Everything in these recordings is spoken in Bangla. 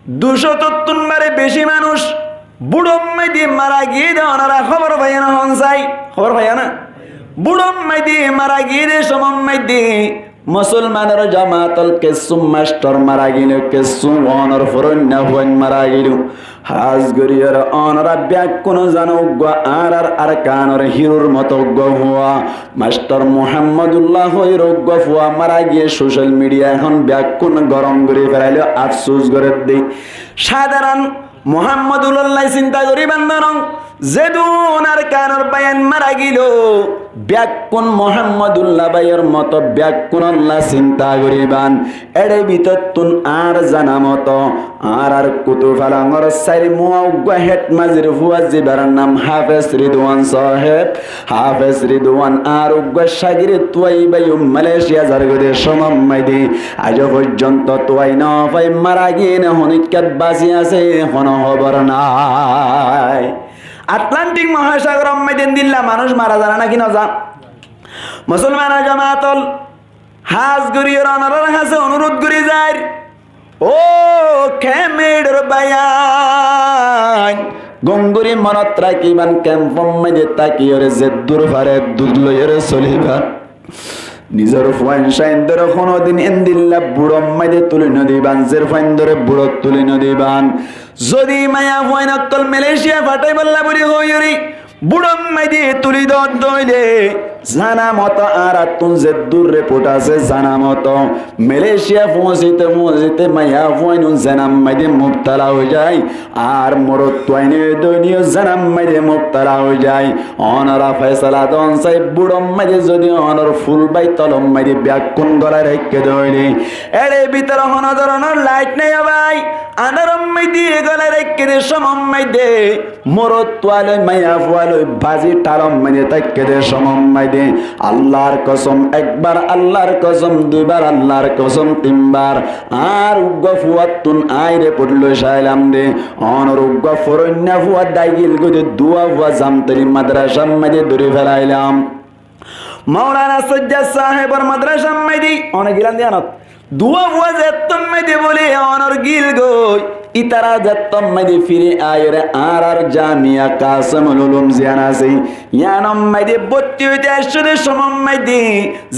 273 বারে বেশি মানুষ বুড়ো মাইদি মারা গিয়ে ওনারা খবর পাই না হনসাই খবর পাই না বুড়ো মাইদি মারা গিয়ে সমম মাইদি মুসলমানের জামাতল কেসু মাস্টার মারা গেল কেসু অনর ফরন্যা হন মারা গেল হাজ গরিয়ার অনরা ব্যাক কোন জানো আর কানর হিরোর মতো হওয়া মাস্টার মোহাম্মদুল্লাহ হই রোগ ফুয়া মারা গিয়ে সোশ্যাল মিডিয়া এখন ব্যাক কোন গরম করে ফেলাইল আফসোস করে দেই সাধারণ মোহাম্মদুল্লাহ চিন্তা করি বান্ধন যেদুন আর কানর বায়ান মারা গেল ব্যাকুন মোহাম্মদুল্লাহ ভাইয়ের মতো ব্যাকুন আল্লাহ চিন্তা করিবান এড়ে ভিতর তুন আর জানা মতো আর কুতুফালাঙর সাইর মুআউগা হেড মাজির ফুয়াজিবার নাম হাফেজ রিদওয়ান সাহেব হাফেজ রিদওয়ান আর উগা শাগিরে তুই ভাই মালয়েশিয়া জারগদে সমম মাইদি আজ পর্যন্ত তুই না ভাই মারা গিয়ে না হনিকাত বাজি আছে হন খবর নাই আটলান্টিক মহাসাগর মেদিন দিল্লা মানুষ মারা যায় নাকি না যা মুসলমানের জামাতল হাজ গরিয়র অনারার কাছে অনুরোধ করি যায় ও খেমেডর বায়ান গঙ্গুরি মনত রাখিবান ক্যাম্পম মেদে তাকিয়রে যে দুরফারে দুধলয়রে চলিবা নিজের ফাইন্সাইন্দর কোনদিন এন্দিল্লা বুড়ো মাইদে তুলি নদীবান জের ফাইন্দরে বুড়ো তুলি নদীবান যদি মায়া ফাইন অক্কল মালয়েশিয়া ফাটাই বললা বলি হইরি বুড়ো মাইদে তুলি দইলে জানা মতো আর তুন যে দূর রিপোর্ট আছে জানা মতো মালয়েশিয়া পৌঁছিতে মায়া ফাইন জানাম মাইদে মুবতালা হয়ে যায় আর মরত তোয়াইনে দৈনিয় জানাম মাইদে মুবতালা হয়ে যায় অনারা ফয়সালা দন সাই বুড়ো মাইদে যদি অনর ফুল বাই তলম মাইদে ব্যাকুন গলায় রেখে দইলে এড়ে ভিতর হন ধরনের লাইট নেই ভাই আনারম মাইদে গলায় রেখে দে সমম মাইদে মরত তোয়ালে মায়া ফুয়ালে বাজি টারম মাইদে তাকে দে সমম মাইদে আল্লাহর কসম একবার আল্লাহর কসম দুইবার আল্লাহর কসম তিনবার আর উগ্গ ফুয়াতুন আইরে পড়লো সাইলাম দে অনর উগ্গ ফরন্যা ফুয়া দাইগিল গদে দুয়া ফুয়া জামতলি মাদ্রাসা মাইদে ধরে ফেলাইলাম মাওলানা সজ্জাদ সাহেবের মাদ্রাসা মাইদি অনেক গিলান দিয়ানত দুয়া ফুয়া যেতম মাইদে বলে অনর গিল গই ইতারা যেতম মাইদে ফিরে আয়রে আর জামিয়া কাসমুল উলুম জিয়ানাসি ইয়ানম মাইদে বত্তি হইতে আসলে সমম মাইদে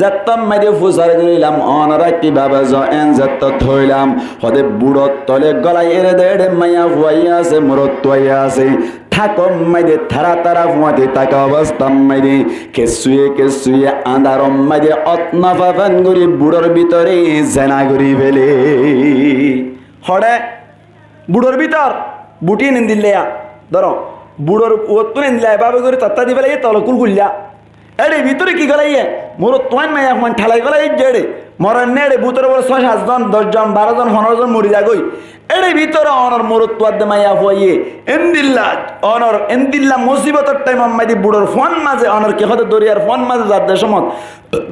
যেতম মাইদে ফুসার গইলাম অনরা কিভাবে জয়েন যেত থইলাম হদে বুড়ত তলে গলায় এরে দেড়ে মাইয়া ফুয়াইয়া আছে মরত তোয়াইয়া আছে থাকম মাইদে থারা তারা ফুয়াতে তাকা অবস্থাম মাইদে কেসুয়ে আন্ধারম মাইদে অতনা ফাফান গরি বুড়োর ভিতরে জেনা গরি ফেলে হড়ে বুড়োর ভিতর বুটি নিন্দিল্লেয়া ধরো বুড়োর ওত্তু নিন্দিলা এভাবে করে তত্তা দি ফেলে তলকুল গুল্লা এড়ে ভিতরে কি গলাইয়ে মোর তোয়ান মাইয়া ফোন ঠালাই গলাই জেড়ে মরণ নেড়ে বুতরে বড় 6-7 জন 10 জন 12 জন 15 জন মরি যাগই এড়ে ভিতরে অনর মোর তোয়াদ মাইয়া ফইয়ে এন্দিল্লা মুসিবতর টাইম মাইদি বুড়োর ফোন মাঝে অনর কে হতে দরিয়ার ফোন মাঝে যার দেশমত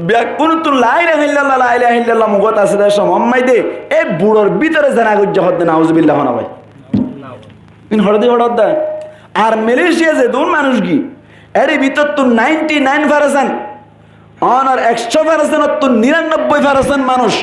ব্যাক কোন তুন লা ইলাহা ইল্লাল্লাহ মুগত আছে দেশম মাইদে এই বুড়োর ভিতরে জানা গজ্জ হদ নাউজুবিল্লাহ না ভাই ইন হড়দি হড়দ আর মালয়েশিয়া যে দুন মানুষ কি এর ভিতর তো 99% অনার 100% তো 99% মানুষ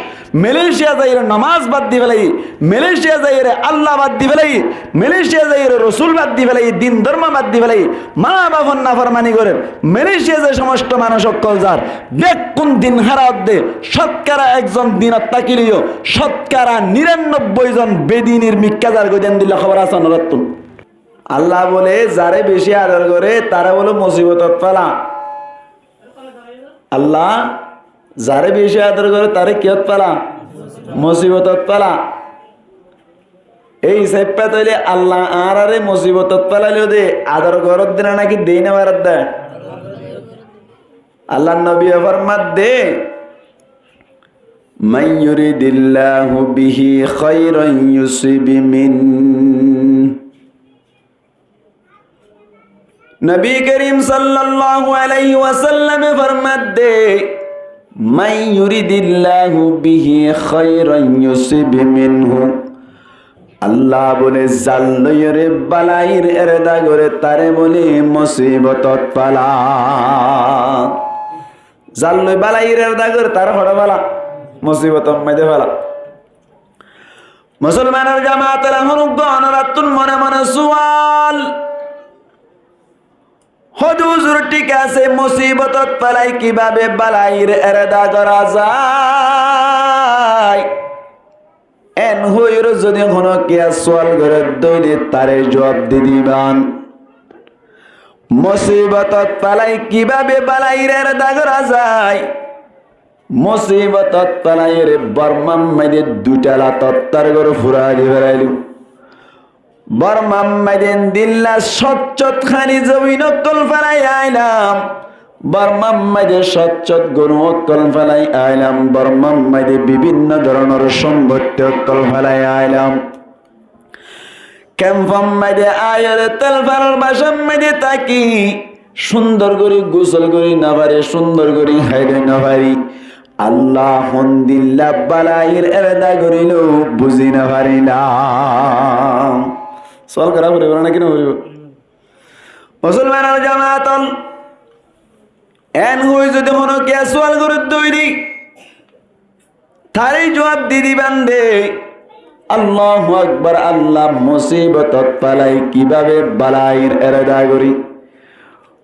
মালয়েশিয়া যাইরে নামাজ বাদ দি ফেলাই মালয়েশিয়া যাইরে আল্লাহ বাদ দি ফেলাই মালয়েশিয়া যাইরে রাসূল বাদ দি ফেলাই দিন ধর্ম বাদ দি ফেলাই মা বাবার নাফরমানি করে মালয়েশিয়া যে সমস্ত মানুষ অকল যার বেকুন দিন হারাত দে শতকরা একজন দিনত তাকিলিও শতকরা 99 জন বেদিনের মিক্কাজার গদেন দিল খবর আছে নরতুন আল্লাহ বলে যারে বেশি আদর করে তারা বলে মুসিবতত ফেলা আল্লাহ যারে বেশি আদর করে তারে কিয়ত ফেলা মুসিবতত ফেলা এই সেপ্পা তৈলে আল্লাহ আরে মুসিবতত ফেলাইলেও দে আদর করত দিন নাকি দেই না বারাত দেয় আল্লাহ নবী ফরমাত দে মান ইউরিদিল্লাহু বিহি খায়রান ইউসিব মিন नबी करीम सल्लल्लाहु अलैहि वसल्लम फरमाते दे मान युरिदिल्लाहु बिही खैरन युसिब मिनहु अल्लाह बोले जाल्लयरे बालाइर एरदा करे तारे बोले मुसीबतत पाला जाल्लय बालाइर एरदा करे तारे हड़ा बाला मुसीबतत मदे बाला মুসলমানের জামাতের হনুগণরাতুন মনে মনে সুয়াল হুজুর ঠিক আছে মুসিবতত পালাই কিভাবে বালাইর এরাদা করা যায় এন হইর যদি হনো কিয়া সোয়াল করে দইলে তারে জবাব দি দিবান মুসিবতত পালাই কিভাবে বালাইর এরাদা করা যায় মুসিবতত পালাইর বর্মাম মাইদে দুটালা তত্তার করে ফুরা দি বেড়াইলু বর্মাম মাইদেন দিল্লা সচ্চত খানি জমিন অক্কল ফেলাই আইলাম বর্মাম মাইদে সচ্চত গরু অক্কল ফেলাই আইলাম বর্মাম মাইদে বিভিন্ন ধরনের সম্পত্তি অক্কল ফেলাই আইলাম ক্যাম্পম মাইদে আয়ের তেল ফেলার বাসাম মাইদে তাকি সুন্দর করে গোসল করি না পারে সুন্দর করে খাইলে না পারি আল্লাহ হন্দিল্লা বালাইর এরাদা করিল বুঝি না পারিলাম সল করা পড়িব না কেন পড়িব মুসলমানের জামাতল এন হই যদি মনো কে সোয়াল করে তৈরি তারই জবাব দিদি বান্দে আল্লাহু আকবার আল্লাহ মুসিবতত পালাই কিভাবে বালাইর এরাদা করি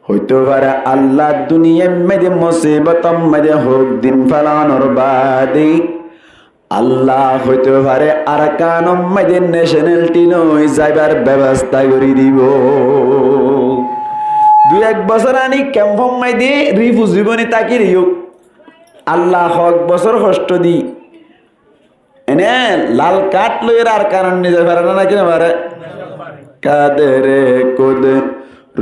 হইতে পারে আল্লাহ দুনিয়ার মধ্যে মুসিবতম মধ্যে হোক দিন ফালানোর বাদে আল্লাহ হইতে পারে আর কানম মধ্যে ন্যাশনালিটি নই যাইবার ব্যবস্থা করে দিব 2-1 বছর আনি ক্যাম্পম মধ্যে রিফিউজি জীবনে তাকি দিও আল্লাহ হক বছর কষ্ট দি এনে লাল কাট লইর আর কারণ নিজে পারে না কিনা পারে কাদেরে কোদ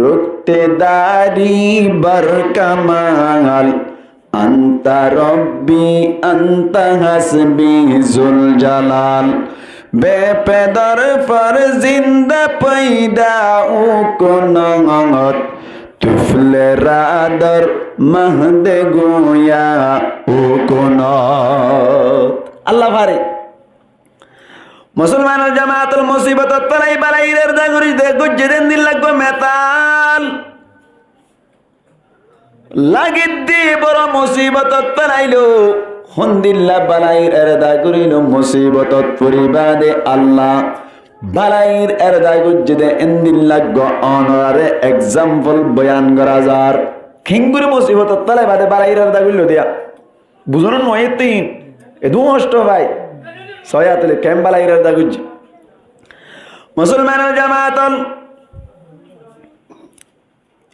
রুকতে দারি বার কামাল আন্তা রব্বি আন্তা হাসবি জুল জালাল বেপেদর ফর জিন্দা পয়দা ও কোনঙত তুফলে রাদর মাহদে গোয়া ও কোনত আল্লাহ ভারে মুসলমানের জামাতুল মুসিবতত পালাই বালাইরের দাগুরি দে গুজেদেন দিন লাগবে মেতাল লাগিদ দি বড় মুসিবতত পালাইলো হন্দিল্লা বালাইর এরদা করিল মুসিবতত পরিবাদে আল্লাহ বালাইর এরদা গুজেদে এন্দিল্লা গো অনারে এক্সাম্পল বয়ান করা যার খিঙ্গুরি মুসিবতত পালাই বাদে বালাইর এরদা করিল দিয়া বুঝুন নয় তিন এ দু অষ্ট ভাই সয়াতলে ক্যাম্বালাইর এরদা গুজ মুসলমানের জামাতল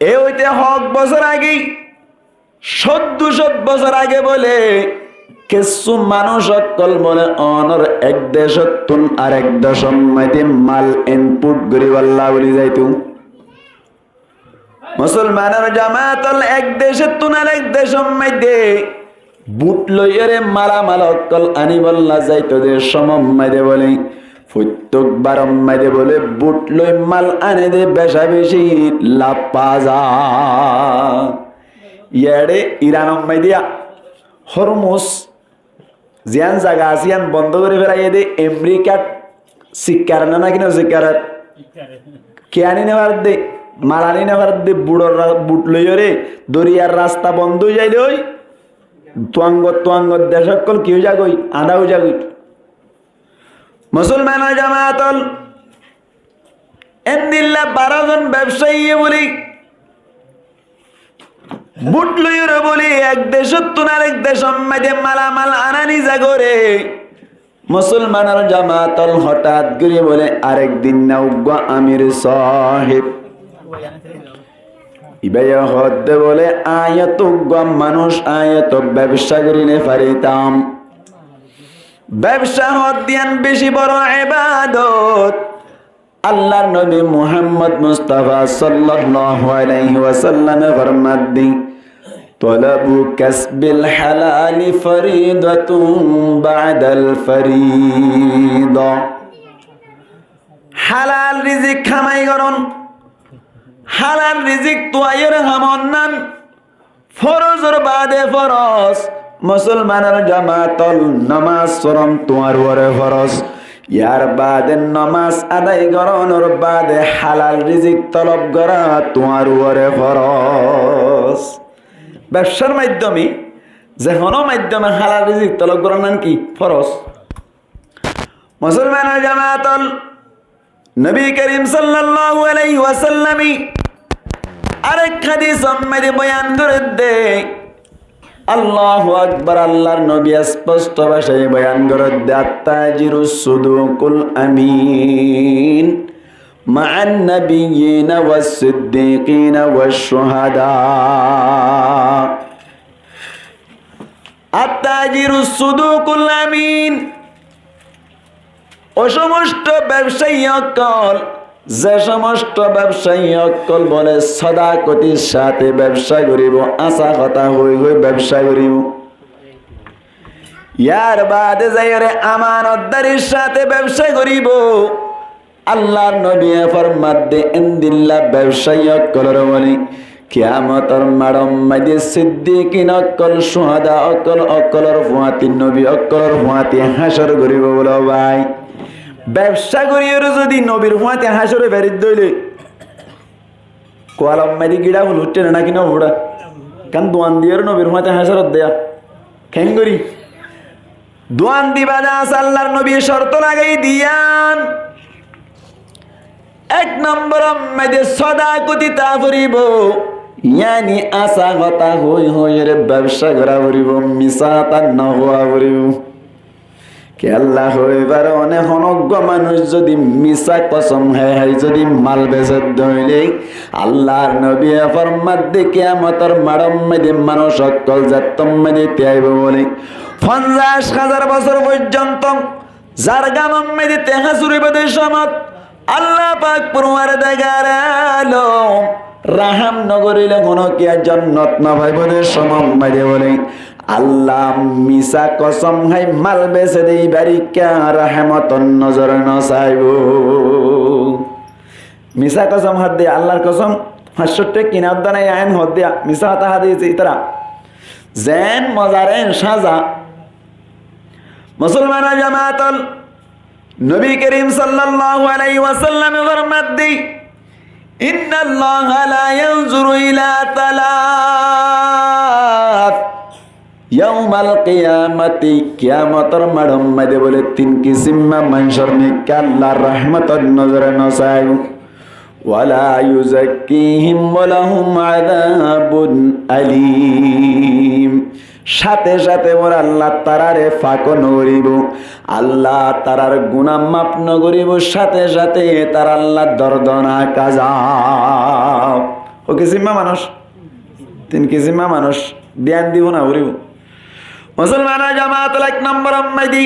এ হইতে হক বছর আগে 700 বছর আগে বলে কিছু মানুষ অকল বলে অনর এক দেশতুন আর এক দেশম মধ্যে মাল ইনপুট করি আল্লাহ বলি যাইতু মুসলমানের জামাতল এক দেশতুন আর এক দেশম মধ্যে বুট লইরে মালামাল অকল আনি বল্লা যাইতো দে সমম মধ্যে বলে প্রত্যেক বারম মধ্যে বলে বুট লই মাল আনে দে বেশা বেশি লাভ পাওয়া যায় ইয়ারে ইরানম মধ্যে হরমুজ জিয়ান জায়গা আসিয়ান বন্ধ করে ফেলাই দে আমেরিকার শিক্ষার না কিনা শিক্ষার কে আনি নেবার দে মাল আনি নেবার দে বুড়োর বুট লইরে দরিয়ার রাস্তা বন্ধ হয়ে যাইলে ওই তোয়াঙ্গ দেশকল কেউ যাগই আদাও যাগই মুসলমান জামাতল এন্দিল্লা 12 জন ব্যবসায়ী বলি বুট লইরে বলি এক দেশতুন আরেক দেশম মধ্যে মালামাল আনানি জাগরে মুসলমানের জামাতল হঠাৎ করে বলে আরেক দিন নাও গো আমির সাহেব ইবাইয়া হদ্দে বলে আয়াত গম মানুষ আয়াত ব্যবসা করিলে পারিতাম ব্যবসা হদ্দিয়ান বেশি বড় ইবাদত আল্লাহর নবী মুহাম্মদ মুস্তাফা সাল্লাল্লাহু আলাইহি ওয়াসাল্লাম ফরমাত দি তলাবু কাসবিল হালাল ফরিদাতুন বাদাল ফরিদা হালাল রিজিক কামাই করুন হালাল রিজিক তোয়াইর হামন্নান ফরজর বাদে ফরজ মুসলমানের জামাতল নামাজ সরম তোমার ওরে ফরজ ইয়ার বাদে নামাজ আদায় করনোর বাদে হালাল রিজিক তলব করা তোমার ওরে ফরজ ব্যবসার মাধ্যমে যে কোনো মাধ্যমে হালাল রিজিক তলব করার নাম কি ফরজ মুসলমানের জামাতল নবী করিম সাল্লাল্লাহু আলাইহি ওয়াসাল্লামি আরেক হাদিস মধ্যে বয়ান করে দেয় আল্লাহু আকবার আল্লাহর নবী স্পষ্ট ভাষায় বয়ান করে দেয় তাজিরুস সুদুকুল আমিন মা'আন নাবিয়্যিনা ওয়াস সিদ্দিকিনা ওয়াশ শুহাদা আত-তাজিরুস সুদুকুল আমিন ও সমস্ত ব্যবসায়ী অকল যে সমস্ত ব্যবসায়ী অকল বলে সদাকতির সাথে ব্যবসা করিব আশা কথা হই হই ব্যবসা করিব ইয়ার বাদে যাইরে আমানতদারির সাথে ব্যবসা করিব আল্লাহর নবী ফরমাত দে ইনদিল্লাহ ব্যবসায়ী অকলের বলি কিয়ামতের মাড়ম মাঝে সিদ্দিকিন অকল শুহাদা অকল অকলের ফুয়াতি নবী অকলের ফুয়াতি হাসর করিব বলো ভাই ব্যবসা করিয়ার যদি নবীর হুয়াতে হাসরে বেরিয়ে দইলে কোয়ালাম মারি গিড়া হল উঠছে না কিনা ওড়া কারণ দোয়ান দিয়ার নবীর হুয়াতে হাসরত দেয়া খেং করি দোয়ান দিবা যা আল্লাহর নবী শর্ত লাগাই দিয়ান এক নম্বর মাঝে সদাকতি তা করিব ইয়ানি আশা কথা হই হই রে ব্যবসা করা করিব মিশা তা না হওয়া করিব কে আল্লাহ হইবার অনেক অনজ্ঞ মানুষ যদি মিশা কসম হয় যদি মাল বেচে ধরলে আল্লাহর নবী ফরমাত দে কিয়ামতের মাড়ম মধ্যে মানুষ সকল জাতম মধ্যে ত্যাইব বলে 50,000 বছর পর্যন্ত যার গামম মধ্যে তেহা চুরিব দে সমত আল্লাহ পাক পুরওয়ার দেগারালো রাহাম নগরিলে কোনো কি জান্নাত না ভাই বলে সমম মধ্যে বলে আল্লাহ মিশা কসম হাই মাল বেচে দেই বাড়ি কে রহমতন নজর নসাইব মিশা কসম হাত দিয়ে আল্লাহর কসম 500 কিনা দানাই আইন হদ দিয়া মিশা হাত দিয়েছে ইতারা জেন মজারেন সাজা মুসলমান জামাতল নবী করিম সাল্লাল্লাহু আলাইহি ওয়াসাল্লাম ফরমাত দি ইন্নাল্লাহা লা ইয়ানজুরু ইলা তালাত ইয়াউমাল কিয়ামতি কিয়ামতের মাড়ম মধ্যে বলে 3 কিসিমা মানুষের নিকে আল্লাহর রহমতের নজরে নসাই ওয়ালা ইউযাক্কিহিম ওয়া লাহুম আযাবুন আলীম সাথে সাথে ওর আল্লাহ তারারে ফাঁকো নগরিব আল্লাহ তারার গুনাহ মাফ নগরিব সাথে সাথে তার আল্লাহ দর্দনা কাজাব ও কিসিমা মানুষ 3 কিসিমা মানুষ ধ্যান দিব না করিব মুসলমান জামাত এক নম্বর আম্মাদি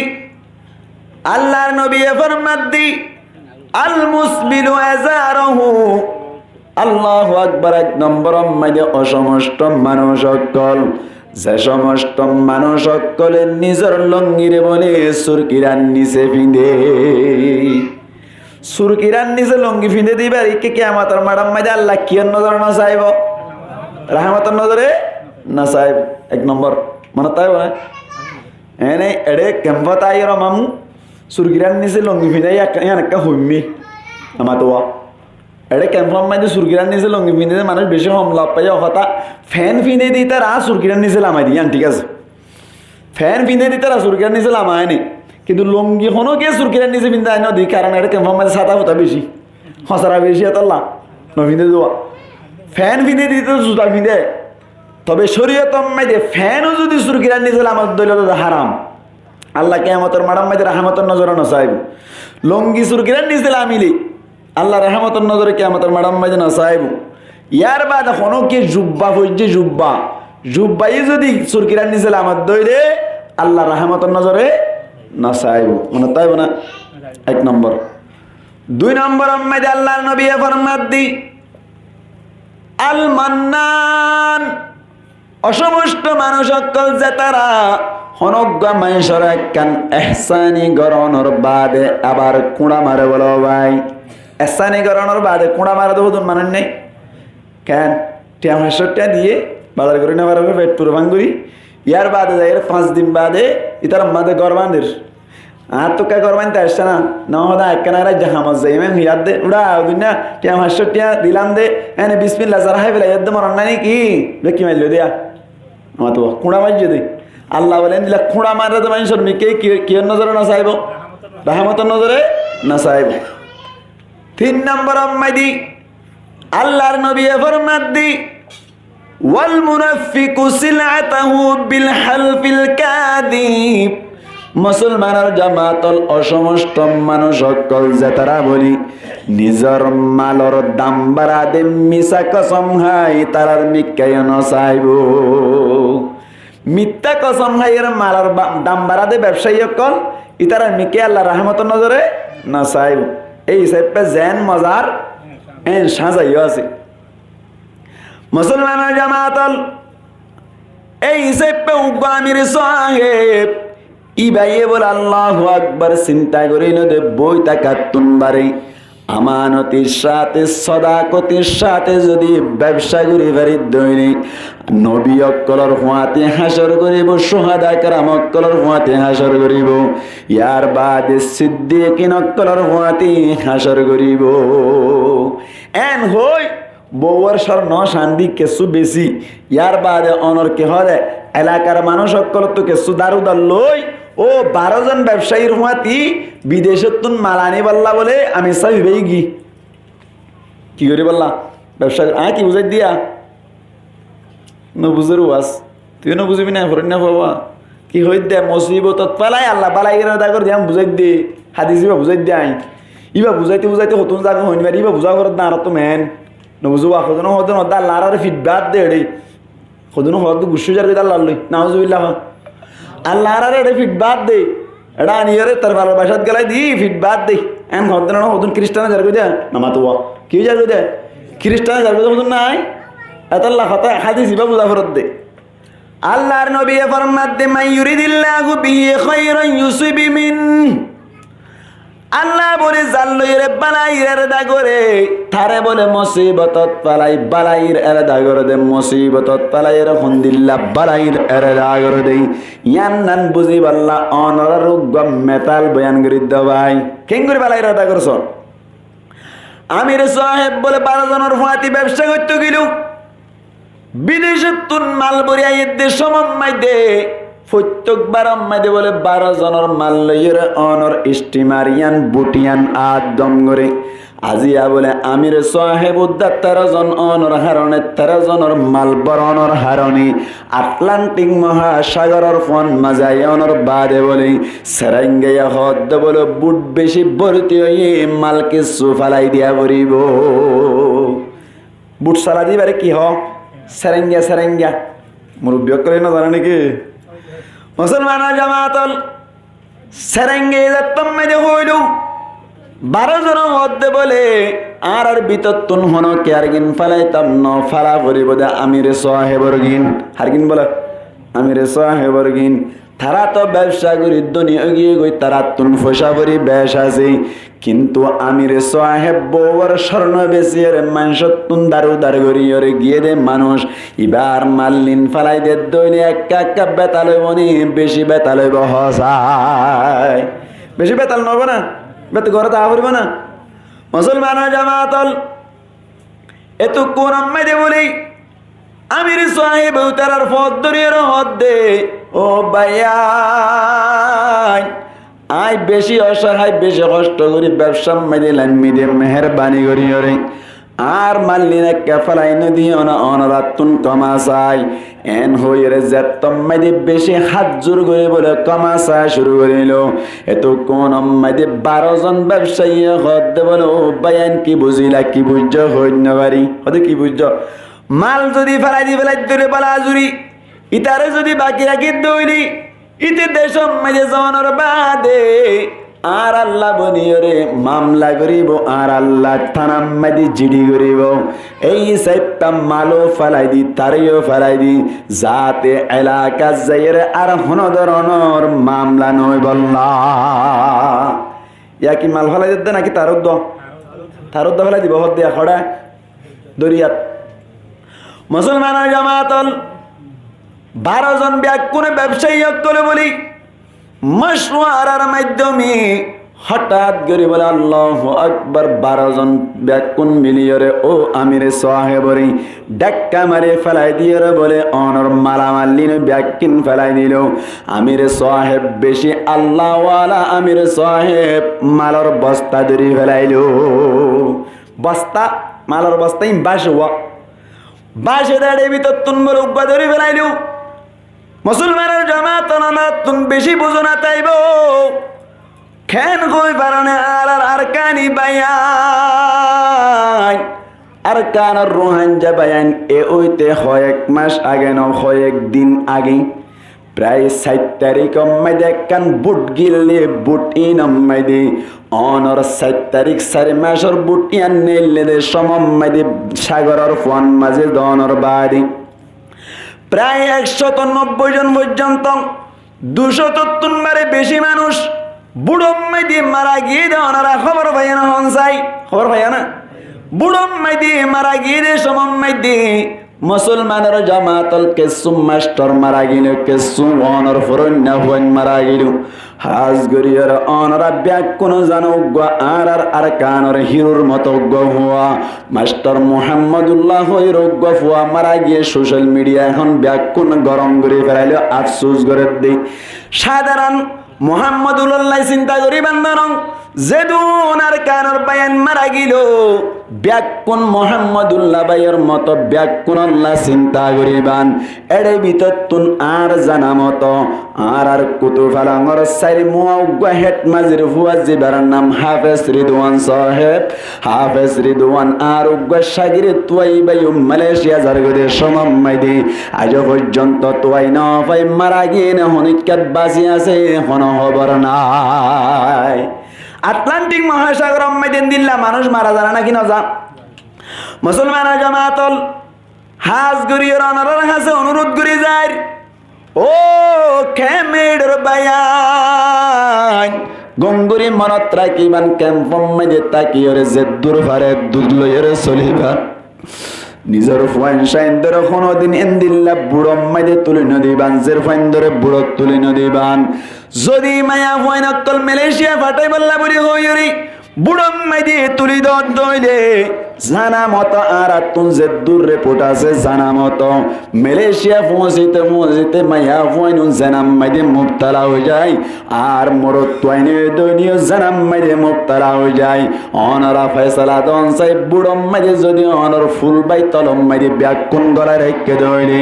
আল্লাহর নবী ফরমাত দি আল মুসবিলু আযারহু আল্লাহু আকবার এক নম্বর আম্মাদি অসমস্ত মানুষ সকল যে সমস্ত মানুষ সকলে নিজের লঙ্গিরে বলে সুরকিরান নিচে ফিঁদে সুরকিরান নিচে লঙ্গি ফিঁদে দিবার ইকে কিয়ামতের মাড়ম মাঝে আল্লাহ কিয়ার নজর না চাইব রহমতের নজরে না চাইব এক নম্বর মানে তাই বলে এনে এড়ে কেম্পত আইর মামু সুরকিরান নিচে লঙ্গি ফিঁদে একটা হইমি আমার তো এড়ে ক্যাম্পম মাঝে সুরকিরান নিচে লঙ্গি ফিঁদে মানুষ বেশি কম লাভ পাই কথা ফ্যান ফিঁদে দিই তারা সুরকিরান নিচে লামাই দিই ঠিক আছে ফ্যান ফিঁদে দিই তারা সুরকিরান নিচে লামায় নি কিন্তু লঙ্গি হনো কে সুরকিরান নিচে ফিঁদে আইন দিই কারণ এটা ক্যাম্পম মাঝে ছাতা ফুটা বেশি হসারা বেশি এতলা নফিঁদে দেওয়া ফ্যান ফিঁদে দিতে জুতা ফিঁদে তবে শরীয়তম মাঝে ফ্যানও যদি সুরকিরান নিচে লামাত দইল হারাম আল্লাহ কিয়ামতের মাড়ম মাঝে রহমতের নজরে নসাইব লঙ্গি সুরকিরান নিচে লামিলি আল্লাহ রহমতের নজরে কিয়ামতের মাড়ম মাঝে নসাইব ইয়ার বাদ এখনো কি জুব্বা হইছে জুব্বাই যদি সুরকিরান নিচে লামাত দইলে আল্লাহ রহমতের নজরে নসাইব মানে তাইব না এক নম্বর 2 নম্বর মাঝে আল্লাহর নবী ফরমাত দি আল মান্নান অসমস্ত মানুষ সকল যে তারা হনজ্ঞ মানুষের একখান এহসানি গরণর বাদে আবার কুড়া মারে বলো ভাই এহসানি গরণর বাদে কুড়া মারে দেবো তোর মানুষ নেই কেন 500 দিয়ে বাজার করি না পারবে পেট পুরো ভাঙ্গুরি ইয়ার বাদে যাই 5 দিন বাদে ইতার মাদে গরবানের আর তো কে গরবানতে আসছে না হদা একখানা জাহামত যাই ম্যাম ইয়াদ দে উড়া দিন না 500 দিলাম দে এনে বিসমিল্লাহ যারা হাই বেলা ইয়াদ দে মরণ নাই কি বেকি মারলো দিয়া আমার তো কুড়া মারছে দে আল্লাহ বলেন দিলা খুঁড়া মারে তো মানুষের মিকে কি নজরে না চাইব রহমতের নজরে না চাইব। 3 নম্বর উম্মতি আল্লাহর নবী ফরমাত দি ওয়াল মুনাফিকু সিলআতাহু বিল হালফিল কাযিব। মুসলমানের জামাতল অসমস্ত মানুষ সকল যে তারা বলি নিজের মালর দাম বাড়া দে মিছা কসম খাই তারার মিক্কায় নচাইব। মিথ্যা কসম খাই এর মালর দাম বাড়া দে ব্যবসায়ী সকল ইতারা মিকে আল্লাহ রহমতের নজরে নচাইব। এই হিসাবে জেন মজার সাজাইও আছে মুসলমানের জামাতল। এই হিসাবে উগামির সাহেব ইবাইয়ে বলে আল্লাহু আকবার চিন্তা করি নদে বই টাকাতুন বাড়ি আমানতির সাথে সদাকতির সাথে যদি ব্যবসা করি পারি দৈনিক নবী অক্কলর হুয়াতে হাসর করিব, সুহাদা কেরাম অক্কলর হুয়াতে হাসর করিব, ইয়ার বাদে সিদ্দিকিন অক্কলর হুয়াতে হাসর করিব। এন হই বউর স্বর্ণ শান্তি কেসু বেশি ইয়ার বাদে অনর কে হরে এলাকার মানুষ অক্কল তো কেসু দারুদার লই ও 12 জন ব্যবসায়ীর হুয়াতি বিদেশের তুন মালানি বললা বলে আমি সাবি ভাই কি করি বললা ব্যবসা কি বুঝাই দিয়া বুঝের ওয়াস তুই বুঝবি না হরেন না বাবা কি হই দে মুসিবত পালাই আল্লাহ পালাই দা করে দিয়া বুঝাই দে হাদিস ইবা বুঝাই দে আই ইবা বুঝাইতে বুঝাইতে হতুন জায়গা হইনি পারি ইবা বুঝা করে না আর তো মেন নবুজুবা হদন হদন হদা আল্লাহর ফিডব্যাক দে রে হদন হদ গুসু জার কইতা আল্লাহ লই নাউজুবিল্লাহ আল্লাহর এটা ফিডব্যাক দে এটা আনিয়ারে তার ভালোবাসাত গেলাই দি ফিডব্যাক দে এন হদন হদন খ্রিস্টান জার কইতা নামাতুয়া কি জার কইতা খ্রিস্টান জার কইতা হদন নাই এত আল্লাহ কথা হাদিস ইবা বুঝা ফরত দে আল্লাহর নবী ফরমাত দে মান ইউরিদিল্লাহু বিহি খায়রান ইউসিব মিন আল্লাহ বলে জাল্লইর বালাইর এরদা করে থারে বলে মুসিবতত পালাই বালাইর এরদা করে দে মুসিবতত পালাইর খুন্দিল্লা বালাইর এরদা করে দেই ইয়ান নান বুঝি আল্লাহ অনর রোগ মেটাল বয়ান করি দবাই কেন করে বালাইর এরদা করছ আমির সাহেব বলে 12 জনের ফাতি ব্যবসা করতে গেল বিদেশের তুন মাল বরিয়া এদের সমম্মাই দে প্রত্যেকবার আম্মাইদে বলে 12 জনের মাল লইয়ের অনর স্টিমারিয়ান বুটিয়ান আদম করে আজিয়া বলে আমির সাহেব উদ্দার 13 জন অনর হারণে 13 জনের মাল বরণর হারণে আটলান্টিক মহাসাগরের ফোন মাজাই অনর বাদে বলে সেরেঙ্গিয়া হদ বলে বুট বেশি ভর্তি হয়ে মালকে সুফালাই দিয়া ভরিব বুট সালা দিবারে কি হ সেরেঙ্গিয়া সেরেঙ্গিয়া মুরব্বী করে না জানে নাকি মুসলমান জামাতল সেরেঙ্গে যাত্তম মেদে হইল 12 জন হদ্দে বলে আর ভিতর তুন হন কে আরগিন ফালাইতাম ন ফালা করিব দে আমিরে সাহেবর গিন হারগিন বলে আমিরে সাহেবর গিন তারা তো ব্যবসা করি দুনিয়া গিয়ে গই তারা তুন ফসা করি বেশ আছে কিন্তু আমিরে সাহেব বউর স্বর্ণ বেশি এর মাংস তুন দারু দার করি ওরে গিয়ে দে মানুষ এবার মাল্লিন ফালাই দে দইনে একা একা বেতাল বনি বেশি বেতাল হসায় বেশি বেতাল নব না বেত ঘরে তা করিব না মুসলমান জামাতল এত কোন আম্মাই দে বলি আমির সাহেব তারার ফদ্দরির হদ্দে ও ভাইয়া আই বেশি অসহায় বেশি কষ্ট করি ব্যবসা মেদিলাম মিদে মেহরবানি করি ওরে আর মাল্লিনা কেফালাই নদী অনরাতুন কমাসাই এন হইরে যেতম মেদে বেশি হাত জোর করে বলে কমাসা শুরু করিল এত কোন মেদে 12 জন ব্যবসায়ী হদ্দে বলে ও ভাইয়ান কি বুঝিলা কি বুঝছ হইন পারি হতে কি বুঝছ মাল যদি ফেলাই দি ফেলাই ধরে বলা জুরি ইতারে যদি বাকি রাখি দইলি ইতে দেশম মাঝে জনর বাদে আর আল্লাহ বনিয়রে মামলা করিব আর আল্লাহ থানাম মাঝে জিডি করিব এই সাইপটা মালও ফেলাই দি তারেও ফেলাই দি যাতে এলাকা যাইরে আর হন ধরনের মামলা নয় বললা ইয়া কি মাল ফেলাই দিতে নাকি তারুদ্দ ফেলাই দিব হদ দিয়া খড়া দরিয়াত মুসলমান জামাতল 12 জন কোন ব্যবসায়ী করে বলি মশওয়ারার মাধ্যমে হঠাৎ করে বলে আল্লাহু আকবার, 12 জন ব্যাকুন মিলিয়রে ও আমিরে সাহেবরি ডাক্কা মারে ফেলাই দিয়ে বলে অনর মালামাল্লিন ব্যাকিন ফেলাই দিল। আমিরে সাহেব বেশি আল্লাহওয়ালা আমিরে সাহেব মালর বস্তা ধরে ফেলাইল। বস্তা মালর বস্তা বাসে দাঁড়িয়ে ভিতর তুন বলে উব্বা ধরে ফেলাইল। মুসলমানের জামাত তুন বেশি বুঝো না তাইব খেন কই পারনে আর কানি বায়ান আর কানার রোহান যা বায়ান এ ওইতে কয়েক মাস আগে ন কয়েক দিন আগে প্রায় 7 তারিখ মাইদে কান বুট গিললে বুট ইন মাইদে অনর 7 তারিখ 4 মাসের বুট ইয়ান নেলে দে সমম মাইদে সাগরের ফোন মাঝে দনর বাড়ি প্রায় 190 জন পর্যন্ত 273 বেশি মানুষ বুড়ম মাইদি মারা গিয়ে দে ওনারা খবর পাই না হনসাই খবর পাই না বুড়ম মাইদি মারা গিয়ে দে সমম মাইদি মুসলমানের জামাতল কেসু মাস্টার মারা গিল কেসু অনর ফরন্যা হুয়ান মারা গিল হাজ গরিয়ার অনরা ব্যাক কোন জানো আর কানর হিরোর মতো হুয়া মাস্টার মুহাম্মদুল্লাহ হইর হুয়া মারা গিয়ে সোশ্যাল মিডিয়া এখন ব্যাক কোন গরম করে ফেলাইল আফসোস করে দেই। সাধারণ মুহাম্মদুল্লাহ চিন্তা করি বান্দারং যেদুন আর কানর বায়ান মারা গিল ব্যাকুন মুহাম্মদুল্লাহ বাইয়ের মতো ব্যাকুন আল্লাহ চিন্তা করিবান এড়ে ভিতর তুন আর জানা মতো আর কুতুফালাঙর সাইর মুআউগা হেড মাজির হুয়া জিবার নাম হাফেজ রিদওয়ান সাহেব হাফেজ রিদওয়ান আর উগা শাগির তুই বাইউ মালয়েশিয়া জারগদে সমম মাইদি আজ পর্যন্ত তুই না পাই মারা গিয়ে না হনিকাত বাঁচি আছে কোন খবর নাই। আটলান্টিক মহাসাগর মাইদেন দিল্লা মানুষ মারা যায় নাকি না যা মুসলমান জামাতল হাজ গরিয়র অনরার কাছে অনুরোধ করি যায় ও খেমেডর বায়ান গঙ্গুরি মনত রাখিবান ক্যাম্পম মাইদে তাকিয়রে যে দূর পারে দুধ লইরে চলিবা নিজের ফাইন সাইন ধরে কোনোদিন এন্দিল্লা বুড়ম মাইদে তুলি নদীবান জের ফাইন ধরে বুড়ো তুলি নদীবান যদি মায়া ফাইন অক্কল মালয়েশিয়া ফাটাই বললা বলি হইরি বুড়ম মাইদে তুলি দইলে জানা মতো আর তুন যে দূর রিপোর্ট আছে জানা মতো মালয়েশিয়া পৌঁছিতে মায়া ফাইন জানাম মাইদে মুবতালা হয়ে যায় আর মরত তোয়াইনে দইনিও জানাম মাইদে মুবতালা হয়ে যায় অনরা ফয়সালা দন সাই বুড়ম মাইদে যদি অনর ফুল বাই তলম মাইদে ব্যাকুন গলা রেখে দইলে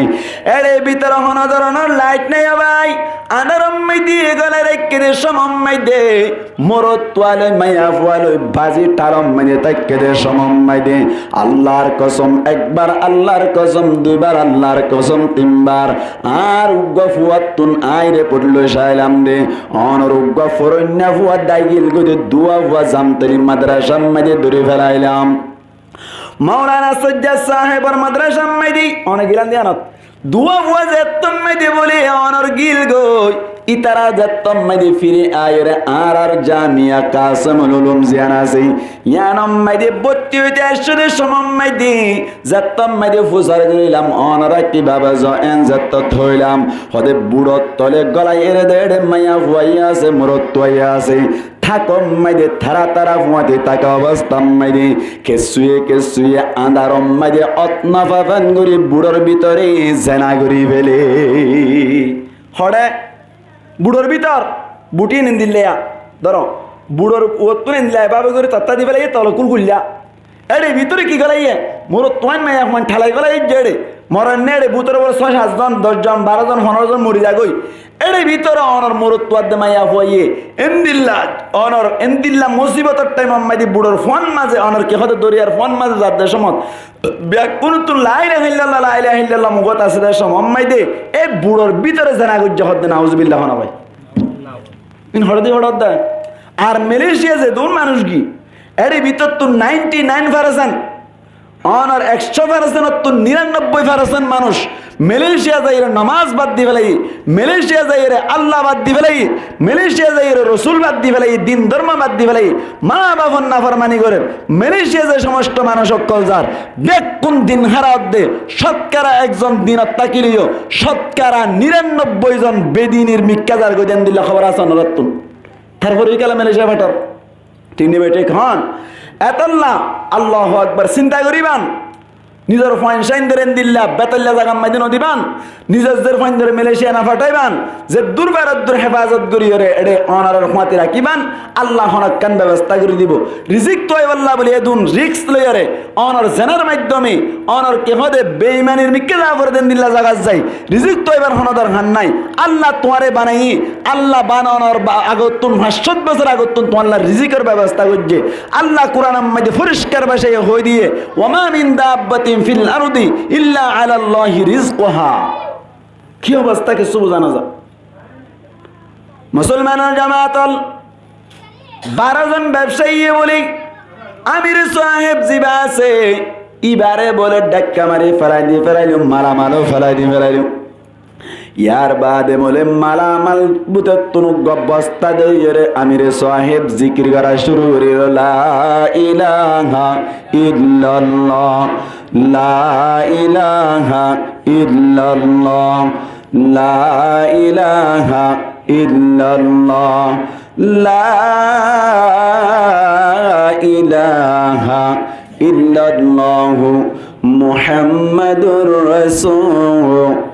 এড়ে ভিতর হন ধরনের লাইট নেই ভাই আনারম মাইদে গলা রেখে দে সমম মাইদে মরত তোয়ালে মায়া ফুয়ালে বাজি টারম মাইদে তাকে দে সমম মাইদে আল্লাহর কসম একবার আল্লাহর কসম দুইবার আল্লাহর কসম তিনবার আর উগ্গা ফুয়াতুন আইরে পড়লো সাইলাম দে অনর উগ্গা ফরন্যা ফুয়া দাইগিল গদে দুয়া ফুয়া জামতলি মাদ্রাসা মাঝে ধরে ফেলাইলাম মাওলানা সজ্জাদ সাহেবের মাদ্রাসা মাইদি অনেক গিলান দিয়ে আনত দুয়া ফুয়া যেতম মাইদে বলে অনর গিল গই ইতারা যেতম মাইদে ফিরে আয়রে আর জামিয়া কাসমুল উলুম জিয়ানাসি ইয়ানম মাইদে বত্তি হইতে আসলে সমম মাইদে যেতম মাইদে ফুসার গইলাম অনরা কি বাবা জয়েন যেত থইলাম হদে বুড়ত তলে গলায় এরে দেড়ে মাইয়া ফুয়াইয়া আছে মুরত তোয়াইয়া আছে থাকম মাইদে থারা তারা ফুয়াতে তাকা অবস্থাম মাইদে কেসুয়ে আন্ধারম মাইদে অতনা ফাফান গরি বুড়োর ভিতরে জেনা গরি ফেলে হড়ে বুড়োর ভিতর বুটি নিন্দিল্লেয়া ধরো বুড়োর ওত্তু নিন্দিলা এভাবে করে তত্তা দি ফেলাই তলকুল খুললা এড়ে ভিতরে কি গলাইয়ে মোর তোয়ান মাই এখন ঠালাই গলাই জেড়ে মরণ নেড়ে বুতরে বড় 6-7 জন 10 জন 12 জন 15 জন মরি যাগই এড়ে ভিতরে অনর মোর তোয়াদ মাইয়া হইয়ে এন্দিল্লা মুসিবতের টাইম মাইদি বুড়োর ফোন মাঝে অনর কি হতে দরিয়ার ফোন মাঝে যার দেশমত ব্যাক কোন তুন লা ইলাহা ইল্লাল্লাহ মুগত আছে দেশম মাইদে এই বুড়োর ভিতরে জানা গজ্জ হদ নাউজুবিল্লাহ না ভাই ইন হড়দি হড়দ আর মালয়েশিয়া যে দুন মানুষ কি এর ভিতর তো 99% অনর 100% তো 99% মানুষ মালয়েশিয়া যাইরে নামাজ বাদ দি ফেলাই মালয়েশিয়া যাইরে আল্লাহ বাদ দি ফেলাই মালয়েশিয়া যাইরে রাসূল বাদ দি ফেলাই দিন ধর্ম বাদ দি ফেলাই মা বাবার নাফরমানি করে মালয়েশিয়া যে সমস্ত মানুষ অকল যার দেখ কোন দিন হারাত দে শতকরা একজন দিনত তাকিলিও শতকরা 99 জন বেদিনীর মিক্কাজার গদেন দিলা খবর আছে নরতুন তারপরে গেলাম মালয়েশিয়া ফাটার তিনি বেটে খান এতল্লা আল্লাহ আকবার চিন্তা করিবান নিজের ফাইন সাইন ধরেন দিল্লা বেতল্লা জাগাম মাইদিন দিবান নিজের ফাইন ধরে মালয়েশিয়া না ফাটাইবান যে দুর্বারদ্দুর হেফাজত করিয়রে এডে অনারের ফাঁতি রাখিবান আল্লাহ হনক কান ব্যবস্থা করে দিব রিজিক তোয় আল্লাহ বলি এদুন রিক্স লইয়ারে অনার জেনার মাধ্যমে অনার কেহদে বেঈমানির মিক্কে যা করে দেন দিল্লা জাগাত যাই রিজিক তোয়বার হনদার হান নাই আল্লাহ তোমারে বানাই আল্লাহ বানানোর আগতুন 500 বছর আগতুন তো আল্লাহ রিজিকের ব্যবস্থা করছে আল্লাহ কোরআনের মধ্যে পরিষ্কার ভাষায় হই দিয়ে ওমা মিন দাব্বাতিন ফিল আরদি ইল্লা আলাল্লাহি রিজকুহা কি অবস্থা কিছু বোঝানো যায় মুসলমানের জামাতল 12 জন ব্যবসায়ী বলি আমির সাহেব জিবা আছে ইবারে বলে ডাক্কা মারি ফেরাইলু মালামালও ফেরাইলু ইয়ার বাদে বলে মালামাল বুতে তুনু গবস্তা দিয়ে আমির সাহেব জিকির করা শুরু করিল লা ইলাহা ইল্লাল্লাহ লা ইলাহা ইল্লাল্লাহ লা ইলাহা ইল্লাল্লাহ লা ইলাহা ইল্লাল্লাহু মুহাম্মাদুর রাসূলুল্লাহ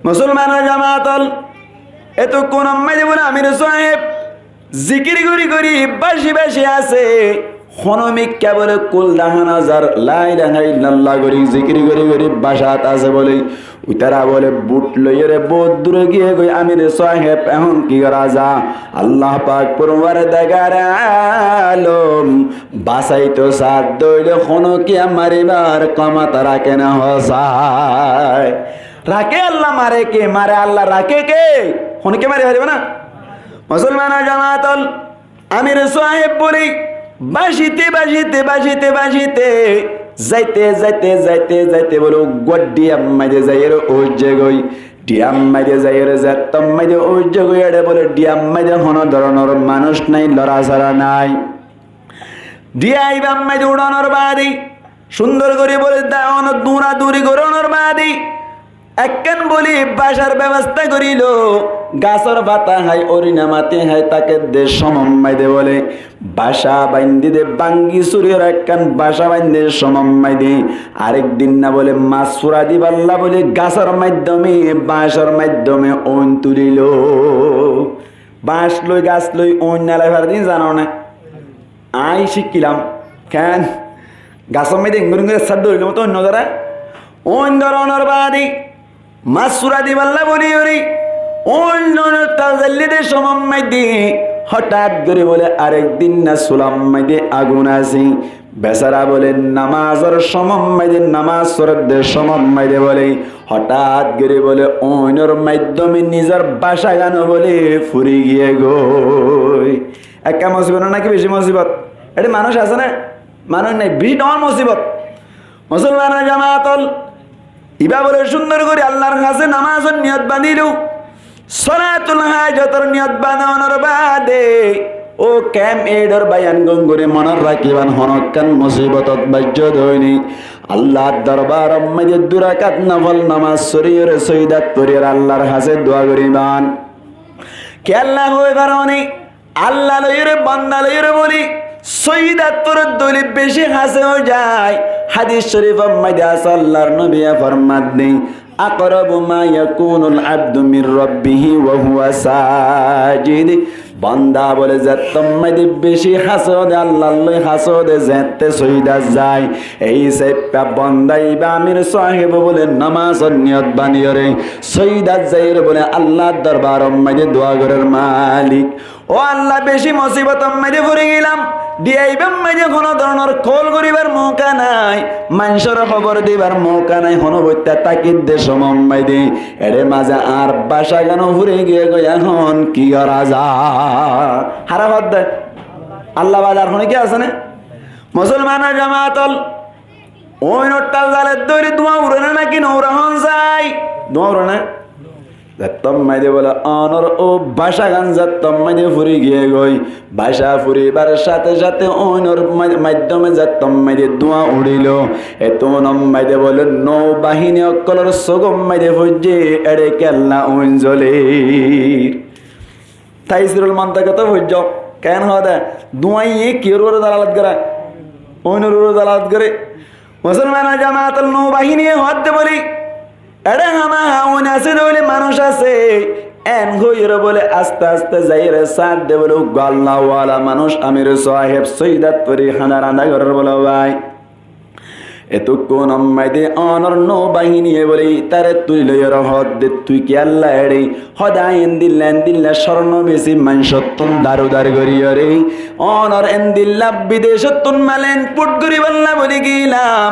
মুসলমানের জামাতল এত কোন আম্মাই বলে আমির সাহেব জিকির করি বাসি আছে হনমিক কেবলে কুল দাহান হাজার লা ইলাহা ইল্লাল্লাহ করি জিকির করি বাসাত আছে বলে উতারা বলে বুট লইরে বহুত দূরে গিয়ে গই আমির সাহেব এখন কি করা যা আল্লাহ পাক পরওয়ার দেগার আলম বাসাই তো সাদ দইলে হন কি মারিবার কমাতা রাখে না হসায় রাখে আল্লাহ মারে কে মারে আল্লাহ রাখে কে হন কে মারি হারিবে না মুসলমানের জামাতল আমির সাহেব বলি বাসিতে যাইতে বলো গড্ডি আম্মাইদে যাইয়ের ওই জায়গায় ডিয়াম মাইদে যাইয়ের যাত্তম মাইদে ওই জায়গায় বলে ডিয়াম মাইদে হন ধরনের মানুষ নাই লড়াছাড়া নাই ডিয়াই বাম্মাইদে উড়ানোর বাদি সুন্দর করে বলে দাওয়ানো দৌড়াদৌড়ি করানোর বাদি একখান বলি বাসার ব্যবস্থা করিল গাছর পাতা হাই অরিনা মাতি হাই তাকে দেশ সমম্মাই দে বলে বাসা বাইন্দি দে বাঙ্গি সুরিয়র একখান বাসা বাইন্দে সমম্মাই দে আরেকদিন না বলে মাছ সুরা দিবাল্লা বলে গাছর মাধ্যমে বাঁশের মাধ্যমে ওন তুলিল বাঁশ লই গাছ লই ওন নালাই ভার দিন জানো না আই শিখিলাম কেন গাছর মাধ্যমে ইঙ্গুর সার ধরিল মতো অন্য যারা ওন ধরনের বাদি মাছ সুরা দিবাল্লা বলি ওরি অন্য তাজাল্লিদের সমম্মাই দি হঠাৎ করে বলে আরেকদিন না সুলাম্মাই দি আগুন আসি বেচারা বলে নামাজের সমম্মাই দি নামাজ সরদের সমম্মাই দে বলে হঠাৎ করে বলে অন্যর মাধ্যমে নিজের বাসা গানো বলে ফুরি গিয়ে গই একা মুসিবত নাকি বেশি মুসিবত এটা মানুষ আছে না মানুষ নাই বেশি ডর মুসিবত মুসলমানের জামাতল ইবা বলে সুন্দর করে আল্লাহর কাছে নামাজের নিয়ত বাঁধিল সলাতুল হাজতের নিয়ত বাঁধানোর বাদে ও ক্যাম এডর বায়ান গঙ্গুরে মনের রাখিবান হনকান মুসিবতত বাজ্য দইনি আল্লাহর দরবার মধ্যে দুরাকাত নফল নামাজ শরীয়র সৈদাত করির আল্লাহর কাছে দোয়া করিবান কে আল্লাহ হয়ে পারনি আল্লাহ লইরে বান্দা লইরে বলি সৈদাতর দলি বেশি হাসেও যায় হাদিস শরীফ মধ্যে আছে আল্লাহর নবী ফরমান দেই আকরাবু মা ইয়াকুনুল আবদু মির রাব্বিহি ওয়া হুয়া সাজিদ বান্দা বলে যে তোমাদের বেশি হাসদ আল্লাহর লই হাসদ যেতে সইদা যায় এই সেপা বান্দাই বা আমির সাহেব বলে নামাজ নিয়ত বানিয়রে সইদা যাইরে বলে আল্লাহর দরবার মধ্যে দোয়া করার মালিক ও আল্লাহ বেশি মুসিবত মধ্যে পড়ে গেলাম দিয়াইবাম মাঝে কোনো ধরনের কল করিবার মৌকা নাই মানুষের খবর দিবার মৌকা নাই হনবত্যা তাকিদ দে সমম্মাই দে এর মাঝে আর বাসা গান ঘুরে গিয়ে গই এখন কি করা যা হারা বাদ দে আল্লাহ বাজার হনে কি আছে না মুসলমানের জামাতল ওই নোটাল জালের দৌড়ি দোয়া উড়ে না নাকি নৌরাহন যায় দোয়া উড়ে না যাত্তম মাইদে বলে অনর ও বাসা গান যাত্তম মাইদে ফুরি গিয়ে গই বাসা ফুরিবার সাথে সাথে অনর মাধ্যমে যাত্তম মাইদে ধোঁয়া উড়িল এত নম মাইদে বলে নৌ বাহিনী অকলর সগম মাইদে ফুজে এড়ে কেল্লা ওইন জলে তাইসিরুল মান্তাকাত হইজ কেন হদা দুয়াই কির ওর দালালত করে ওইনুর ওর দালালত করে মুসলমান জামাতুল নৌবাহিনী হদ্দে বলি এড়ে হামা হাউন আছে বলে মানুষ আছে এন হইর বলে আস্তে আস্তে যাইরে সাদ দে বলে গল্লাওয়ালা মানুষ আমির সাহেব সৈয়দপুরি খানা রান্দা ঘরের বলে ভাই এতক্ষণ আম্মাইদে অনর নৌবাহিনী বলে তারে তুই লইর হদ দে তুই কি আল্লাহ এড়ে হদাই এন্দিল্লা স্বর্ণ বেশি মানসত্তন দারুদার গরিয় রে অনর এন্দিল্লা বিদেশত্তন মালেন পুট গরি বল্লা বলে গেলাম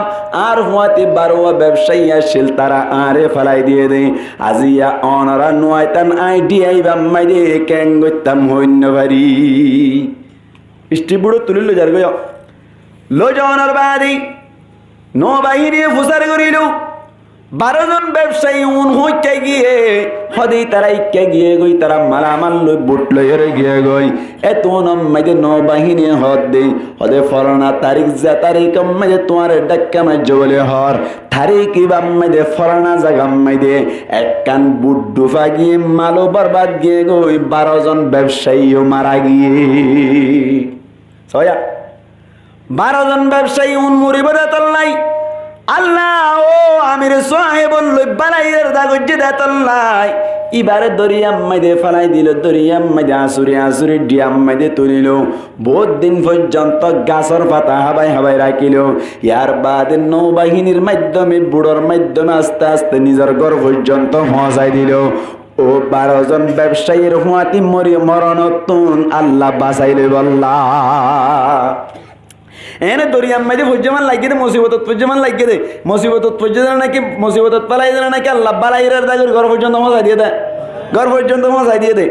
আর হুয়াতে বারোয়া ব্যবসায়ী আসছিল তারা আরে ফেলাই দিয়ে দে আজিয়া অনরা নোয়াইতান আইডিয়াই বাম্মাইদে ক্যাং গইতাম হইন্য ভারি ইষ্টি বুড়ো তুলিল যার গয় লো অনর বাদি নৌবাহিনী ফুসার করিল 12 জন ব্যবসায়ী উন হইতে গিয়ে হদি তারা ইকে গিয়ে গই তারা মালামাল লই বুট লইরে গিয়ে গই এত নমাইদে নৌবাহিনী হদে ফরনা তারিখ যা তারিখ মাইদে তোমার ডাক্কা মাইজ বলে হর তারিখ বাম্মাইদে ফরনা জাগাম্মাইদে এক কান বুট ডুফা গিয়ে মালো বরবাদ গিয়ে গই 12 জন ব্যবসায়ীও মারা গিয়ে সয়া 12 জন ব্যবসায়ী উন মুরিবদা তল্লাই আল্লাহ ও আমির সাহেব লই বালাইয়ের দাগজ্জে দাতল্লাই ইবারে দরিয়াম মাইদে ফালাই দিল দরিয়াম মাইদে আসুরি ডিয়াম মাইদে তুলিল বহুত দিন পর্যন্ত গাছর পাতা হাবাই রাখিল ইয়ার বাদে নৌবাহিনীর মাধ্যমে বুড়োর মাধ্যমে আস্তে আস্তে নিজের ঘর পর্যন্ত পৌঁছাই দিল ও 12 জন ব্যবসায়ীর হুয়াতি মরণতুন আল্লাহ বাঁচাইলে বল্লা এনে দরিয়াম মাঝে ফজ্জমান লাগিয়ে দে মুসিবত ফজ্জমান লাগিয়ে দে মুসিবত ফজ্জমান নাকি মুসিবত পালাই দেয় নাকি আল্লাহ বালাইরের দাগের ঘর পর্যন্ত মজাই দিয়ে দেয় ঘর পর্যন্ত মজাই দিয়ে দে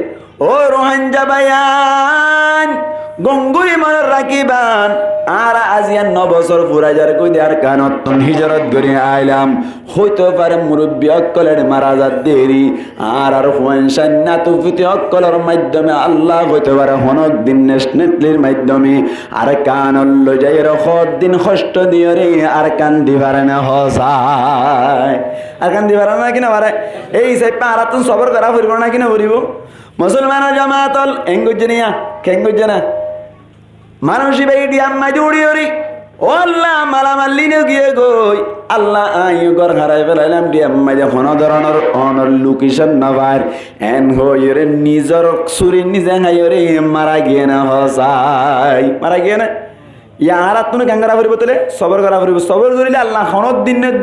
ও রোহাঞ্জা বায়ান গঙ্গুই মনের রাখিবান আর আজিয়ান 9 বছর ফুরাইজার কই দেয়ার কানতন হিজরত করে আইলাম হইতে পারে মুরব্বী অকলের মারা যা দেরি আর হুয়ানশান না তুফিতে অকলের মাধ্যমে আল্লাহ হইতে পারে হনক দিন নেটলির মাধ্যমে আর কানল যাই রখত দিন কষ্ট দিয়ে রে আর কান দিবারে না হসায় আর কান দিবারে না কিনা পারে এই সাই পারাতুন সবর করা ফুরিব না কিনা ফুরিব মুসলমান জামাতল এঙ্গুজনিয়া কেঙ্গুজনা মানুষই বেডি আম্মাই দৌড়ি ওরি ও আল্লাহ মালামাল্লিনে গিয়ে গই আল্লাহ আই ঘর হারাই ফেলাইলাম ডি আম্মাই যে কোনো ধরনের অনর লোকেশন না পার এন হইরে নিজর সুরি নিজে হাইরে মারা গিয়ে না হসাই মারা গিয়ে না ইয়ার তুমি গাঙ্গারা ফুরিব তোলে সবর করা ফুরিব সবর করিলে আল্লাহ হনদ দিনের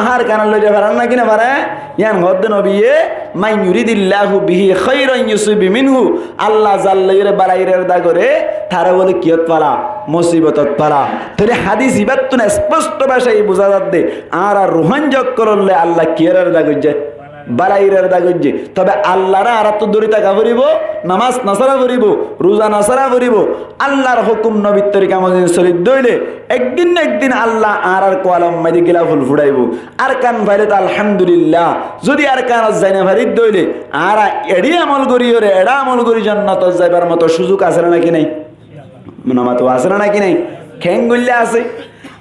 হার কানাল লই যাবার না কিনা পারে ইয়ান হদ নবিয়ে মাই ইউরিদিল্লাহু বিহি খাইরান ইউসিবি মিনহু আল্লাহ জাল্লাইরে বালাইরের দা করে তারা বলে কিয়ত পালা মুসিবতত পালা তোরে হাদিস ইবাতুন স্পষ্ট ভাষায় বুঝা যাচ্ছে আর রোহাঞ্জক করলে আল্লাহ কিয়রের দা গজ্জে বালাইরের দা গজ্জে তবে আল্লাহরা আর তো দরিতা কাফরিব নামাজ নাসারা করিব রোজা নাসারা করিব আল্লাহর হুকুম নবীর তরিকা মদিন শরীফ দইলে একদিন না একদিন আল্লাহ আর কলম মাইদি গিলা ফুল ফুড়াইব আর কান ভাইরে তো আলহামদুলিল্লাহ যদি আর কান যাইনা ভারিত দইলে আর এডি আমল করি ওরে এডা আমল করি জান্নাত যাইবার মতো সুযোগ আছে নাকি নাই নামাতো আছে নাকি নাই খেঙ্গুল্লা আছে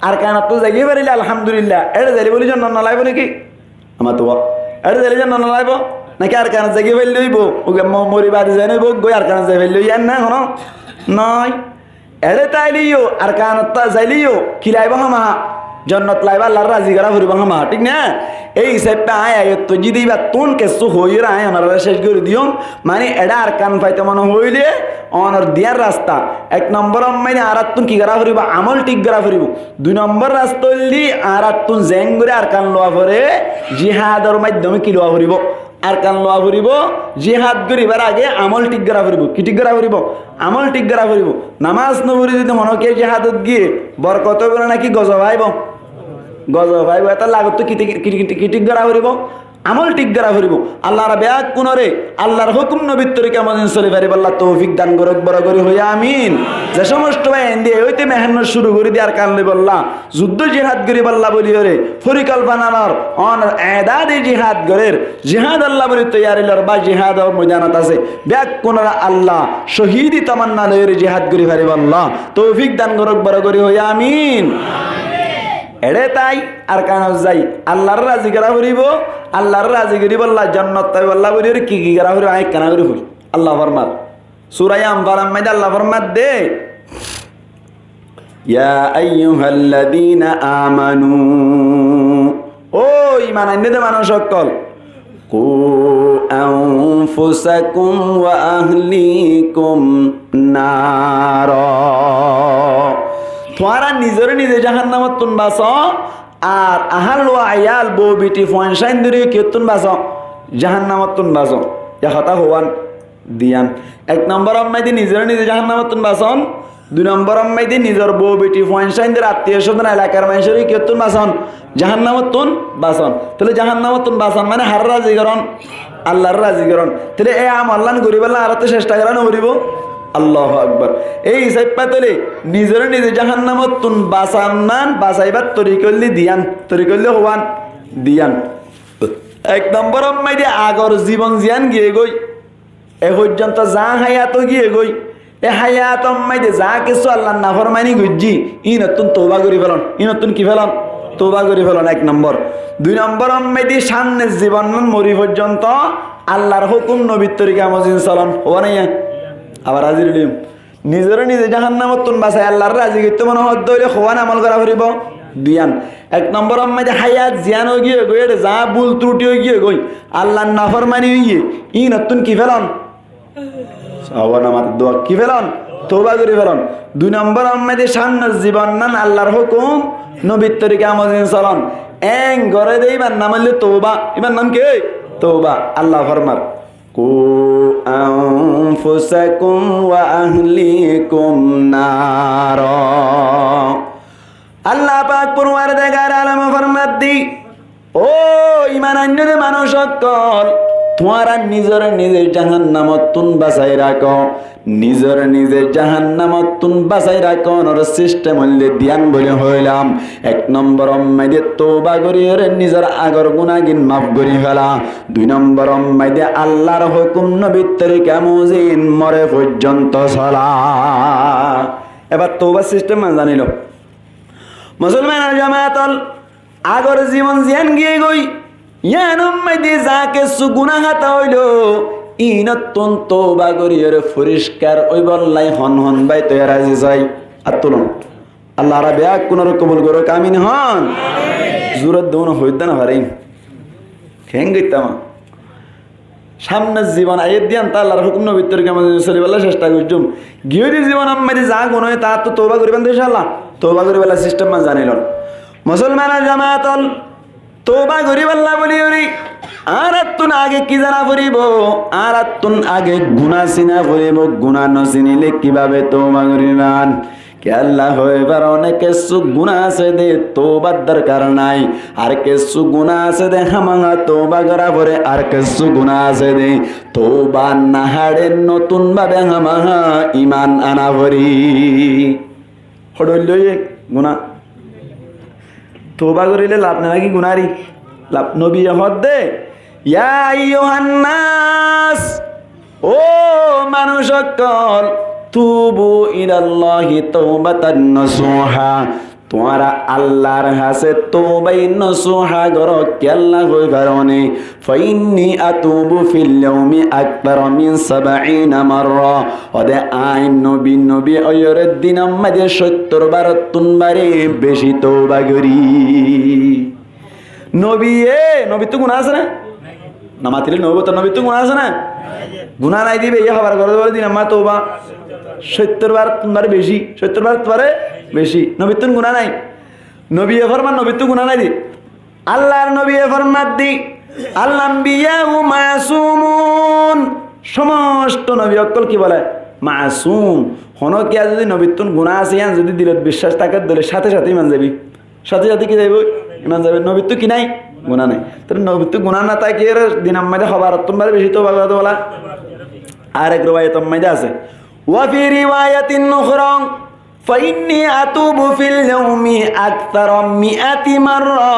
আর কান তো যাইয়ে পারিলে আলহামদুলিল্লাহ এডা যাইলে বলি জান্নাত না লাইব নাকি আমার তো এডা যাইলে জান্নাত না লাইব নাকি আর কারণ জায়গায় ফেল লইব ওকে মরি বাদে যাই নইব গই আর কারণ যাই ফেল লই না হন নয় এড়ে তাইলিও আর কারণ যাইলিও কি লাইব হামা জন্নত লাইবা আল্লাহর রাজি করা ফুরিব হামা ঠিক না এই হিসাবটা আয় তো যদি বা তোন কেসু হইরা আয় আমার শেষ করে দিও মানে এডা আর কান পাইতে মনে হইলে অনর দিয়ার রাস্তা 1 নম্বর মানে আর তুন কি করা ফুরিব আমল ঠিক করা ফুরিব 2 নম্বর রাস্তা হইলি আর তুন জেং করে আর কান লওয়া পরে জিহাদের মাধ্যমে কি লওয়া ফুরিব আর কান লওয়া ফুরিব জিহাদ করিবার আগে আমল ঠিক করা ফুরিব কি ঠিক করা ফুরিব আমল ঠিক করা ফুরিব নামাজ নবরি যদি মনকে জিহাদত গিয়ে বরকত বলে নাকি গজব আইব গজব আইব এটা লাগত কি ঠিক করা ফুরিব আমল ঠিক করা ফুরিব আল্লাহর ব্যাগ কোনরে আল্লাহর হুকুম নবীর তরিকা মদিন চলে পারিব আল্লাহ তৌফিক দান করুক বড় করে হইয়া আমিন যে সমস্ত ভাই এন্দি হইতে মেহনত শুরু করে দি আর কানলে বললা যুদ্ধ জিহাদ করি বল্লা বলি রে পরিকল্পনার অন এদাদি জিহাদ গরের জিহাদ আল্লাহ বলি তৈয়ারিলর বা জিহাদ ময়দানত আছে ব্যাগ কোনরা আল্লাহ শহীদি তামান্না লইরে জিহাদ করি পারিব আল্লাহ তৌফিক দান করুক বড় করে হইয়া আমিন এড়ে তাই আর কান যাই আল্লাহর রাজি করা ফুরিব আল্লাহর রাজি করি বললা জান্নাত তাই বল্লা বলি কি করা ফুরিব আই কানা করি ফুরি আল্লাহ ফরমাত সূরা আনফালের মধ্যে আল্লাহ ফরমাত দে ইয়া আইয়ুহাল্লাযীনা আমানু ও ঈমান আনতে মানুষ সকল কু আনফুসাকুম ওয়া আহলিকুম নার তোমরা নিজে জাহান্নামত তুন বাঁচো আর আহাল ওয়া আয়াল বউ বিটি ফয়সাইন দরি কেতুন বাঁচো জাহান্নামত তুন বাঁচো ইয়া কথা হওয়ান দিয়ান এক নম্বর আম্মাইদি নিজে জাহান্নামত তুন বাঁচন দুই নম্বর আম্মাইদি নিজের বউ বেটি ফয়সাইনদের আত্মীয় স্বজন এলাকার মানুষের কেতুন বাঁচন জাহান্নামত তুন বাঁচন তাহলে জাহান্নামত তুন বাঁচন মানে হার রাজিকরণ আল্লাহর রাজিকরণ তাহলে এই আমল্লান গরিবাল্লাহ আরতে চেষ্টা করা নকরিব আল্লাহু আকবার এই হিসাব পাতলে নিজে জাহান্নামত তুন বাঁচান বাঁচাইবার তরিকল্লি দিয়ান তরিকল্লি হওয়ান দিয়ান এক নম্বর আম্মাইদি আগর জীবন জিয়ান গিয়ে গই এ পর্যন্ত যা হায়াত গিয়ে গই এ হায়াত মাইদে যা কিছু আল্লাহ নাফরমানি গুজি ই নতুন তওবা করি ফেলন ই নতুন কি ফেলন তওবা করি ফেলন এক নম্বর দুই নম্বর মাইদে সামনের জীবন মরি পর্যন্ত আল্লাহর হুকুম নবীর তরিকা মজিন চলন হওয়া নাই আবার হাজির দিম নিজে জাহান্নামত তুন বাঁচাই আল্লাহর রাজি করতে মনে হদ্দ হইলে খোয়ান আমল করা ফুরিব দিয়ান এক নম্বর মাইদে হায়াত জিয়ান হয়ে গিয়ে গই যা ভুল ত্রুটি হয়ে গিয়ে গই আল্লাহর নাফরমানি হয়ে গিয়ে ই নতুন কি ফেলন আওয়ান আমার দোয়া কি ফেলন তওবা করে ফেলন দুই নম্বর আমাদের সামনের জীবন নান আল্লাহর হুকুম নবীর তরিকা মজিন চলন এং ঘরে দেই ইমান নাম হইলে তওবা ইমান নাম কি তওবা আল্লাহ ফরমার কু আনফুসাকুম ওয়া আহলিকুম নার আল্লাহ পাক পরওয়ারদিগার আলম ফরমাত দি ও ঈমান আননে মানুষ সকল তোমারা নিজের জাহান্নামত তুন বাঁচাই রাখো নিজের জাহান্নামত তুন বাঁচাই রাখো ওর সিস্টেম হইলে ধ্যান বলে হইলাম এক নম্বর মাইদে তওবা করিয়ে নিজের আগর গুনাহগিন মাফ করি ফেলা দুই নম্বর মাইদে আল্লাহর হুকুম নবীর তরিকা মুজিন মরে পর্যন্ত চলা এবার তওবা সিস্টেম জানিল মুসলমানের জামায়াতল আগর জীবন জিয়ান গিয়ে গই ইয়ানুম মাইদে যাকে সুগুনাহাতা হইল ইনতুন তওবা করিয়ে পরিষ্কার ওই বললাই হন বাই তৈরি রাজি যাই আর তুলুন আল্লাহ রাব্বে কোন কবুল করো কামিন হন জুরত দৌন হইতে না পারেন খেং গইতাম সামনের জীবন আইয়ে দিয়ান তা আল্লাহর হুকুম নবীর তরিকা আমাদের চলিবার চেষ্টা করছুম গিয়ে জীবন আমাদের যা গুণ হয় তা তো তওবা করিবেন তো ইনশাআল্লাহ তওবা করিবার সিস্টেম মান জানিলন মুসলমানের জামায়াতল তওবা করিবাল্লাহ বলি ওরি আর তুন আগে কি জানা পড়িব আর তুন আগে গুনাহ চিনা পড়িব গুনাহ ন চিনিলে কিভাবে তওবা করিবান কে আল্লাহ হইবার অনেক কিছু গুনাহ আছে দে তওবার দরকার নাই আর কিছু গুনাহ আছে দে হামাঙ্গা তওবা করা পরে আর কিছু গুনাহ আছে দে তওবা না হাড়ে নতুন ভাবে হামাঙ্গা ঈমান আনা পড়ি হড়লই গুনাহ তওবা করিলে লাভ নাই কি গুনারি লাভ নবী হদ দে ইয়া আইয়ুহান নাস ও মানুষ সকল তুবু ইলাল্লাহি তাওবাতান নাসুহা তোমরা আল্লাহর কাছে তওবাই নসুহা করো কে আল্লাহ কই কারণে ফাইন্নি আতুবু ফিল ইয়াউমি আকবার মিন 70 মাররা ওদে আইন নবী ওয়র দিন আমাদের 70 বার তুনবারে বেশি তওবা করি নবী তো গুনাহ আছে না নামাতিলে নবী তো গুনাহ আছে না গুনাহ নাই দিবে ইয়া হবার করে বলে দিন আমরা তওবা 70 বার তুনবারে বেশি 70 বার তোরে বেশি নবী তো গুনাহ নাই নবী ফরমান নবী তো গুনাহ নাই দি আল্লাহর নবী ফরমাত দি আল আম্বিয়া মাসুমুন সমস্ত নবী অকল কি বলে মাসুম হন কি যদি নবী তো গুনাহ আছে ইয়ান যদি দিলত বিশ্বাস থাকে দিলে সাথে ইমান যাবি সাথে কি যাইব ইমান যাবে নবী তো কি নাই গুনাহ নাই তো নবী তো গুনাহ না তাই কি এর দিন আমাদের খবর তোমার বেশি তো বলা আর এক riwayat আমাদের আছে ওয়া ফি রিওয়ায়াতিন উখরা ফাইন্নি আতুবু ফিল ইয়াউমি আকতার মিআতি মাররা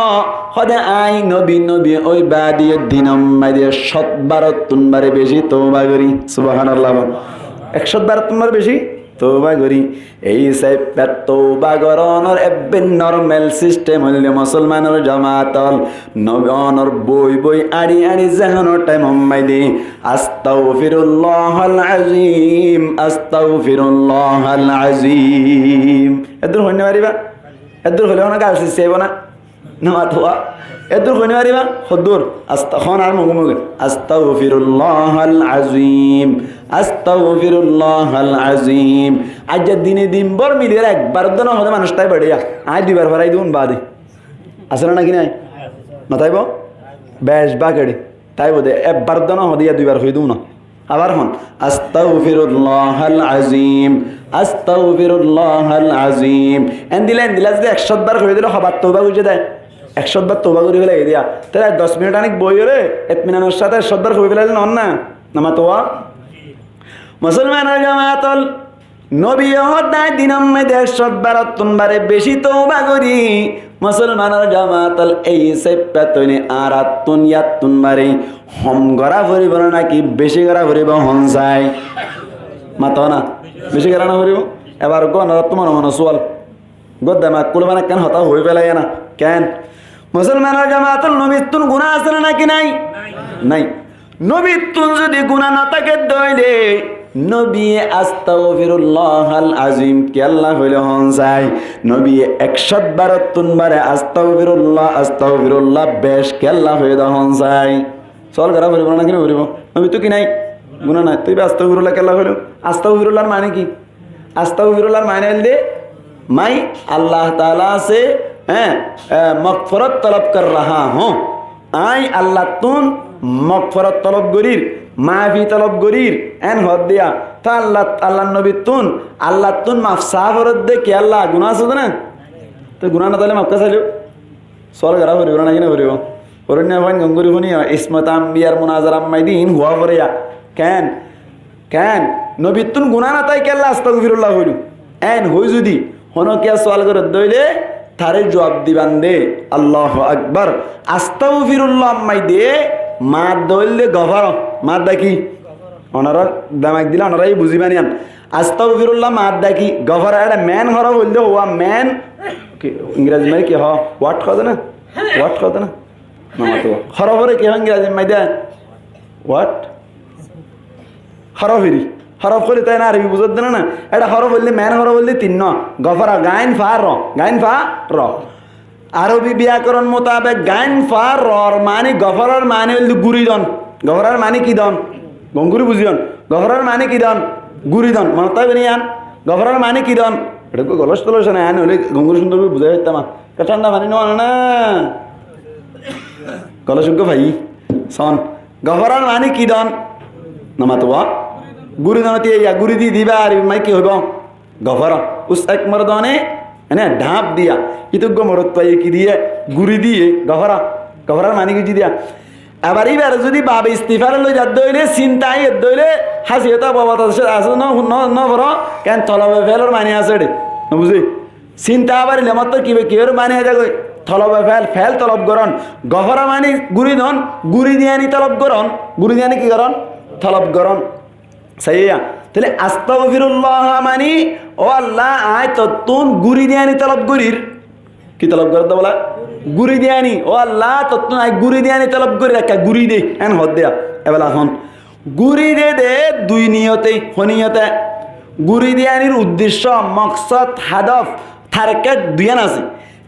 খোদা আই নবী ওই বাদিয়ে দিন আমাদের 100 বার তুনবারে বেশি তওবা করি সুবহানাল্লাহ 100 বার তুনবার বেশি তওবা করি এই সাইপের তওবা গরনের এবে নরমাল সিস্টেম হইলে মুসলমানের জামাতল নবীর বই বই আড়ি আড়ি জাহানোর টাইম হম্মাই দি আস্তাগফিরুল্লাহাল আযীম আস্তাগফিরুল্লাহাল আযীম এদুর হইনে পারিবা এদুর হইলে না গাল সিসেব না নামাতোয়া এদুর হইনে পারিবা হদুর আস্তাগফির আর মুগুমুগ আস্তাগফিরুল্লাহাল আযীম আস্তাগফিরুল্লাহাল আযীম আজ দিনে দিন বর মিলে একবার দন হদে মানুষটাই বাড়িয়া আজ দুইবার ভরাই দিউন বাদে আসলে নাকি নাই না তাইব বেশ বাগড়ি তাই বোধে একবার দন হদিয়া দুইবার হই দিউ না আবার হন আস্তাগফিরুল্লাহাল আযীম আস্তাগফিরুল্লাহাল আযীম এন্দিলা যদি 100 বার হয়ে দিল হবার তওবা বুঝে দেয় 100 বার তওবা করে ফেলে দিয়া তাহলে 10 মিনিট অনেক বই রে ইতমিনানের সাথে 100 বার হয়ে ফেলাইলে নন না নামা তোয়া মুসলমানের জামাতল নবী হদায় দিনম মধ্যে 100 বার তুনবারে বেশি তওবা করি মুসলমানের জামাতল এই সেপ্পাতনে আরাতুন ইয়াতুন মারে হম গরা ভরিব নাকি বেশি গরা ভরিব হনসাই মাতো না বেশি গরা না ভরিব এবার গন তোমার মন সোয়াল গদ্দামা কুলবানা কেন হতা হই ফেলাই না কেন মুসলমানের জামাতল নবীতুন গুনাহ আছে নাকি নাই নাই নবীতুন যদি গুনাহ না থাকে দইলে নবী আস্তাগফিরুল্লাহাল আযীম কে আল্লাহ হইলে হনসাই নবী 100 বার তুনবারে আস্তাগফিরুল্লাহ বেশ কে আল্লাহ হইলে হনসাই চল গরা ভরিব না কেন ভরিব নবী তো কি নাই গুনাহ নাই তুই আস্তাগফিরুল্লাহ কে আল্লাহ হইলো আস্তাগফিরুল্লাহর মানে কি আস্তাগফিরুল্লাহর মানে হইলে मैं अल्लाह ताला से मगफरत तलब कर रहा हूँ आई अल्लाह तुन मगफरत तलब गरीर माफी तलब गरीर एन हद दिया ता अल्लाह नबी तुन माफ साफरत दे कि अल्लाह गुनाह से ना तो गुनाह ना ताले माफ का सालियो सवाल करा भरिबो ना किना भरिबो परन्या भाई गंगुरी हुनी इस्मत अंबियार मुनाजरा मैदीन हुआ भरिया कैन नबी तुन गुनाह ना ताई कि अल्लाह अस्तगफिरुल्लाह हइलु एन होई जुदी হনো কিয়া সওয়াল করে দইলে তারে জবাব দিবান দে আল্লাহু আকবার আস্তাগফিরুল্লাহ মাই দে মা দইলে গফার মা দেখি ওনারা দামাক দিলা ওনারাই বুঝিবানি আন আস্তাগফিরুল্লাহ মা দেখি গফার এটা ম্যান হরা বললে ওয়া ম্যান ইংরেজি মানে কি হ হোয়াট কদ না মামা তো হরফরে কি ইংরেজি মাই দে হোয়াট হরফরি হরফ করে তাই না আরবি বুঝতে না এটা হরফ বললে ম্যান হরফ বললে 3 ন গফরা গাইন ফা র আরবি ব্যাকরণ মোতাবেক গাইন ফা র মানে গফরার মানে হইল গুরিদন গফরার মানে কি দন গঙ্গুরি বুঝিয়ন গফরার মানে কি দন গুরিদন মনে তাই বনিয়ান গফরার মানে কি দন এটা কো গলস তলস না আনে হলে গঙ্গুরি সুন্দর বুঝাই হইতাম ঠান্ডা পানি না গলসুগ ভাই সন গফরার মানে কি দন নামাতোয়া গুরি দনতি ইয়া গুরি দি দিবা আর মাই কি হইব গফর উস এক মরদনে এনে ঢাপ দিয়া ইতুগ্য মরত পাই কি দিয়ে গুরি দিয়ে গফরার মানে কি দিয়া আবার এবার যদি বাবা ইস্তিফার লই যাদ দইলে চিন্তাই দইলে হাসিয়তা বাবা তাছে আছে ন বড় কেন তলবে ফেলর মানে আছে রে বুঝি চিন্তা আবার লেমত কি কির মানে আছে কই তলবে ফেল তলব করন গফরা মানে গুরি দন গুরি দিয়ানি তলব করন গুরি দিয়ানি কি করন তলব করন সাইয়া তাহলে আস্তাগফিরুল্লাহ মানে ও আল্লাহ আয় তো তুন গুরি দিয়ানি তলব গরির কি তলব করতে বলা গুরি দিয়ানি ও আল্লাহ তো তুন আয় গুরি দিয়ানি তলব গরি একটা গুরি দে এন হদ দেয়া এবেলা হন গুরি দে দুই নিয়তে হনিয়তে গুরি দিয়ানির উদ্দেশ্য মকসদ হাদফ টার্গেট দুইয়ান আছে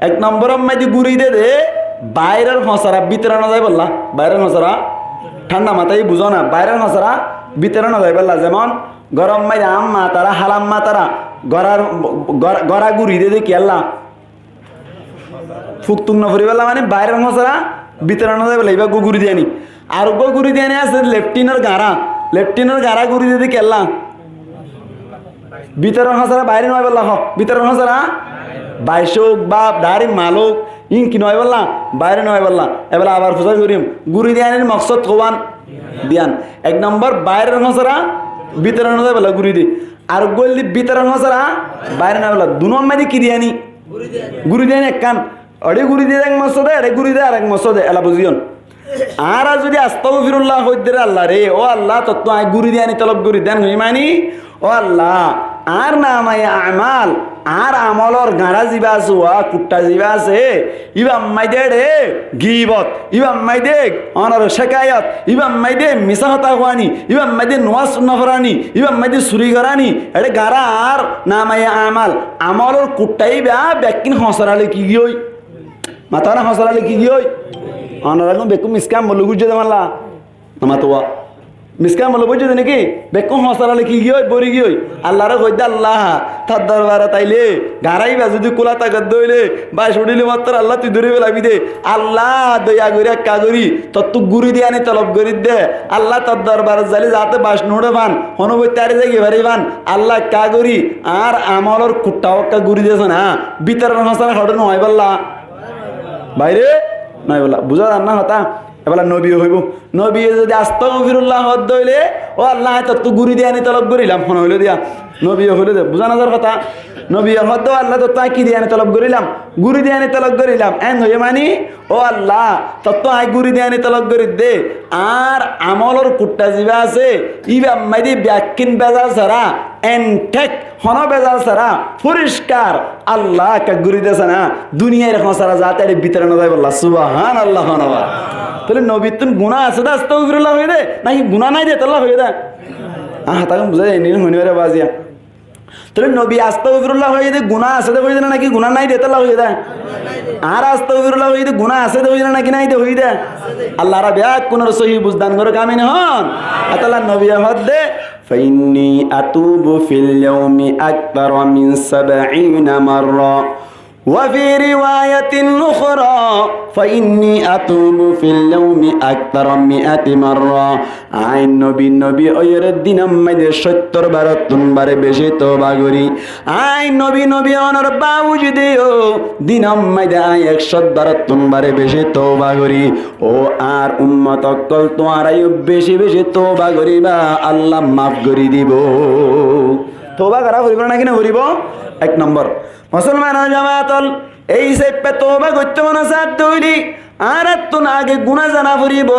এক নম্বর মধ্যে গুরি দে বাইরের হসরা ভিতরে না যায় বললা বাইরের হসরা ঠান্ডা মাথায় বুঝো না বাইরের হসরা ভিতরে না যায় বললা যেমন গরম মাই আম মাতারা হালাম মাতারা গড়া গুড়ি দিয়ে কি আল্লাহ ফুকতুং নফরি বললা মানে বাইরের মশলা ভিতরে না যায় বলে এবার গুড়ি দিয়ে আনি আর গুড়ি দিয়ে আনি আছে লেফটিনের গাড়া গুড়ি দিয়ে কি আল্লাহ ভিতরের মশলা বাইরে নয় বললা ভিতরের মশলা বাইশোক বা দাঁড়ি মালুক ইন কি নয় বললা বাইরে নয় বললা এবার আবার ফুসা করিম গুড়ি দিয়ে আনির মকসদ খোয়ান দিয়ান এক নম্বর বাইরের মশলা ভিতরে না বলা গুড়ি দি আর গোল ভিতরে মশলা বাইরে না বলা দু নম্বর কি দিয়ানি গুড়ি দিয়ে এক কান অড়ে গুড়ি দিয়ে এক মসদে আরে গুড়ি দিয়ে আর এক মসদে এলা বুঝিয়ন আর যদি আস্তাগফিরুল্লাহ হইদের আল্লাহ রে ও আল্লাহ তো আয় গুড়ি দিয়ানি তলব গুড়ি দেন হই মানি ও আল্লাহ আর নামায় আমাল আর আমলর গাড়া জিবা আছে কুট্টা জিবা আছে ইবাম মাইদে রে গিবত ইবাম মাইদে অনর শেকায়ত ইবাম মাইদে মিশা হতা হওয়ানি ইবাম মাইদে নোয়াজ নফরানি ইবাম মাইদে চুরি করানি এটা গাড়া আর নামায় আমাল আমলর কুট্টাই বা ব্যাকিন হসরালে কি গিয়ে মাথা না হসরালে কি গিয়ে অনর বেকু মিসকাম বলে বুঝে দেমাল্লা মাতোয়া মিসকাম বলে বুঝে নাকি বেকু হসরালে কি গিয়ে বরি গিয়ে আল্লাহরে কইদে আল্লাহ তার দরবারে তাইলে গাড়াইবা যদি কোলা তাকাত দইলে বা শুনিলে মাত্র আল্লাহ তুই ধরে পেলাবি দে আল্লাহ দয়া করে কাগরি তত্তু গুড়ি দিয়ে আনি তলব করি দে আল্লাহ তার দরবারে যাইলে যাতে বাস নোড়ে ভান হনবৈতারে যাই ভারি ভান আল্লাহ কাগরি আর আমলর কুট্টাও গুড়ি দিয়েছে না বিতরণ হসানা হঠাৎ নয় বললা বাইরে নয় বললা বুঝা যান না হতা এবার নবী হইব নবী যদি আস্তাগফিরুল্লাহ হদ দইলে ও আল্লাহ তত্তু গুড়ি দিয়ে আনি তলব করিলাম ফোন হইলে দিয়া নবী হইলে দে বুঝা নাজার কথা নবী হদ আল্লাহ তো তাই কি দিয়ে আনি তলব করিলাম গুড়ি দিয়ে আনি তলব করিলাম এন হয়ে মানি ও আল্লাহ তত্ত আই গুড়ি দিয়ে আনি তলব করি দে আর আমলর কুট্টা জিবা আছে ইবা মাইদি ব্যাকিন বেজাল ছাড়া এনটেক হন বেজাল ছাড়া পরিষ্কার আল্লাহ কা গুড়ি দেছে না দুনিয়ার এখন সারা যাতে ভিতরে না যায় বললা সুবহান আল্লাহ হনবা তাহলে নবীর তুন গুনাহ আছে দা আস্তাগফিরুল্লাহ হয়ে দে নাকি গুনাহ নাই দে তাল্লাহ হয়ে দে তাকে বুঝা যায় নি হনিবারে বাজিয়া তাহলে নবী আস্তাগফিরুল্লাহ হয়ে দে গুনাহ আছে দে হয়ে দে নাকি গুনাহ নাই দে তাল্লাহ হয়ে দে আর আস্তাগফিরুল্লাহ হয়ে দে গুনাহ আছে দে হয়ে দে নাকি নাই দে হয়ে দে আল্লাহ রা ব্যাক কোন সহি বুঝদান করে কামিনে হন আতাল্লাহ নবী হদ দে ফাইন্নি আতুবু ফিল ইয়াউমি আকবার মিন 70 মাররা وفي رواية أخرى فإني أتوب في اليوم أكثر من 100 مرة আইন নবী ওয়ের দিন আমাদের 70 বার তুনবারে বেশি তওবা করি আইন নবী অনর বাউজি দিও দিন আমাদের 100 বার তুনবারে বেশি তওবা করি ও আর উম্মত অকল তোরাই বেশি বেশি তওবা করিবা আল্লাহ maaf করে দিব তওবা করা করিব না কিনা করিব এক নম্বর মুসলমান জামাতল এই সেপে তওবা করতে মন সাথ দইলি আর তো আগে গুনাহ জানা পড়িব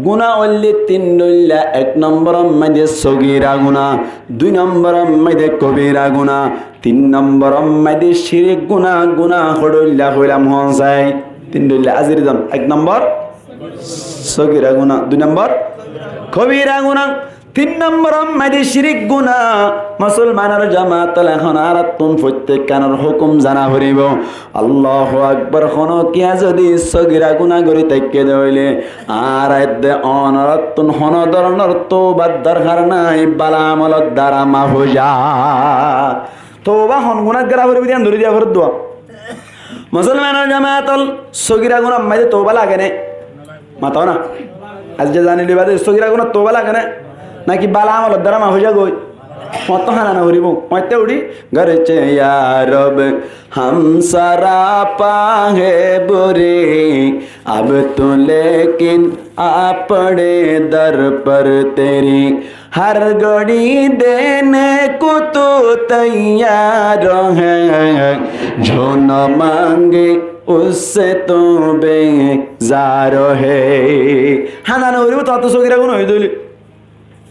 গুনাহ হইলে তিন দইলা এক নম্বর মধ্যে সগীরা গুনাহ দুই নম্বর মধ্যে কবিরা গুনাহ তিন নম্বর মধ্যে শিরক গুনাহ হড়ইলা হইলাম হন যায় তিন দইলা আজির দাম এক নম্বর সগীরা গুনাহ দুই নম্বর কবিরা গুনাহ তিন নম্বর মধ্যে শিরক গুনাহ মুসলমানের জামাত এখন আর তুন প্রত্যেক কানের হুকুম জানা হরিব আল্লাহু আকবার হনো কিয়া যদি সগীরা গুনাহ করি তাইকে দইলে আর এতে অনরতুন হন ধরনের তওবা দরকার নাই বালা আমলত দ্বারা মাফ হয়ে যা তওবা হন গুনাহ করা হরিব ধ্যান ধরে দিয়া ভর দোয়া মুসলমানের জামাতল সগীরা গুনাহ মধ্যে তওবা লাগে না মাতাও না আজ যে জানিলি বাদে সগীরা গুনাহ তওবা লাগে না নাকি বালা আমল দ্বারা মা হইয়া গই মত হানা না হরিব মতে উড়ি ঘরে চে ইয়া রব हम सरापा है बुरे अब तो लेकिन आपड़े दर पर तेरी हर घड़ी देने को तो तैयार है जो न मांगे उससे तो बेजार है हाना ना हरिब तो सगीरा गुण হই দইলি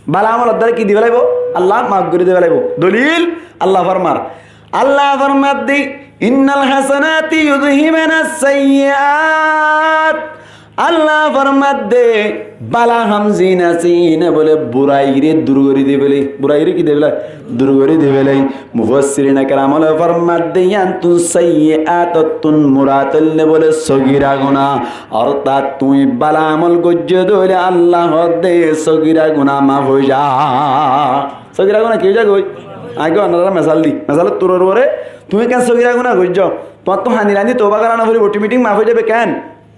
বালা আমল দ্বারা কি দিবে লাইব আল্লাহ মাফ করে দিবে লাইব দলিল আল্লাহ ফরমাত দি ইন্নাল হাসানাতি ইউযহিবুনাস সাইয়্যাত আল্লাহ ফরমাত দে বালা হামজিনা সিনা বলে বুরাইরে দূর করে দিবে বলে বুরাইরে কি দেবে দূর করে দিবে লাই মুফাসসিরিন کرام ফরমাত দে ইয়ান্তু সাইয়্যাতাতুন মুরাতাল বলে সগীরা গুনাহ অর্থাৎ তুই বালা আমল গজ্জ দইলে আল্লাহ দে সগীরা গুনাহ মাফ হয়ে যা সগীরা গুনাহ কি যা গই আগে অন্যরা মেসাল তোর ওরে তুমি কেন সগীরা গুনাহ গজ্জ তোমার তো হানি রানি তওবা করা না হলে অটোমেটিক মাফ হয়ে যাবে কেন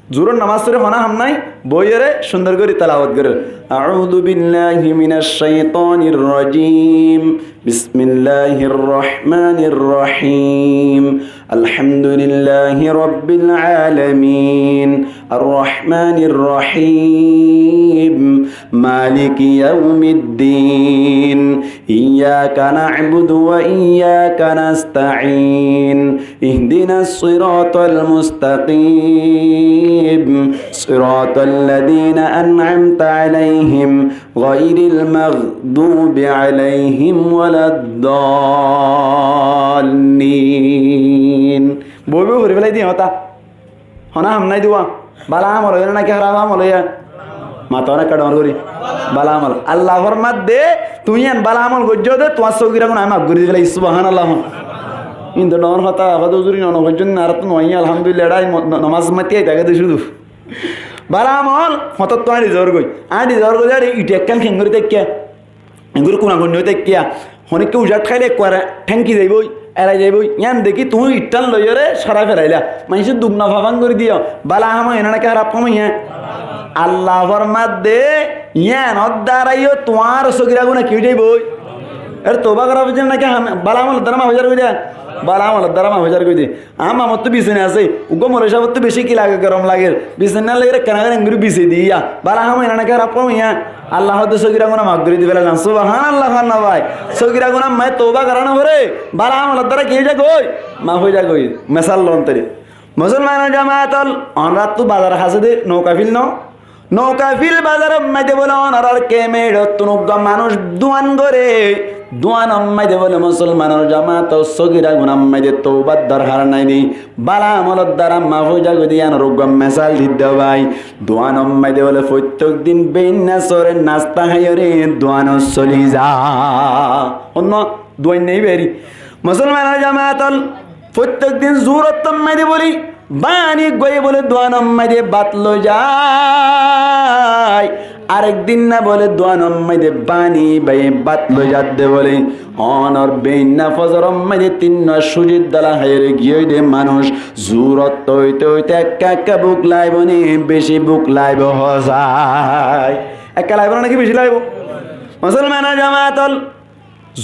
জোরের নামাজ পড়ে হনা হাম নাই বইরে সুন্দর করে তেলাওয়াত করে আউযু বিল্লাহি মিনাশ শাইতানির রাজিম বিসমিল্লাহির রহমানির রহিম আলহামদুলিল্লাহি রাব্বিল আলামিন আর রহমানির রহিম মালিকি ইয়াউমিদ্দিন ইয়াকা না'বুদু ওয়া ইয়াকা নাস্তাঈন ইহদিনাস সিরাতাল মুস্তাকিম صراط الذين أنعمت عليهم عليهم غير المغضوب عليهم ولا الضالين বই বই ভরে ফেলাই দিই হতা হনা হামনাই দিওয়া বালা আমল হইনা নাকি হারাম আমল হইয়া মাথা অনেক কাটা করি বালা আমল আল্লাহ ফরমাত দে তুই আন বালা আমল গজ্জ দে তোমার সগিরা কোন আমি গরি ফেলাই সুবহানাল্লাহ কিন্তু নর হতা হদা জুরি নন গজ্জন আর তো নয় আলহামদুলিল্লাহ এটাই নামাজ মাতি আই তাকে শুধু বালা আমল হতা তো আনি জোর গই আর ইটি একখান খেঙ্গুরি তেকিয়া এগুলো কোনা কোন তেকিয়া অনেককে উজাট খাইলে একবার ঠ্যাঙ্কি যাইবই এরাই যাইবই ইয়ান দেখি তুমি ইটান লইরে সরা ফেরাইলা মানুষের দুগনা ফাফান করে দিও বালা হাম এনা নাকি হারাপ কম ইয়া আল্লাহ ফরমাত দে ইয়ান অদ্দারাইও তোমার সগিরা গুনা কি যাইবই এর তোবা করা বুঝেন নাকি বালা আমল দ্বারা মা হজার কই দে বালা আমল দ্বারা মা হজার কই দে আমার তো বিছনে আছে উগো মরে সব তো বেশি কি লাগে গরম লাগে বিছনে লাগে কেন এঙ্গুরি বিছে দিয়া বালা হাম এনা নাকি হারাপ কম ইয়া আল্লাহ হতে সগিরা গুনা মাফ করে দিবেলা জান সুবহানাল্লাহ খান্না ভাই সগিরা গুনা মে তওবা করানো করে বালা আমল দ্বারা কি যা কই মাফ হই যা কই মিসাল লন তরি মুসলমান জামাআতল অনরাত তো বাজার হাসে দে নৌকাফিল ন নৌকাফিল বাজার মধ্যে বলে অনার কেমেড তুনুগা মানুষ দুয়ান করে দুয়ান মধ্যে বলে মুসলমানের জামাত সগিরা গুনা মধ্যে তওবার দরকার নাই নি বালা আমল দ্বারা মাফ হই যা কই দিয়ান রোগম মিসাল দিতে ভাই দুয়ান মধ্যে বলে প্রত্যেক দিন বেন্না সরে নাস্তা খাইরে দুয়ান চলি যা অন্য দুয়ান নেই বেরি মুসলমানের জামাতল প্রত্যেক দিন জুরত মধ্যে বলি বানি গয়ে বলে দোয়ানম মাইদে বাতলো যায় আরেকদিন না বলে দোয়ানম মাইদে বানি বাই বাতলো যাতে বলে অনর বেন্না ফজরম মাইদে তিন সুজিত দালা হাইরে গিয়ে দে মানুষ জুরত হইতে হইতে একা বুক লাইব নি বেশি বুক লাইব হজায় একা লাইব নাকি বেশি লাইব মুসলমান জামাতল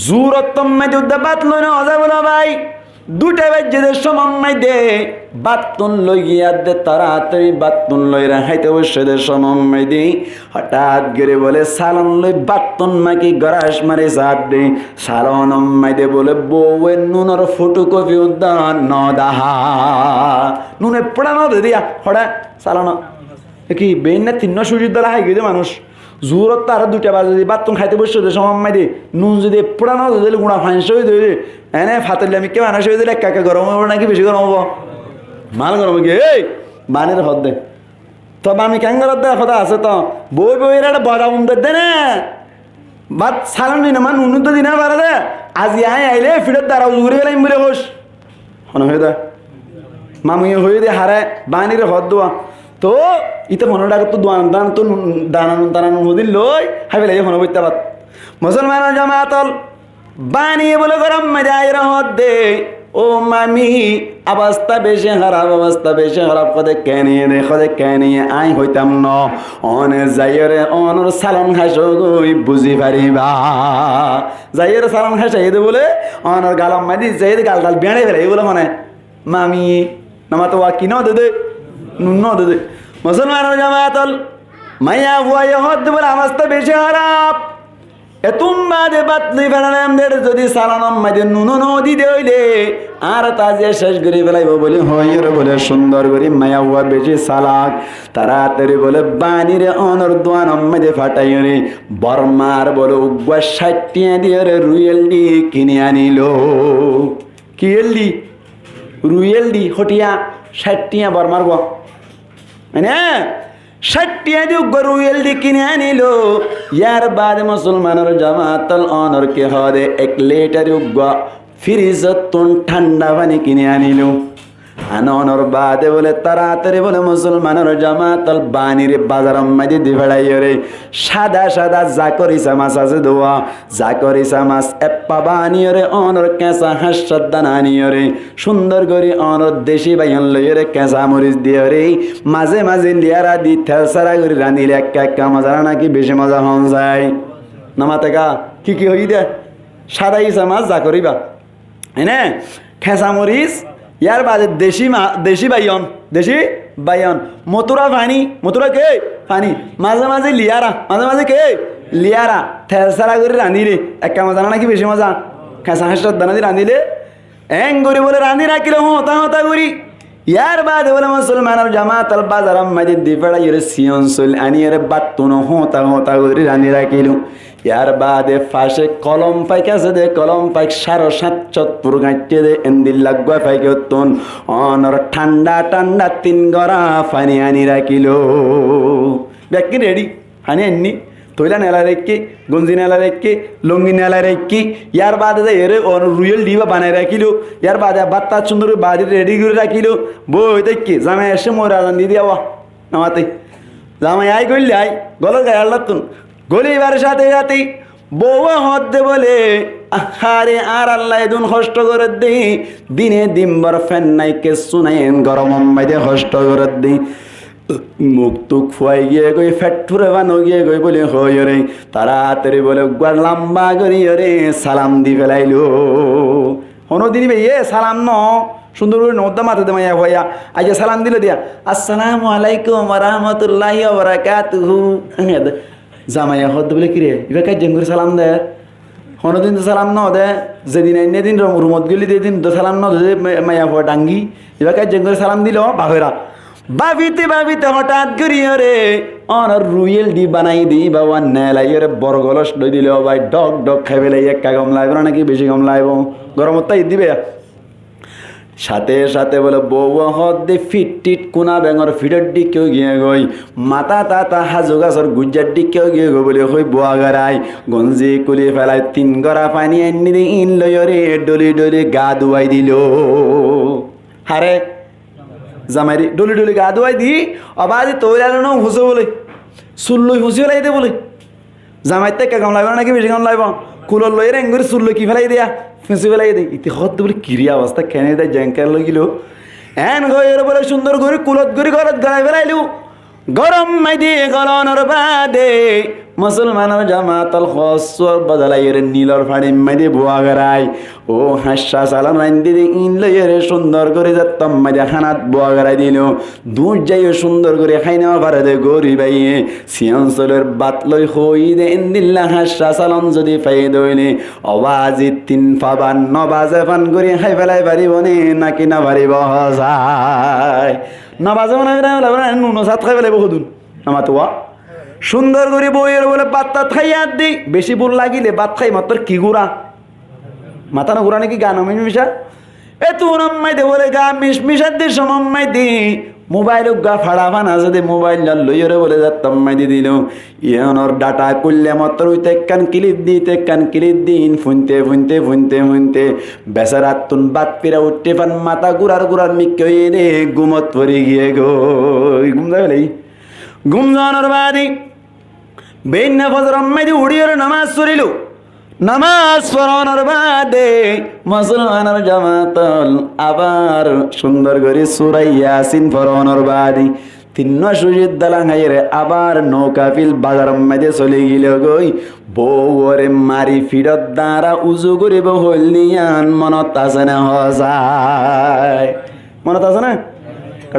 জুরত মাইদে উদ্দা বাতলো না হজা বলো ভাই দুটা বাজ্যেদের সময় দে বাতুন লইয়া দে তাড়াতাড়ি বাতুন লই রাখাইতে বসেদের সময় দে হঠাৎ করে বলে সালন লই বাতুন মাকি গরাস মারে সাত দে সালন মাই দে বলে বউয়ের নুনের ফটোকপি উদ্যান ন দাহা নুনে পড়ানো দে দিয়া হঠাৎ সালন কি বেন না তিন সুযোগ দ্বারা হাই গেছে মানুষ জোরত তার দুটা বাজে যদি বাতুন খাইতে বসে দে সময় দে নুন যদি পড়ানো দিলে গুণা ফাঁস হয়ে দেবে এনে ফাতলে আমি কে মানুষ হয়ে দিলে একা গরম হবো নাকি বেশি গরম হবো মাল গরম কি এই বানের হদ দে তবে আমি কেন দে কথা আছে তো বই বইয়ের একটা বড় উমদের দে না বাদ সালাম দিন আমার নুন তো দিনা পারে দে আজি আইলে ফিরত দ্বারা উড়ে গেলাম বলে হোস হন হয়ে দে মামুয়ে হয়ে দে হারে বানির হদ দোয়া তো ইতে মনে ডাক তো দান তো দানানো হদিন লই হাই লাগে হন বইতে বাদ মুসলমান জামাতল বানিয়ে বলে গরম মজাই রহত দে ও মামি অবস্থা বেশি খারাপ কদে কেনিয়ে দে কদে কেনিয়ে আই হইতাম ন অনে যাইরে অনর সালন খাইছো গই বুঝি পারিবা যাইরে সালন খাইছাই দে বলে অনর গালম মাদি যাই গাল বেড়ে ফেলে বলে মনে মামি নামাতো কি ন দে নুন দে মুসলমান জামাতল মাইয়া বুয়াই হদ বলে অবস্থা বেশি খারাপ এতুম বাদে বাতলি ফেলালাম দের যদি সালানম মাইদে নুনো নদী দে হইলে আর তাজে শেষ করে ফেলাইব বলে হইর বলে সুন্দর করে মায়া হুয়া বেশি সালাক তাড়াতাড়ি বলে বানিরে অনর দোয়ানম মাইদে ফাটাই রে বর্মার বলে উগ্বা 60 টিয়া দিয়ে রে রুয়েলডি কিনে আনিল কি এলডি রুয়েলডি হটিয়া 60 টিয়া বর্মার গো মানে 60 টিয়া দিয়ে রুয়েল দি কিনে আনিল ইয়ার বাদ মুসলমানের জামাতল অনর কে হদে 1 লিটার ফ্রিজতন ঠান্ডা পানি কিনে আনিল আনর বাদে বলে তাড়াতাড়ি বলে মুসলমানের জামাতল বানিরে বাজারম মাঝে দি ফেড়াই রে সাদা জাকরিসা মাছ আছে দোয়া জাকরিসা মাছ এপ্পা বানিয়ে রে অনর কেঁচা হাঁসের দানা আনিয়ে রে সুন্দর করে অনর দেশি বাইন লইয়ে রে কেঁচা মরিচ দিয়ে রে মাঝে লিয়ারা দি থেলসারা করে রাঁধিলে একা মজা নাকি বেশি মজা হন যায় নামাতে কা কি হই দে সাদা ইসা মাছ জাকরিবা এনে খেঁচা মরিচ ইয়ার বাদে দেশি বাইয়ন মতুরা কে পানি মাঝে লিয়ারা থেলসারা করে রাঁধিলে একা মজা নাকি বেশি মজা খেঁচা হাঁসের দানা দিয়ে রাঁধিলে এং করে বলে রাঁধি রাখিলে হতা করি ইয়ার বাদে বলে মুসলমানের জামাতাল বাজার মাঝে দিপড়া এর সিয়ন চল আনি এর বাতুন হোতা হোতা করে রানি রাখিল ইয়ার বাদে ফাঁসে কলম পাইক আছে দে কলম পাইক 7.5 গাঁটে দে এন্দিল লাগবা পাইক তন অনর ঠান্ডা ঠান্ডা 3 গড়া পানি আনি রাখিল ব্যাকি রেডি পানি আনি তৈলা নেলা রেখে গঞ্জি নেলা রেখে লুঙ্গি নেলা রেখে ইয়ার বাদে এর রুয়েল ডিবা বানাই রাখিল ইয়ার বাদে বাত্তা সুন্দর বাদি রেডি করে রাখিল বই দেখি জামাই এসে মোর আজান দিয়ে দেওয়া নামাতে জামাই আই করলে আই গলার গায়ে আল্লাহ তুন গলিবার সাথে সাথে বউ হদ দে বলে আরে আর আল্লাহ এদিন কষ্ট করে দে দিনে দিনবার ফ্যান নাইকে শুনাইন গরম মাইদে কষ্ট করে দে মুখ টুক ফুয়াই গিয়ে গই ফেটুরে বানো গিয়ে গই বলে হই রে তাড়াতাড়ি বলে গুয়ার লম্বা করি রে সালাম দি ফেলাইলো হনদিন ইয়ে সালাম ন সুন্দর করে নদ্দা মাথা দে মাইয়া হইয়া আজ সালাম দিল দিয়া আসসালামু আলাইকুম ওয়া রাহমাতুল্লাহি ওয়া বারাকাতুহু জামাইয়া হদ বলে কি রে এবার কাজ জঙ্গুর সালাম দে হনদিন তো সালাম ন দে যেদিন এনে দিন রুমত গেলি দিন তো সালাম ন দে মাইয়া হওয়া ডাঙ্গি এবার কাজ জঙ্গুর সালাম দিল বাহেরা ভাবিতে ভাবিতে হঠাৎ করিও রে অনার রুয়েল ডি বানাই দিই বাবা নেলাই রে বরগলস লই দিলে ভাই ডক ডক খাই ফেলাই একা কম লাগবে না নাকি বেশি কম লাগবে গরমত তাই দিবে সাথে সাথে বলে বউ হদ দে ফিট টিট কোনা ব্যাঙর ফিটের দিক কেউ গিয়ে গই মাথা তাতা হাজু গাছর গুজ্জার দিক কেউ গিয়ে গো বলে হই বোয়া গড়াই গঞ্জি কুলি ফেলাই 3 গড়া পানি আনি দি ইন লই রে ডলি ডলি গা ধুয়াই দিল হারে জামাইরি ডলি ডলি গা ধুয়াই দি অবাজি তৈলানো হুসো বলে চুল্লই হুঁচি ফেলাই দে বলে জামাই তে কম লাগবে নাকি বেশি কম লাগবে কুলর লই রেং করে চুল্লই কি ফেলাই দিয়া ফেঁসি ফেলাই দে ইতি হত বলে কিরিয়া অবস্থা কেনে দেয় জ্যাঙ্কার লগিল এন গয়ের বলে সুন্দর করে কুলত করে ঘরত গড়াই ফেলাইলু গরম মাই দিয়ে গলনের বাদে মুসলমানের জামাতাল খসর বদলাইয়ের নীলর ফাড়ি মাইদে বুয়া গড়াই ও হাসা সালাম রান্দি দে ইন লইয়ের সুন্দর করে যাত্তম মাইদে খানাত বুয়া গড়াই দিল দুধ যাইও সুন্দর করে খাই নেওয়া পারে দে গরি বাইয়ে সিয়াঞ্চলের বাত লই হই দে ইন্দিল্লা হাসা সালাম যদি পাই দইলে অবাজি 3 পাবান 9 বাজে ফান করে খাই ফেলাই পারিব নে নাকি না পারিব যায় 9 বাজে না নুন সাত খাই ফেলাই বহুদুন আমার তো সুন্দর করে বইয়ের বলে বাত্তা খাইয়া দি বেশি ভুল লাগিলে বাত খাই মাত্র কি গুড়া মাথা না গুড়া নাকি গান মিশা এ তোর আম্মাই দে বলে গা মিশার দিয়ে সমম্মাই দি মোবাইল গা ফাড়া ফানা যদি মোবাইল লইরে বলে যাতাম মাই দি দিল ইয়ানোর ডাটা করলে মাত্র উইতে কান ক্লিপ দিন ফুনতে ফুনতে ফুনতে ফুনতে বেচারা তুন বাত পিরা উঠতে পান মাথা গুড়ার মিক্কে রে ঘুমত পড়ে গিয়ে গো ঘুম যাবে ঘুম যাওয়ানোর বাদি বেন্না ফজর আম্মাইদি উড়িয়ে নামাজ পড়িল নামাজ পড়ানোর বাদে মুসলমানের জামাতল আবার সুন্দর করে সূরা ইয়াসিন পড়ানোর বাদি 3 সুজিত দালাঙাইরে আবার নৌকাফিল বাজার মাঝে চলে গেল গই বউরে মারি ফিরত দ্বারা উজু করিব হলিয়ান মনত আছে না হসায় মনত আছে না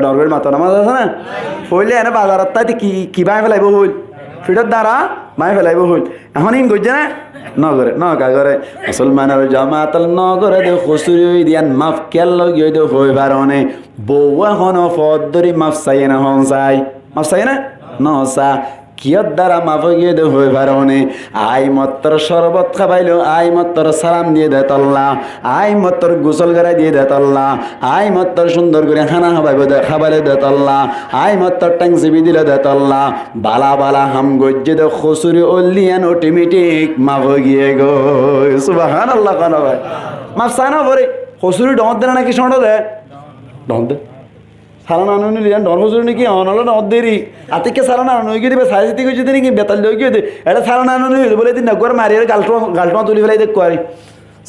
ডরগের মাথা নামাজ আছে না হইলে এনে বাজারত তাই কি বাই ফেলাইব হইল ফিরত দ্বারা বাই ফেলাইব হইল এখন ইন গইছে না নগরে নকা করে মুসলমানের জামাতাল নগরে দে খুসুরি দিয়ান মাফ কেল গিয়ে দে হই বারনে বউ এখন ফদ ধরি মাফ চাই না হন চাই না নসা কিয়র দ্বারা মাফ গিয়ে দে হই বারনে আই মত্তর শরবত খাবাইলো আই মত্তর সালাম দিয়ে দে তল্লা আই মত্তর গোসল করাই দিয়ে দে তল্লা আই মত্তর সুন্দর করে খানা খাবাইলে দে তল্লা আই মত্তর ট্যাং চিবি দিলে দে তল্লা বালা বালা হাম গজ্জে দে খুসুরি অলিয়ান অটোমেটিক মাফ গিয়ে গো সুবহানাল্লাহ কানা ভাই মাফ সানা ভরে খুসুরি ডর দে নাকি শোনো দে ডর দে সালানা আনুনি লিয়ান ডর খুসুরি নাকি অনলা ডর দেরি আতিকে সালানা আনুনি গিয়ে দিবে সাইজতি গিয়ে দিনে কি বেতাল গিয়ে দে এটা সালানা আনুনি বলে দিন নগর মারিয়ে গালটো তুলি ফেলাই দে কোয়ারি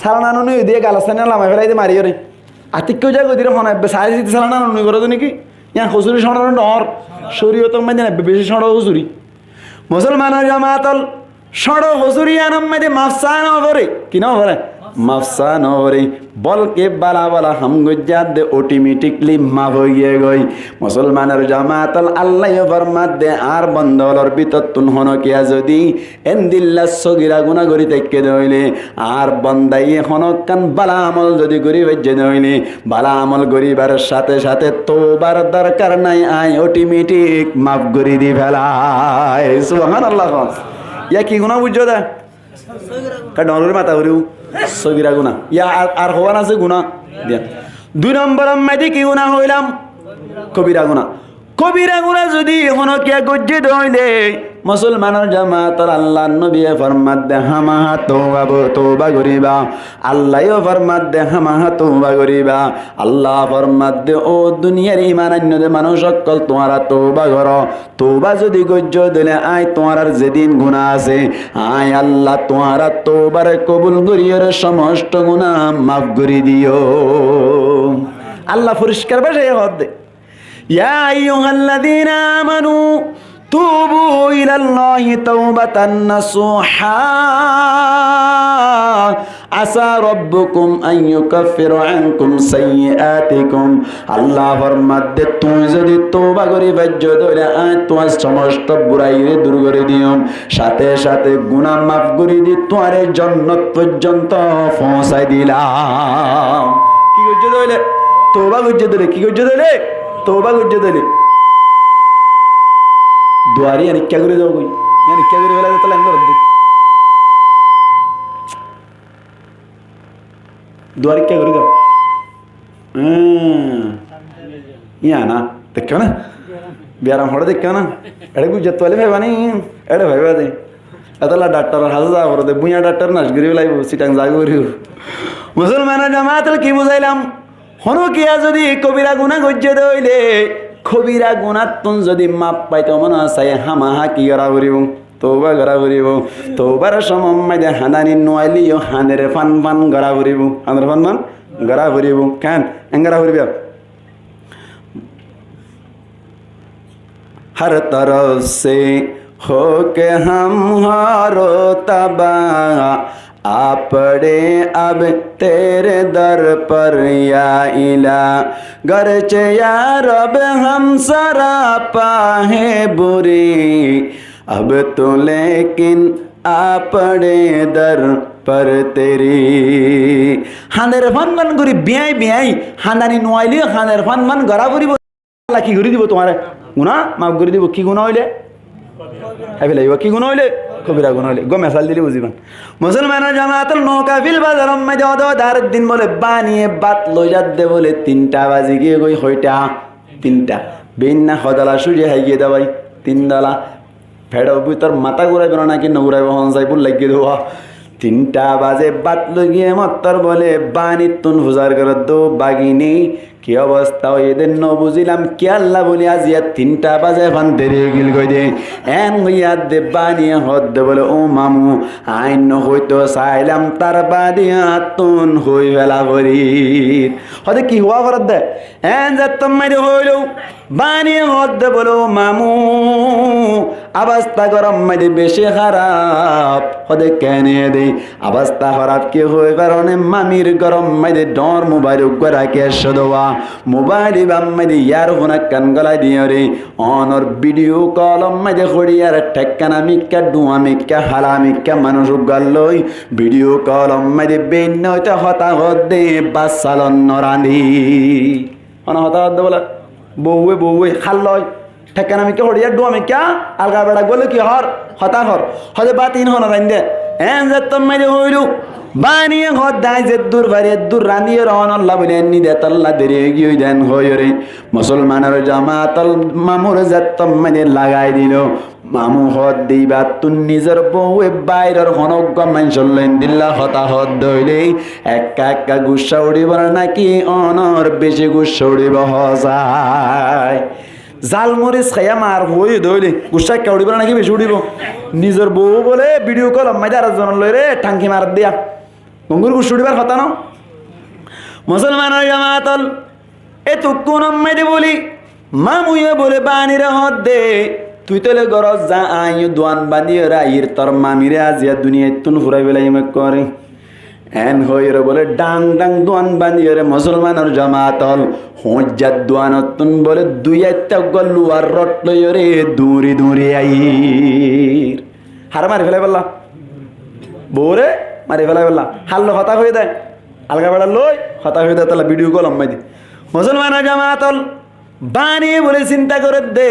সালানা আনুনি দিয়ে গালাস্তানে লামাই ফেলাই দে মারিয়ে রে আতিকেও যা গদিরে হনাবে সাইজতি সালানা আনুনি করে তো নাকি ইয়া খুসুরি শোনো ডর শরীয়ত মানে বেশি শোনো খুসুরি মুসলমানের জামাতল সড়ো হসুরি আনম মাঝে মাফসানা করে কি না করে মাফসা নরে বলকে বালা বালা হামগুজাত দে অটোমেটিকলি মাফ হয়ে গই মুসলমানের জামাতল আল্লাহ ফরমাত দে আর বন্দলর ভিতর তুন হনকিয়া যদি এন্দিল্লা সগিরা গুনাহ করি তাইকে দইলে আর বন্দাই হনকান বালা আমল যদি করি বেজে দইলে বালা আমল করিবার সাথে সাথে তোবার দরকার নাই আয় অটোমেটিক মাফ করে দি ফেলায় সুবহানাল্লাহ ইয়া কি গুনাহ বুঝছো দা কাডর মাথা করিও সগিরা গুনাহ ইয়া আর হওয়ান আছে গুনাহ দিয়া 2 নম্বর আমি কি গুনাহ হইলাম কবিরা গুনাহ কবিরা গুনাহ যদি এখনো কে গজ্জে দইলে মুসলমানের জামাতর আল্লাহ নবী ফরমাত দে হামাহা তওবা করিবা আল্লাহও ফরমাত দে হামাহা তওবা করিবা আল্লাহ ফরমাত দে ও দুনিয়ার ঈমানান্য দে মানুষ সকল তোমরা তওবা করো তওবা যদি গজ্জ দিলে আয় তোমার যেদিন গুনাহ আছে আয় আল্লাহ তোমার তওবার কবুল করিয়ার সমস্ত গুনাহ মাফ করে দিও আল্লাহ পরিষ্কার ভাষায় হদ দে ইয়া আইয়ুহাল্লাযীনা আমানু তুবু ইলাল্লাহি তাওবাতান নাসুহা আসা রাব্বুকুম আন ইউকাফিরা আনকুম সাইয়্যাতিকুম আল্লাহ ফরমাত দে তুই যদি তওবা করি বাজ্য দইলে আয় তোমার সমস্ত বুরাইরে দূর করে দিও সাথে সাথে গুনাহ মাফ করে দি তোমার জান্নাত পর্যন্ত পৌঁছাই দিলাম কি গজ্জ দইলে তওবা গজ্জ দইলে কি গজ্জ দইলে তওবা গজ্জ দইলে দুয়ারি আনিকা করে দাও কই আনিকা করে ফেলা তো লাইন ধরে দুয়ারি কে করে দাও ইয়া না দেখো না বিয়ারাম হড়ে দেখো না এড়ে গুজত তোলে ভাইবানি এড়ে ভাইবা দে এতলা ডাক্তার হাজা করে দে বুইয়া ডাক্তার নাশ করি লাইব সিটাং জাগ করিও মুসলমানের জামাতল কি বুঝাইলাম হনো কিয়া যদি কবিরা গুনাহ গজ্জে দইলে কবিরা গুনাতুন যদি মাপ পাইতো মনে আছে হামাহা কি করা করিব তওবা করা করিব তওবার সময় হানানি নয়ালিও হানের ফান ফান করা করিব হানের ফান ফান করা করিব কেন এঙ্গরা করিব हर तरफ से होके हम हारो तबा आ पड़े अब तेरे दर पर या इला गरचे या रब हम सरापा है बुरी अब तो लेकिन आ पड़े दर पर तेरी हानेर फान करी बियाई बियाई हानानी नोआइली हानेर फान गरा करी আল্লাহ কি করে দিব তোমারে গুনাহ মাফ করে দিব কি গুনাহ হইলে হেবে লাইবা কি গুনাহ হইলে কবিরা গুনাহ হইলে গো মেসাল দিলে বুঝিবান মুসলমানের জামাতুল নওকাফিল বাজারম মে দার দিন বলে বানিয়ে বাত লইজাত দে বলে 3টা বাজে গিয়ে কই হইটা 3টা বেন্না হদালা সুজে হাই গিয়ে দাবাই 3 দালা ফেড়ো ভিতর মাথা ঘুরাইব না কি নঘুরাইব হন যাইবুল লাগিয়ে দেওয়া 3টা বাজে বাত লগিয়ে মত্তর বলে বানি তুন হুজার করে দো বাগিনী কি অবস্থা এদের ন বুঝিলাম কি আল্লাহ বলি আজ 3টা বাজে ফান দেরি গিল কই দে এন হইয়া দে বানিয়ে হদ দে বলে ও মামু আইন হইতো চাইলাম তার বাদিয়া তুন হই বেলা ভরি হদে কি হওয়া ফরত দে এন যে তোমার হইলো বানিয়ে হদ দে বলো মামু অবস্থা গরম মাইদে বেশি খারাপ হদে কেনে দে অবস্থা খারাপ কি হই কারণে মামির গরম মাইদে ডর মোবাইল গরা কে সদওয়া মোবাইল বাম্মাইদে ইয়ার ফোন কান গলা দিও রে অনর ভিডিও কল মাইদে খড়িয়ার ঠেকানা মিক্কা ডুয়া মিক্কা হালা মিক্কা মানুষ গাল্লই ভিডিও কল মাইদে বেন হইতে হতা হদে বাসালন নরানি অন হতা হদ বলা বউয়ে খাল্লই ঠেকানা মিক্কা খড়িয়ার ডুয়া মিক্কা আলগা বেড়া গলে কি হর হতা হর হদে বাতিন হন রাইন্দে এন যে তোমাইদে হইলু বানিয়ে হদাই যে দূর বাড়ি দূর রানিয়ে রহন আল্লাহ বলে নি দে তাল্লা দেরি গিয়ে দেন হয়রে মুসলমানের জামাতল মামুর জাতম মানে লাগাই দিল মামু হদ দিবা তুন নিজের বউয়ে বাইরের হনজ্ঞ মানুষের লেন দিল্লা হতা হদ দইলে একা একা গুসা উড়িব নাকি অনর বেশি গুসা উড়িব হসায় জালমরিচ খাইয়া মার হয়ে দইলে গুসা কে উড়িব নাকি বেশি উড়িব নিজের বউ বলে ভিডিও কল মাইদে আর জন লই রে টাঙ্কি মার দিয়া গঙ্গুর গুসা উড়িবার কথা ন মুসলমানের জামাতল এ তো কোন মাইদে বলি মামুয়ে বলে বানিরে হদ দে তুই তোলে গরজ যা আই দোয়ান বাঁধিয়ে রাইর তোর মামিরে আজিয়া দুনিয়ায় তুন ফুরাই বেলাই করে এন হইরে বলে ডাং ডাং দোয়ান বানিয়ে মুসলমানের জামাতল হজ্জাত দোয়ানতুন বলে দুই একটা গল্লুয়ার রট লইরে দূরি দূরি আইর হার মারি ফেলাই বললা বউরে মারি ফেলাই বললা হাল্লো হতা হয়ে দেয় আলগা বেড়া লই হতা হয়ে দেয় তাহলে ভিডিও কল আম্মাই দি মুসলমানের জামাতল বানিয়ে বলে চিন্তা করে দে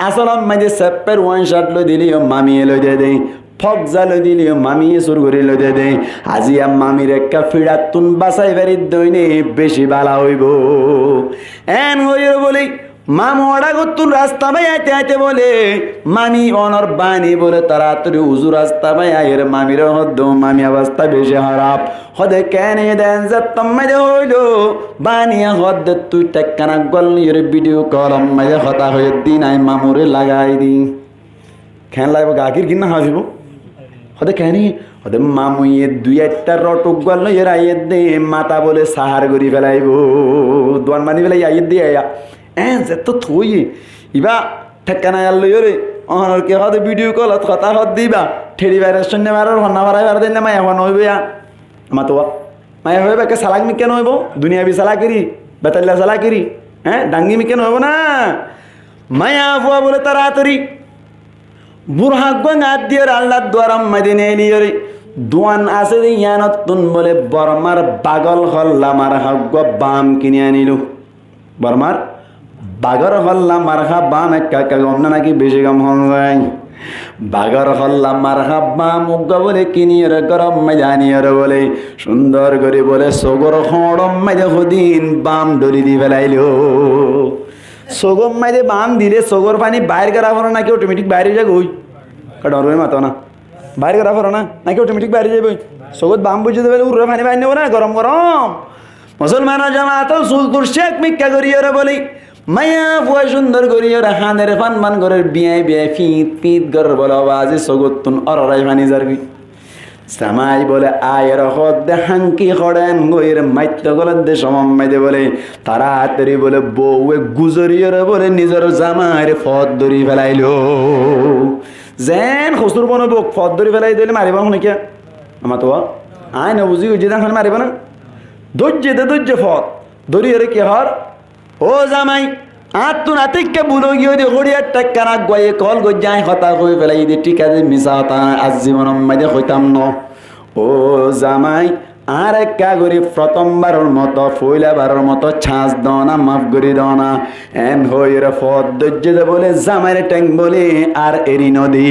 আসল আম্মাই দি সেপ্পের ওয়ান শার্ট লই দিলি মামিয়ে লই দে দে ফকজা লই দিলি মামিয়ে সুর করে লই দে দে আজিয়া মামির একটা ফিরাতুন বাসাই ফেরি দইনে বেশি বালা হইব এন হইর বলি মামু ওড়া গতুন রাস্তা ভাই আইতে আইতে বলে মামি অনর বানি বলে তাড়াতাড়ি উজু রাস্তা ভাই আয়ের মামির হদ্দ মামি অবস্থা বেশি খারাপ হদে কেন দেন যে তোমায় হইল বানিয়া হদ তুই টেকানা গল্লির ভিডিও কল মাঝে হতা হয়ে দিন আই মামুরে লাগাই দি খেন লাগবে গাকির কিনা হাসিব হদে কেন হদে মামুয়ে দুই একটা রটক গল এর আইয়ের দে মাতা বলে সাহার গড়ি ফেলাইব দোয়ান বানি ফেলাই আইয়ের দিয়ে আয়া যে তো থই ইবা ঠেকানা আল রে অনর কে হদে ভিডিও কল কথা হদ দিবা ঠেড়ি বাইরের সন্ধ্যে মারার হন্না মারাই বার দিন মায়া হন হইবে মা তো মায়া হইবে কে সালাক মি কেন হইব দুনিয়া বি সালাকেরি বেতাল্লা সালাকেরি হ্যাঁ ডাঙ্গি মি কেন হইব না মায়া আফুয়া বলে তাড়াতাড়ি বুরহাগ গাদ দিয়ে আল্লাহ দ্বারাম মাদিনে এলিয়ে রে দোয়ান আছে ইয়ানতুন বলে বর্মার বাগল হল্লা মার হাগ্য বাম কিনে আনিল বর্মার বাগর হল্লা মারহা বাম একটা গম না নাকি বেশি গম হল যায় বাগর হল্লা মারহা বাম উগ্গ বলে কিনিয়ে গরম জানিয়ে বলে সুন্দর করে বলে সগর হড়ম মাঝে হদিন বাম ডরি দি ফেলাইল সগম মাঝে বাম দিলে সগর পানি বাইর করা হলো নাকি অটোমেটিক বাইরে যাবে ওই ডর মাতো না বাইর করা হলো না নাকি অটোমেটিক বাইরে যাবে সগত বাম বুঝে দেবে উড়ে পানি বাইর নেবো না গরম গরম মুসলমান জামাত সুলতুর শেখ মিক্কা করিয়ে বলি মায়া ফুয়া সুন্দর করিয়ে হানের ফান মান ঘরের বিয়াই বিয়াই ফিত ফিত ঘর বলে আওয়াজে সগতুন অরাই ফানি যারবি সামাই বলে আয়ের হদ হাঙ্কি খড়েন গইয়ের মাইত্য গলেন দে সমাম্মাইদে বলে তাড়াতাড়ি বলে বউয়ে গুজরিয়ে বলে নিজের জামার ফদ ধরি ফেলাইল যেন হসুর বন বক ফদ ধরি ফেলাই দিলে মারিব নাকি আমার তো আয় না বুঝি যে দেখেন মারিব না ধৈর্য ফদ ধরি রে কে হর ও জামাই আর তো নাতিককে বুলো গিয়ে দে হরিয়ার টাকা গয়ে কল গো যাই হতা হয়ে ফেলাই দে ঠিক আছে মিশা হতা আজ জীবন মাঝে হইতাম ন ও জামাই আর একা করি প্রথমবারের মতো ফইলাবারের মতো ছাঁচ দাও না মাফ করি দাও না এন হইর ফদ ধৈর্য বলে জামাইরে ট্যাং বলে আর এরি নদী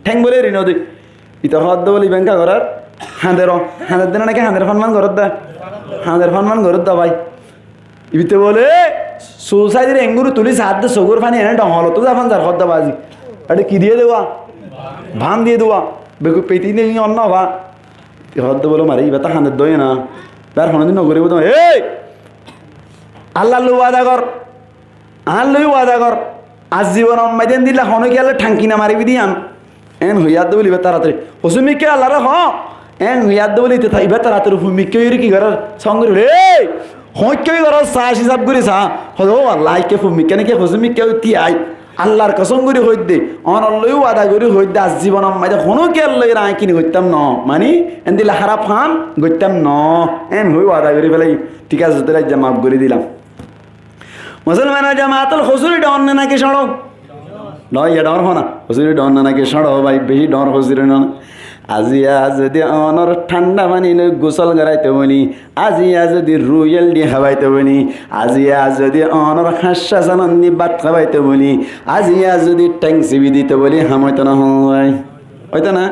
ঠ্যাং বলে এরি নদী ইতো হদ বলি ব্যাংকা করার হাঁদের দিন নাকি হাঁদের ফনমান ঘরত দা হাঁদের ফনমান ঘরত দা ভাই ইবিতে বলে সুসাইডের এঙ্গুরু তুলি সাত সগুর ফানি এনে ডহল তো যাবান যার হদ্দা বাজি এটা কি দিয়ে দেওয়া ভান দিয়ে দেওয়া বেকু পেটি নিয়ে অন্য ভা হদ্দ বলো মারি এবার তা হানের দই না তার হনদিন নগরে বোধ এই আল্লাহ লু ওয়াদা কর আল্লাহ ওয়াদা কর আজ জীবন অম্মাইদেন দিলা হন কি আল্লাহ ঠাঙ্কি না মারিবি দিয়াম এন হইয়াদ বলি এবার তাড়াতাড়ি হসুমিকে আল্লাহ হ এন হইয়াদ বলি এবার তাড়াতাড়ি হুমিকে কি করার সঙ্গে রে হইকেই করো চাষ হিসাব করি চা হলো আল্লাহকে ফুমিকে হসুমিকে তিয়াই আল্লাহর কসম করি হইত দে অনল্লইও আদা করি হইত দে আজ জীবন মাঝে কোনো কে আল্লাহ রায় কিনি করতাম ন মানে এন দিলে হারাপ হাম করতাম ন এন হইও আদা করি ফেলাই ঠিক আছে তোরা যা মাফ করে দিলাম মুসলমানের জামাতল হসুরি ডর না নাকি সড়ো নয় ইয়া ডর হনা হসুরি ডর না নাকি সড়ো ভাই বেশি ডর হসুরি না আজিয়া যদি অনর ঠান্ডা পানি লৈ গোসল করাইতে বলি আজিয়া যদি রুয়েল দিয়ে খাওয়াইতে বলি আজিয়া যদি অনর হাস্যা সানন্দি ভাত খাওয়াইতে বলি আজিয়া যদি ট্যাংসিবি দিতে বলি হামাইতো না হয় হয়তো না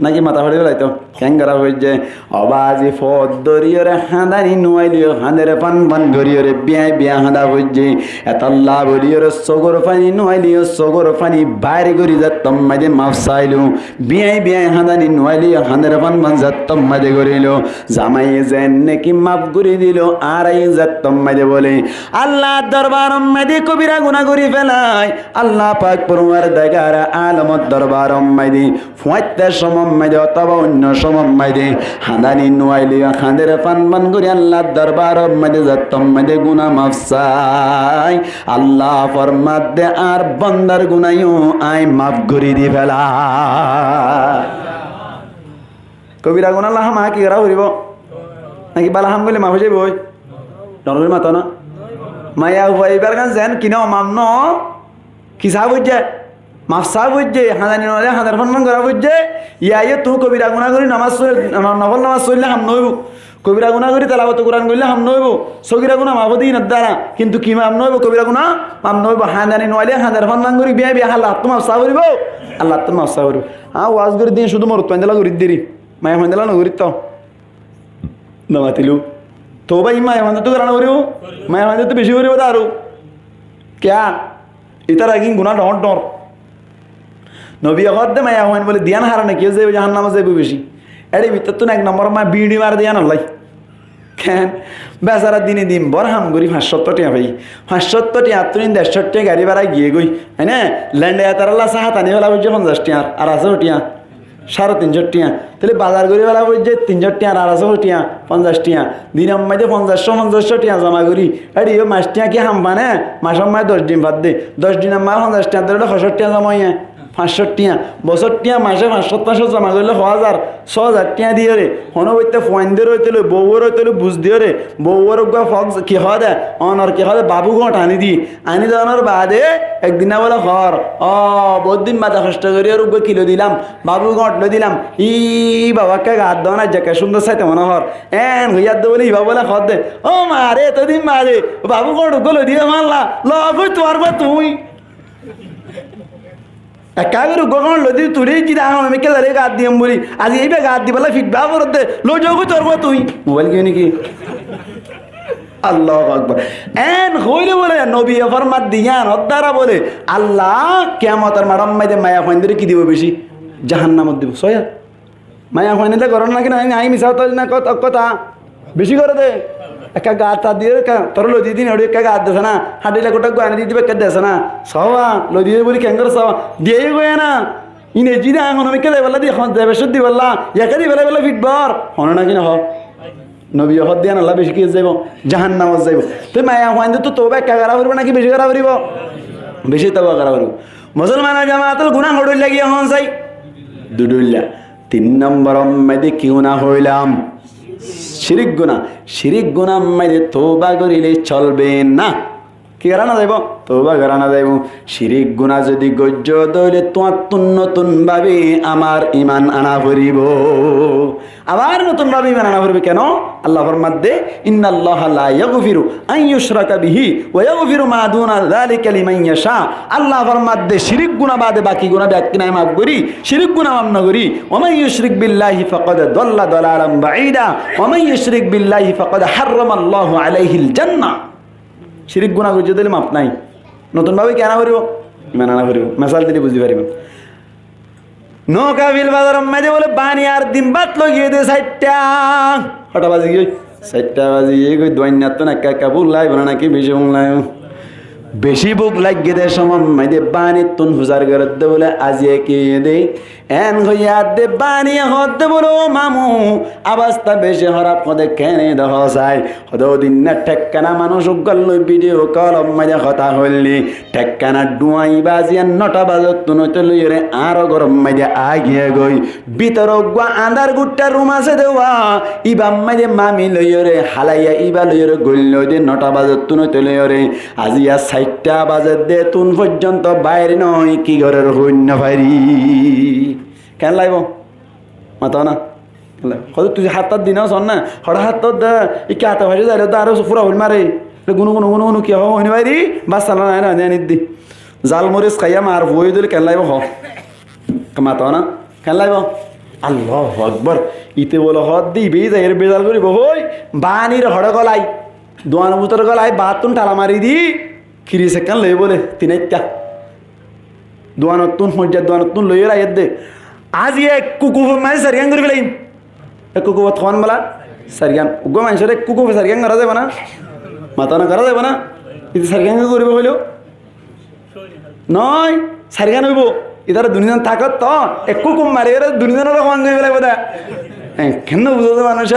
নাকি মাথা ফাড়ি বেলাইতো ক্যাঙ্গারা হয়ে যায় অবাজি ফদ দরিয়রে হাঁদানি নুয়াইলিও হাঁদের পান পান গরিয়রে বিয়াই বিয়া হাঁদা হয়ে যায় এতল্লা বলিয়রে সগর পানি নুয়াইলিও সগর পানি বাইরে গরি যাত্তম মাঝে মাফ চাইলো বিয়াই বিয়াই হাঁদানি নুয়াইলিও হাঁদের পান পান যাত্তম মাঝে গরিল জামাই যেন নাকি মাফ করে দিল আর এই যাত্তম মাঝে বলে আল্লাহ দরবার মাঝে কবিরা গুণা করি ফেলায় আল্লাহ পাক পরমার দেখার আলমত দরবার মাঝে ফুয়াইতে সম মাইদে অথবা অন্য সমম মাইদে হাঁদানি নুয়াইলি হাঁদের পান পান করি আল্লাহ দরবার মাইদে যাত্তম মাইদে গুনা মাফ চাই আল্লাহ ফরমাত দে আর বন্দার গুনাইও আই মাফ করি দি ফেলা কবিরা গুণা লাহা মা কি করা ফুরিব নাকি বালা হাম গলে মা হয়ে যাবই ডর মাত না মায়া হইবার গান যেন কিনা মাম ন কি সাহ বুঝছে মাফ সাহ বুঝছে হাজানি নলে হাজার ফন্মান করা বুঝছে ইয়ে তু কবিরা গুণা করি নামাজ নফল নামাজ চললে হাম নইব কবিরা গুণা করি তেলাওয়াত কোরআন করলে হাম নইব সগিরা গুণা মাফদি না দ্বারা কিন্তু কি মাম নইব কবিরা গুণা মাম নইব হাজানি নলে হাজার ফন্মান করি বিয়া বিয়া আল্লাহ তো মাফ সাহ করিব আল্লাহ তো মাফ সাহ করিব ওয়াজ করে দিয়ে শুধু মরত পাইন্দলা করি দেরি মায়া পাইন্দলা নগরিত তো নামাতিলু তো ভাই মায়া পাইন্দা তো করানো করিব মায়া পাইন্দা তো বেশি করিব তারও ক্যা ইতার আগিন গুণা ডর ডর নবী অকদ দে মায়া হইন বলে দিয়ান হারানে কেউ যাইব জাহান্নামে যাইব বেশি এড়ে ভিতর তো এক নম্বর মা বিড়ি মার দিয়ান হলাই কেন বেচারা দিনে দিন বর হাম করি 570 টাকা ভাই 570 টাকা তুই 150 টাকা গাড়ি ভাড়া গিয়ে গই হ্যাঁ না ল্যান্ডে তারাল্লা সাহা টানি বেলা বুঝছে 50 টাকা আর 100 টাকা 350 টাকা তাহলে বাজার করি বেলা বুঝছে 300 টাকা আর 100 টাকা 50 টাকা দিনের মধ্যে 500 টাকা জমা করি এড়ি ও মাস টাকা কি হাম পানে মাসের মায় 10 দিন বাদ দে 10 দিনের মায় 50 টাকা ধরে 60 টাকা জমা হয় 500 টাকা বছর টাকা মাসে 500 জমা করলে 6000 টাকা দিয়ে রে হনো বইতে ফোন দিয়ে রইতে বউর হইতে বুঝ দিয়ে রে বউর ফক্স কি হয় দে অনর কি হয় বাবু ঘট আনি দেওয়ানোর বাদে একদিন বলে ঘর বহুত দিন মাথা কষ্ট করি আর কিলো দিলাম বাবু ঘট লো দিলাম ই বাবাকে গাত দেওয়া না যাকে সুন্দর চাইতে মনে হর এন হইয়ার দে বলে ইবা বলে খর দে ও মারে এতদিন মারে বাবু ঘট গলো দিয়ে মারলা লই তোর বা তুই একা করে গগন লদি তুই জিরা আমি কে ধরে গাত দিম বলি আজ এইবে গাত দি বলে ফিটবা বলতে লো যোগ তোরব তুই মোবাইল কি নাকি আল্লাহু আকবার এন হইলে বলে নবী ফরমাত দিয়ান অদ্দারা বলে আল্লাহ কিয়ামতের মারাম মাইদে মায়া ফাইন্দরে কি দিব বেশি জাহান্নামত দিব সয়া মায়া ফাইন্দে করন না কি না আই মিছা তো না কথা বেশি করে দে একা গাত দিয়ে তোর লদি দিন ওড়ি একা গাত দেছ না হাডিলে গোটা গানি দি দিবে কে দেছ না সওয়া লদি বলি কেঙ্গর সওয়া দিয়ে গয় না ইনে জিনা এখন আমি কে বলা দি এখন দেবে শুদ্ধি বললা একা দি বলা ফিটবার হন না কি না হ নবী হদ দিয়ান আল্লাহ বেশি কি যাইব জাহান্নামত যাইব তুই মায়া হইন্দে তো তোবা একা করা করব নাকি বেশি করা করিব বেশি তওবা করা করব মুসলমানের জামাতুল গুনাহ হড়ই লাগি হন চাই দুডুল্লা 3 নম্বর মধ্যে কিউ না হইলাম শিরিক গুণা মাইদে তওবা করিলে চলবে না কি করা না যাইব তওবা করা না যাইব শিরিক গুণা যদি গজ্য দইলে তোমার নতুন ভাবে আমার ঈমান আনা ভরিব আবার নতুন ভাবে ঈমান আনা ভরিব কেন আল্লাহ ফরমাত দে ইন্নাল্লাহা লা ইয়াগফিরু আন ইউশরাকা বিহি ওয়া ইয়াগফিরু মা দুনা যালিকা লিমান ইয়াশা আল্লাহ ফরমাত দে শিরিক গুণা বাদে বাকি গুণা ব্যক্তি নাই মাফ করি শিরিক গুণা মাফ না করি ওয়া মান ইউশরিক বিল্লাহি ফাকাদ দাল্লা দালালান বাঈদা ওয়া মান ইউশরিক বিল্লাহি ফাকাদ হারামাল্লাহু আলাইহিল জান্নাহ শিরিক গুণা করতে দিলে মাপ নাই নতুন ভাবে কেনা করিব ইমান আনা করিব মেসাল দিলে বুঝতে পারিব নৌকা বিল বাজার মেজে বলে বানি আর দিন বাত লগিয়ে দে 60টা কটা বাজি গই 60টা বাজি গই দৈন্যাত তো না একা বুক লাই বনা নাকি বেশি বুক লাই বেশি বুক লাগিয়ে দে সময় মেদে বানি তুন হুজার করতে বলে আজিয়ে কে দে এন হইয়া দে বানি হতে বলো মামু অবস্থা বেশি খারাপ কদে কেনে দেখ যায় হদো দিন না ঠেকানা মানুষ গল ভিডিও কল মেদে কথা হইলি ঠেকানা ডুয়াই বাজিয়া 9টা বাজত তুনতে লইরে আরো গরম মেদে আগিয়ে গই ভিতর গা আন্ধার গুট্টা রুম আছে দেওয়া ইবা মেদে মামি লইরে হালাইয়া ইবা লইরে গইল দে 9টা বাজত তুনতে লইরে আজিয়া 60টা বাজে দে তুন পর্যন্ত বাইরে নয় কি ঘরের হইন্য ভাইরি কেন লাইব মাতা না হয়তো তুই হাতটার দিন শোন না হঠাৎ হাত ইকে হাতে ভাসে যাইলে তো আরো ফুরা হইল মারে গুনু গুনু গুনু গুনু কি হব হইনি ভাইরি বাস চালা নাই না জানি দি জাল মরিচ খাইয়া মার বই দিলে কেন লাইব হ মাতা না কেন লাইব আল্লাহ আকবর ইতে বলো হদ দিবি যাই এর বেজাল করিব হই বানির হড় গলাই দোয়ান বুতর গলাই বাতুন টালা মারি দি খিরি সে কেন লই বলে 3টা দোয়ানতুন হইয়া দোয়ানতুন লই রাইত দে আজ এক কুকু মানে সারিয়ান করে ফেলাই এক কুকু থন বলা সারিয়ান উগো মানুষের এক কুকু সারিয়ান করা যাবে না মাথা না করা যাবে না কিন্তু সারিয়ান করবে হইলেও নয় সারিয়ান হইব ইতার দুনিয়ান থাকত তো এক কুকু মারি দুনিয়ানের রকম করে ফেলাই বোধা কেন বুঝতে মানুষ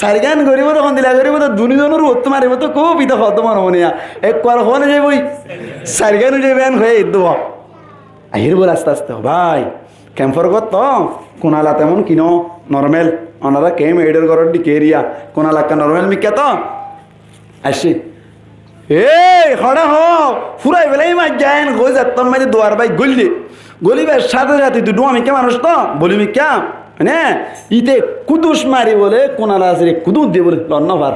সারিগান করিব তখন দিলা করিব তো দুনিজনের রোদ মারিব তো খুব ইতা হত মনে মনে এক কর হনে যাবই সারিগান যাবেন হয়ে দেব আহির বল আস্তে আস্তে ভাই ক্যাম্পর কত কোনালা তেমন কিনো নর্মেল ওনারা কেম এডের ঘরের দিকে এরিয়া কোনালাকা নর্মেল মিকা তো আসি এই হড়া হ ফুরাই বেলাই মাছ যায় গই যাত্তম মাঝে দুয়ার বাই গলিবার সাথে সাথে দুটো আমি কে মানুষ তো বলি মিকা হ্যাঁ ইতে কুদুস মারি বলে কোনালা আছে কুদুস দিয়ে বলে লন্নভার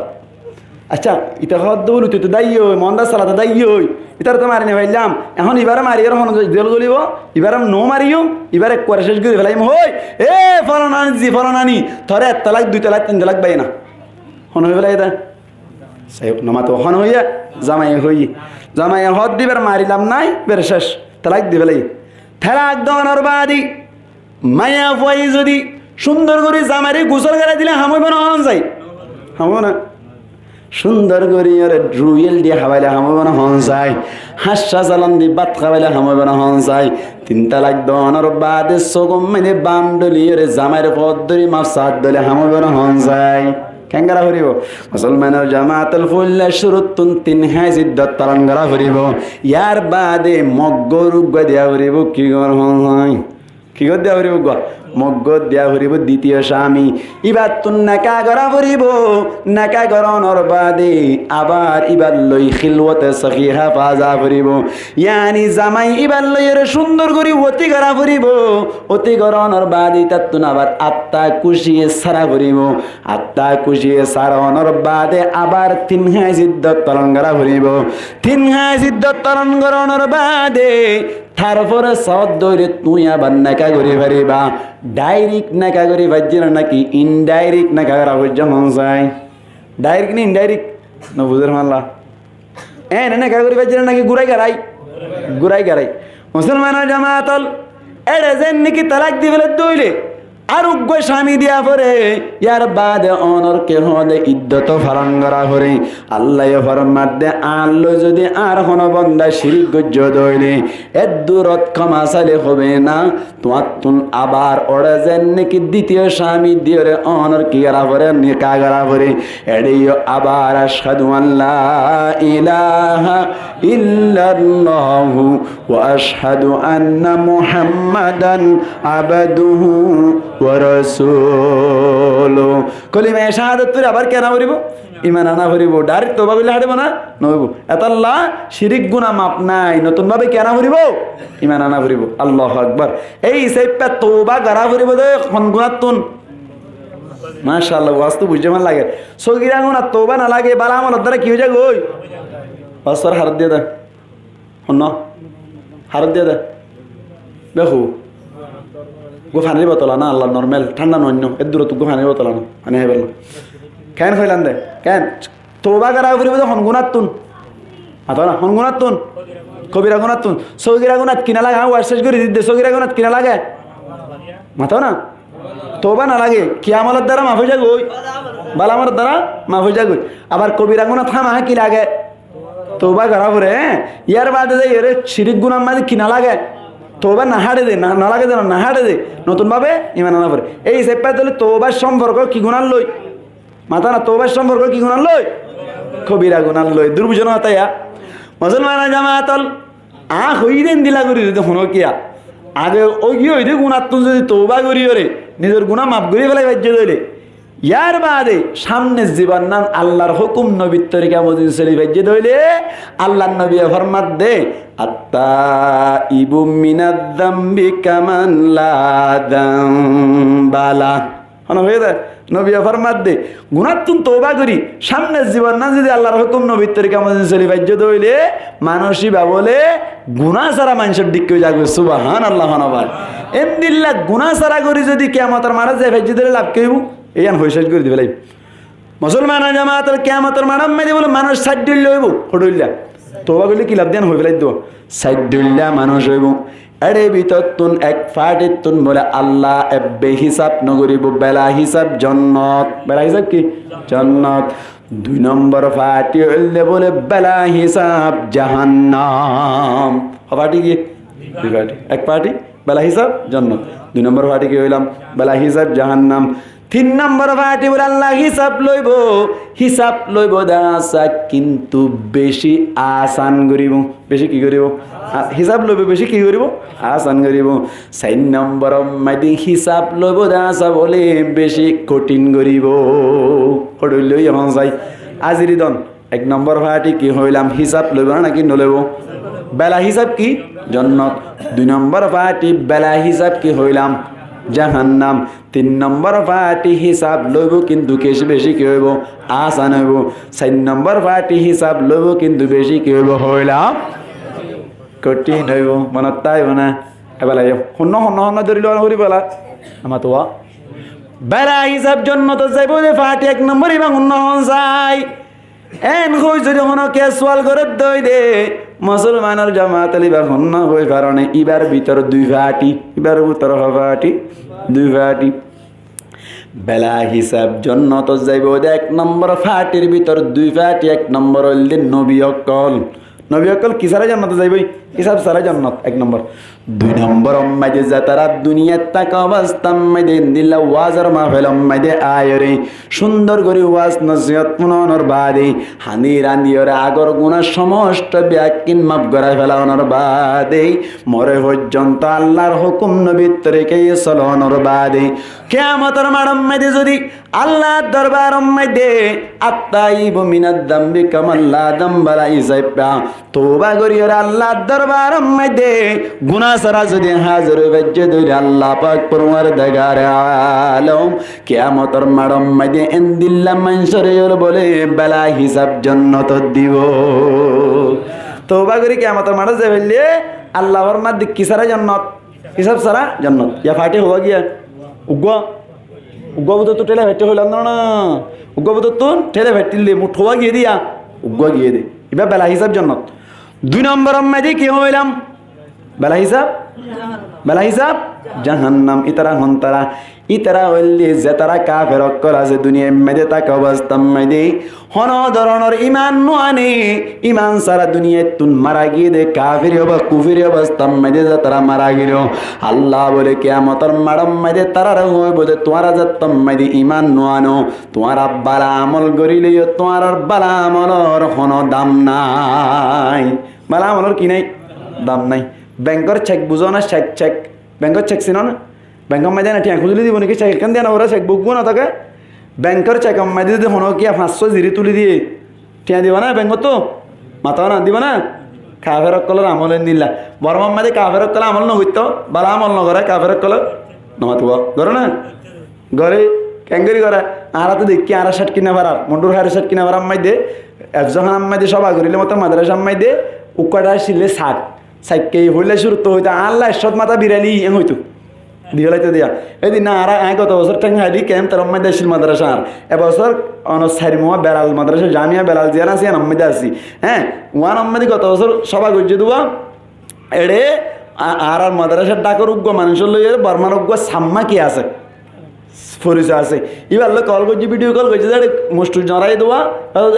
আচ্ছা ইটা হদ বলু তুই তো দায়ী হই মন্দা সালাতে দায়ী হই ইতার তো মারি নে ভাইলাম এখন এবারে মারি আর হন জেল গলিব এবারে নো মারিও এবারে করে শেষ করে ফেলাইম হই এ ফলনানি জি ফলনানি থরে 1 তালাক 2 তালাক 3 তালাক বাই না হন হই ফেলাই দা সাহেব নামা তো হন হইয়া জামাই হদ দিবার মারিলাম নাই বেরে শেষ তালাক দি ফেলাই তালাক দনর বাদি মায়া ফই যদি সুন্দর করে জামাইরে গোসল করে দিলে হামইব না হন যাই হামো না সুন্দর করি ওরে রুয়েল দিয়ে খাওয়াইলে হামবে না হন যায় হাসা চালন দিয়ে ভাত খাওয়াইলে হামবে না হন যায় 3 তালাক দনের বাদে সগম মানে বাম ডলি ওরে জামাইয়ের পথ ধরি মাপ সাত দলে হামবে না হন যায় কেঙ্গারা ফুরিব মুসলমানের জামাতুল ফুল্লা শুরুতুন 3 হাজ ইদ্দত পালন করা ফুরিব ইয়ার বাদে মগ্গরুগ দিয়া ফুরিব কি কর হন যায় কি কর দিয়া ফুরিব মগত দিয়া ফুরিব দ্বিতীয় স্বামী ইবার তুন নাকা করা ফুরিব নাকা করণর বাদে আবার ইবার লই খিলওয়াতে সখিহা ফাজা ফুরিব ইয়ানি জামাই ইবার লইয়ের সুন্দর করে অতি করা ফুরিব অতি করণর বাদে তাতুন আবার আত্মা কুশিয়ে সারা ফুরিব আত্মা কুশিয়ে সারণর বাদে আবার 3 হাজ ইদ্দত পালন করা ফুরিব 3 হাজ ইদ্দত পালন করণর বাদে তারপরে সদ দৌড়ে তুই আবার নাকা করে পারিবা ডাইরেক্ট নাকা করে ভাজ্যের নাকি ইনডাইরেক্ট নাকা করা বুঝা মন যায় ডাইরেক্ট নি ইনডাইরেক্ট না বুঝের মানলা নাকা করে ভাজ্যের নাকি গুড়াই গারাই মুসলমানের জামাতল এড়ে যেন নাকি তালাক দিবেলে দইলে আর উগ্র স্বামী দিয়া পরে ইয়ার বাদে অনর কেহ দে ইদ্যত ফারণ করা করে আল্লাহ ফরমাত দে আল্লাহ যদি আর হন বন্দা শিরিক গজ্জ দইলে এ দূরত ক্ষমা চাইলে হবে না তোমার তুন আবার ওড়ে যেন নাকি দ্বিতীয় স্বামী দিয়ে অনর কি করা পরে নিকা করা পরে এড়িও আবার আশহাদু আল্লাহ ইলাহা ইল্লাল্লাহু ওয়া আশহাদু আন্না মুহাম্মাদান আবদুহু ওয়ারাসূলু কলিমা শাহাদাত পড়ে আবার কেন করিব ইমান আনা করিব ডাইরেক্ট তওবা কইলে হারিব না নইব এতাল্লাহ শিরিক গুনাহ মাপ নাই নতুন ভাবে কেন করিব ইমান আনা করিব আল্লাহু আকবার এই সেপা তওবা করা করিব দে কোন গুনাতুন মাশাআল্লাহ ওয়াস্তু বুঝে মান লাগে সগীরা গুনাহ তওবা না লাগে বালা আমল দ্বারা কি হয়ে যায় ওই পাঁচবার হাত দিয়ে দে হন হাত দিয়ে দে দেখো গো ফানির বোতলা না আল্লাহ নর্মাল ঠান্ডা নন্য এর দূর তো গো ফানির বোতলা না আনে হে বললো কেন ফেলান দে কেন তোবা করা ফুরিব তো হনগুনাতুন আতো না হনগুনাতুন কবিরা গুনাতুন সগীরা গুনাত কিনা লাগে ওয়ার শেষ করে দিতে সগীরা গুনাত কিনা লাগে মাতো না তোবা না লাগে কিয়ামতের দ্বারা মাফ হয়ে যাবে ওই বালা আমলের দ্বারা মাফ হয়ে যাবে আবার কবিরা গুনাহ থামা কি লাগে তোবা করা ফুরে ইয়ার বাদে যে এর শিরিক গুনাহ মানে কিনা লাগে তোবা না হাড়ে দে না লাগে যেন না হাড়ে দে নতুন ভাবে ইমান আনা পরে এই সেপা দিলে তোবার সম্পর্ক কি গুণার লই মাথা না তোবার সম্পর্ক কি গুণার লই কবিরা গুণার লই দুর্বুঝন হতাইয়া মুসলমান জামাতল হইদেন দিলা করি যদি শুনো কিয়া আগে ওই কি হইতে গুণার তুন যদি তোবা করি ওরে নিজের গুণা মাফ করি ফেলাই বাজ্য দইলে ইয়ার বাদে সামনে জীবন নাম আল্লাহর হুকুম নবীর তরিকা মজিদ চলি বাজ্য দইলে আল্লাহর নবী ফরমাত দে আত্তাইবু মিনাদ যামবি কামান লা যামবালা হন হয়ে যায় নবী ফরমাত দে গুনাহ তুন তওবা করি সামনে জীবন না যদি আল্লাহর হুকুম নবীর তরিকা মজিদ চলি বাজ্য দইলে মানসী বাবলে গুনাহ ছাড়া মানুষের দিক কই যাবে সুবহানাল্লাহ হনবার এমদিল্লা গুনাহ ছাড়া করি যদি কিয়ামতের মারা যায় বাজ্য দইলে লাভ কইবো এইয়ান হয়ে শেষ করে দিবে লাই মুসলমান জামাতের কিয়ামতের মারাম মেদি বলে মানুষ 60 দিল হইব হড়ইলা তোবা কইলে কি লাভ দেন হই ফেলাই দো 60 দিল্লা মানুষ হইব আরে ভিতর তুন এক ফাটিত তুন বলে আল্লাহ এবে হিসাব নগরিব বেলা হিসাব জান্নাত বেলা হিসাব কি জান্নাত 2 নম্বর ফাটি হইলে বলে বেলা হিসাব জাহান্নাম ফাটি কি দুই ফাটি এক ফাটি বেলা হিসাব জান্নাত 2 নম্বর ফাটি কি হইলাম বেলা হিসাব জাহান্নাম তিন নম্বর ফাটি বলে আল্লাহ হিসাব লইব দাসা কিন্তু বেশি আসান করিব। বেশি কি করিব? হিসাব লইব বেশি কি করিব? আসান করিব। 4 নম্বর মাইদি হিসাব লইব দাসা বলে বেশি কঠিন করিব। হড়লই এখন যাই আজিরি দন 1 নম্বর ফাটি কি হইলাম হিসাব লইব না নাকি নলইব? বেলা হিসাব কি? জান্নাত। 2 নম্বর ফাটি বেলা হিসাব কি হইলাম? জাহান্নাম। 3 নম্বর ফাটি হিসাব লইব কিন্তু বেশি কি হইব? আসান হইব। 4 নম্বর ফাটি হিসাব লইব কিন্তু বেশি কি হইব? হইলাম কঠিন হইব। মনত তাইব না এবেলা শূন্য ধরিল হরি বেলা আমার তো বেলা হিসাব জন্য তো যাইব যে ফাটি 1 নম্বর এবং শূন্য যায় এন হই যদি কোনো কেসওয়াল করে দই দে মুসলমানের জামাত আলী বা শূন্য হই কারণে ইবার ভিতর 2 ফাটি ইবার ভিতর ফাটি 2 ফাটি বেলা হিসাব জন্য তো যাইব 1 নম্বর ফাটির ভিতর 2 ফাটি। 1 নম্বর হইল নবী অকল কি সারা জান্নাতে যাইবই হিসাব সারা জান্নাত 1 নম্বর। 2 নম্বর মাইদে যাতারা দুনিয়াত তাক অবস্থাম মাইদে দিল্লা ওয়াজর মাহফিল মাইদে আয়রে সুন্দর করে ওয়াজ নসিহত পুনর বাদে হানি রান্দিয়র আগর গুনাহ সমস্ত ব্যাকিন মাফ করা ফেলানোর বাদে মরে পর্যন্ত আল্লাহর হুকুম নবীর তরিকায় চলানোর বাদে কিয়ামতের মাঠে মাইদে যদি আল্লাহর দরবার মাইদে আত্তাইবু মিনাদ দামবি কামাল্লা দামবালা ইসাইপা তওবা করিয়র আল্লাহর দরবার মাইদে গুনাহ সারা যদি হাজির হইবে দইরা আল্লাহ পাক পরওয়ারদিগার আলম কিয়ামতের মাঠে মাইদে ইনদিল্লা মানসরে বলে বেলা হিসাব জান্নাত দিব। তওবা করি কিয়ামতের মাঠে যাইলে আল্লাহর মাধ্যমে কি সারা জান্নাত হিসাব সারা জান্নাত। ইয়া ফাটে হওয়া গিয়া উগ্গবুত তো ঠেলে ভেটে হইলাম না উগ্গবুত তো ঠেলে ভেটিলে মুঠ হওয়া গিয়ে দিয়া উগ্গ গিয়ে দে এবার বেলা হিসাব জান্নাত। 2 নম্বর মাইদি কি হইলাম? বেলা হিসাব জাহান্নাম। ইতারা হইলে যে তারা কাফের অক্কল আছে দুনিয়ার মেদে তাকে অবস্থা মেদে হন ধরনের ইমান নোয়ানে ইমান সারা দুনিয়ায় তুন মারা গিয়ে দে কাফির কুফির অবস্থা মেদে যে তারা মারা গেল আল্লাহ বলে কিয়ামতের মাড়ম মেদে তারা হইব যে তোমারা যাতম মেদে ইমান নোয়ানো তোমারা বালা আমল করিলে তোমার বালা আমলর হন দাম নাই। বালা আমলর কি নাই? দাম নাই। ব্যাংকের চেক বুঝো না? চেক ব্যাংকের চেক চিনো না? ব্যাংকের মাঝে না টিয়া খুঁজলি দিব নাকি? চেক কেন দিয়ে না ওরা চেক বুকবো না তাকে ব্যাংকের চেক মাঝে যদি হনো কিয়া 500 জিরি তুলি দিয়ে টিয়া দিব না ব্যাংক তো মাতাও না দিব না। কাফের কলের আমলে নিলা বর্মার মাঝে কাফের কলে আমল নহইত বালা আমল নগরে কাফের কলে নমাতব ধরো না ঘরে ক্যাঙ্গরি করে আরা তো দেখি আরা শার্ট কিনা পারার মন্ডুর হারের শার্ট কিনা পারার মাইদে একজন আম্মাইদে সভা করিলে মতো মাদ্রাসা আম্মাইদে উকাটা ছিলে সাইকে হইলে শুরু তো হইতো আল্লাহ সৎ মাথা বিরালি এম হইতো দিহলাইতে দিয়া এদিন না আর গত বছর ঠেং হাইলি কেম তার আম্মাইদে আসছিল মাদ্রাসা আর এবছর অনসারি মোয়া বেলাল মাদ্রাসা জামিয়া বেলাল জিয়ার আছি আর আম্মাইদে আসি হ্যাঁ ওয়ান আম্মাইদি গত বছর সভা করছে দেবা এড়ে আর মাদ্রাসার ডাকর উগ্গ মানুষের লইয়ে বর্মার উগ্গ সাম্মা কি আছে পরিচয় আছে এবার কল করছি ভিডিও কল করছে যে মুষ্টুর জড়াই দেওয়া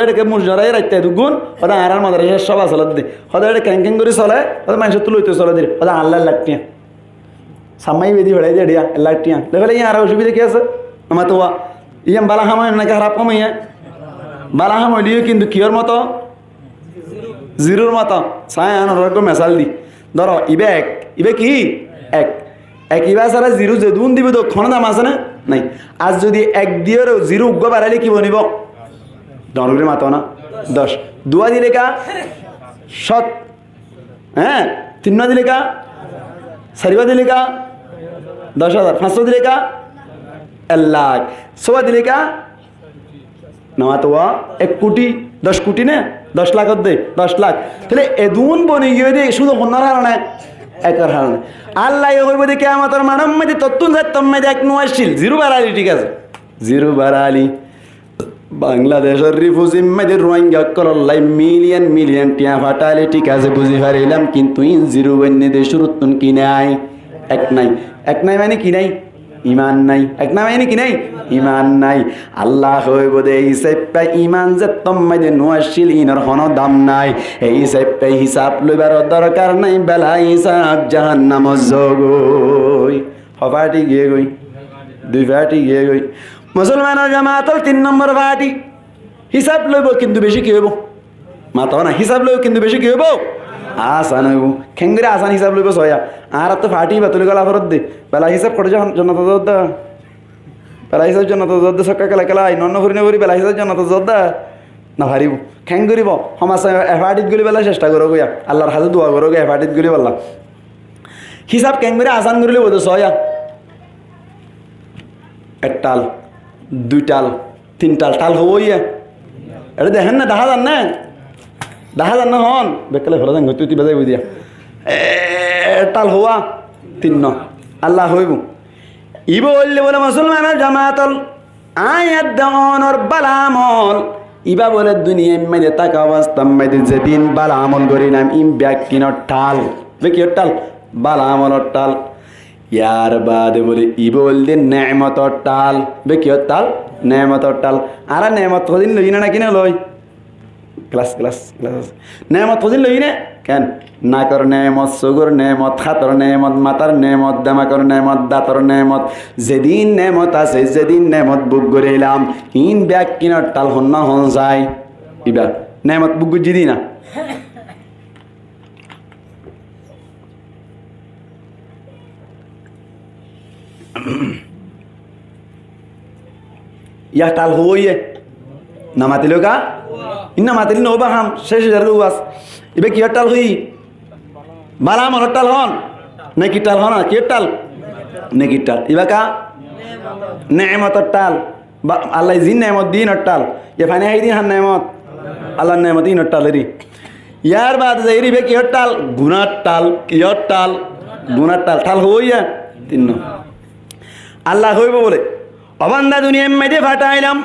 এটাকে মুষ জড়াই রাখতে দুগুণ ওটা আর মাদ্রাসার সব আসলে দিদি হয়তো এটা ক্যাং ক্যাং করে চলে ওদের মানুষের তো লইতে চলে দিই ওটা আল্লাহ লাখটিয়া সাম্মাই বেদি ভেড়াই দিয়ে ডিয়া লাখটিয়া দেখলে ইয়ে আর অসুবিধা কি আছে আমার তো ইয়ে বালা হামাই নাকি খারাপ কমাইয়া বালা হামাইলিও কিন্তু কিয়র মতো জিরোর মতো চাই আনর মেশাল দি ধরো ইবে কি এক ইবা সারা জিরো যে দুন দিব তো ক্ষণ দাম আছে না নাই আজ যদি এক দিয়ে জিরো উগ্গ বাড়াইলে কি বনিব দরগুলি মাতো না 10 দুয়া দিলে কা সৎ হ্যাঁ 3 দিলে কা 4 দিলে কা 10,000 500 দিলে কা 1 লাখ 100 দিলে কা না তো 1 কোটি 10 কোটি না 10 লাখ দে 10 লাখ তাহলে এদুন বনি গিয়ে দে শুধু হন্নার হারণে একার হারণে আল্লাহ কইব যে কিয়ামতের মানব মধ্যে তত্তুন যাতম মধ্যে এক নোয়াশিল জিরো বাড়ালি ঠিক আছে জিরো বাড়ালি বাংলাদেশের রিফিউজির মধ্যে রোহিঙ্গা করল্লাই মিলিয়ন টিয়া ফাটালে ঠিক আছে বুঝি পারিলাম কিন্তু ইন জিরো বন্যে দেশের উত্তন কি নাই এক নাই মানে কি নাই ইমান নাই এক না মানে কি নাই ইমান নাই আল্লাহ হইব দে এই সেপ্পা ইমান যে তম্মাইদে নোয়াশিল ইনর হনো দাম নাই এই সেপ্পা হিসাব লইবার দরকার নাই বেলা হিসাব জাহান্নাম জগই হবাটি গিয়ে গই দুই ফাটি গিয়ে গই মুসলমানের জামাতল 3 নম্বর পার্টি হিসাব লইব কিন্তু বেশি কি হইব মাতাও না হিসাব লইব কিন্তু বেশি কি হইব আসান হইব খেঙ্গরে আসান হিসাব লইব সয়া আর তো পার্টি বাতুল গলা ফরত দে বেলা হিসাব করে জনতা যোদ্ধা বেলা হিসাব জনতা যোদ্ধা সক্কা কেলা কেলা নন্ন ফুরি নগরী বেলা হিসাব জনতা যোদ্ধা না ভারিব খেং করিব সমাজ এফার্টিত গলি বেলা চেষ্টা করো গিয়া আল্লাহর হাতে দোয়া করো গিয়া এফার্টিত গলি বললা হিসাব কেং করে আসান করলে বোধ সয়া 1 টাল 2 টাল 3 টাল টাল হবো ইয়া এটা দেখেন না দেখা যান না হন বেকালে ফেলা যান তুই বাজাই বুঝিয়া টাল হওয়া 3 আল্লাহ হইব ইব বললে বলে মুসলমানের জামাতল আয়াত দাওয়ানোর বালামল ইবা বলে দুনিয়া মেরে তাকা অবস্থা মেরে যেদিন বালা আমল করি নাম ইম ব্যাকিনর টাল বেকির টাল বালা আমলর টাল ইয়ার বাদে বলে ইব বললে নেমতর টাল বেকির টাল নেমতর টাল আর নেমত কদিন লই না কিনা লই ক্লাস নেমত কদিন লই না কেন নাকর নেমত সুগর নেমত খাতর নেমত মাতার নেমত দামাকর নেমত দাঁতর নেমত যেদিন নেমত আছে যেদিন নেমত বুক করে এলাম ইন ব্যাগ কিনার টাল হন না হন যায় ইবা নেমত বুক গুজি দি না ইয়া টাল হইয়ে না মাতিল কা ইন্না মাতিল নবা হাম শেষ জারু বাস ইবে কি টাল হই বালা মন টাল হন নাকি টাল হন কি টাল নাকি টাল ইবা কা নেমত টাল আল্লাহ জিন নেমত দিন টাল ইয়া ফানে হাই দিন হান নেমত আল্লাহ নেমত দিন টাল রি ইয়ার বাদ যাইরি বে কি টাল গুনার টাল কি টাল গুনার টাল টাল হইয়া 3 আল্লাহ হইব বলে অবান্দা দুনিয়া মেদে ফাটাইলাম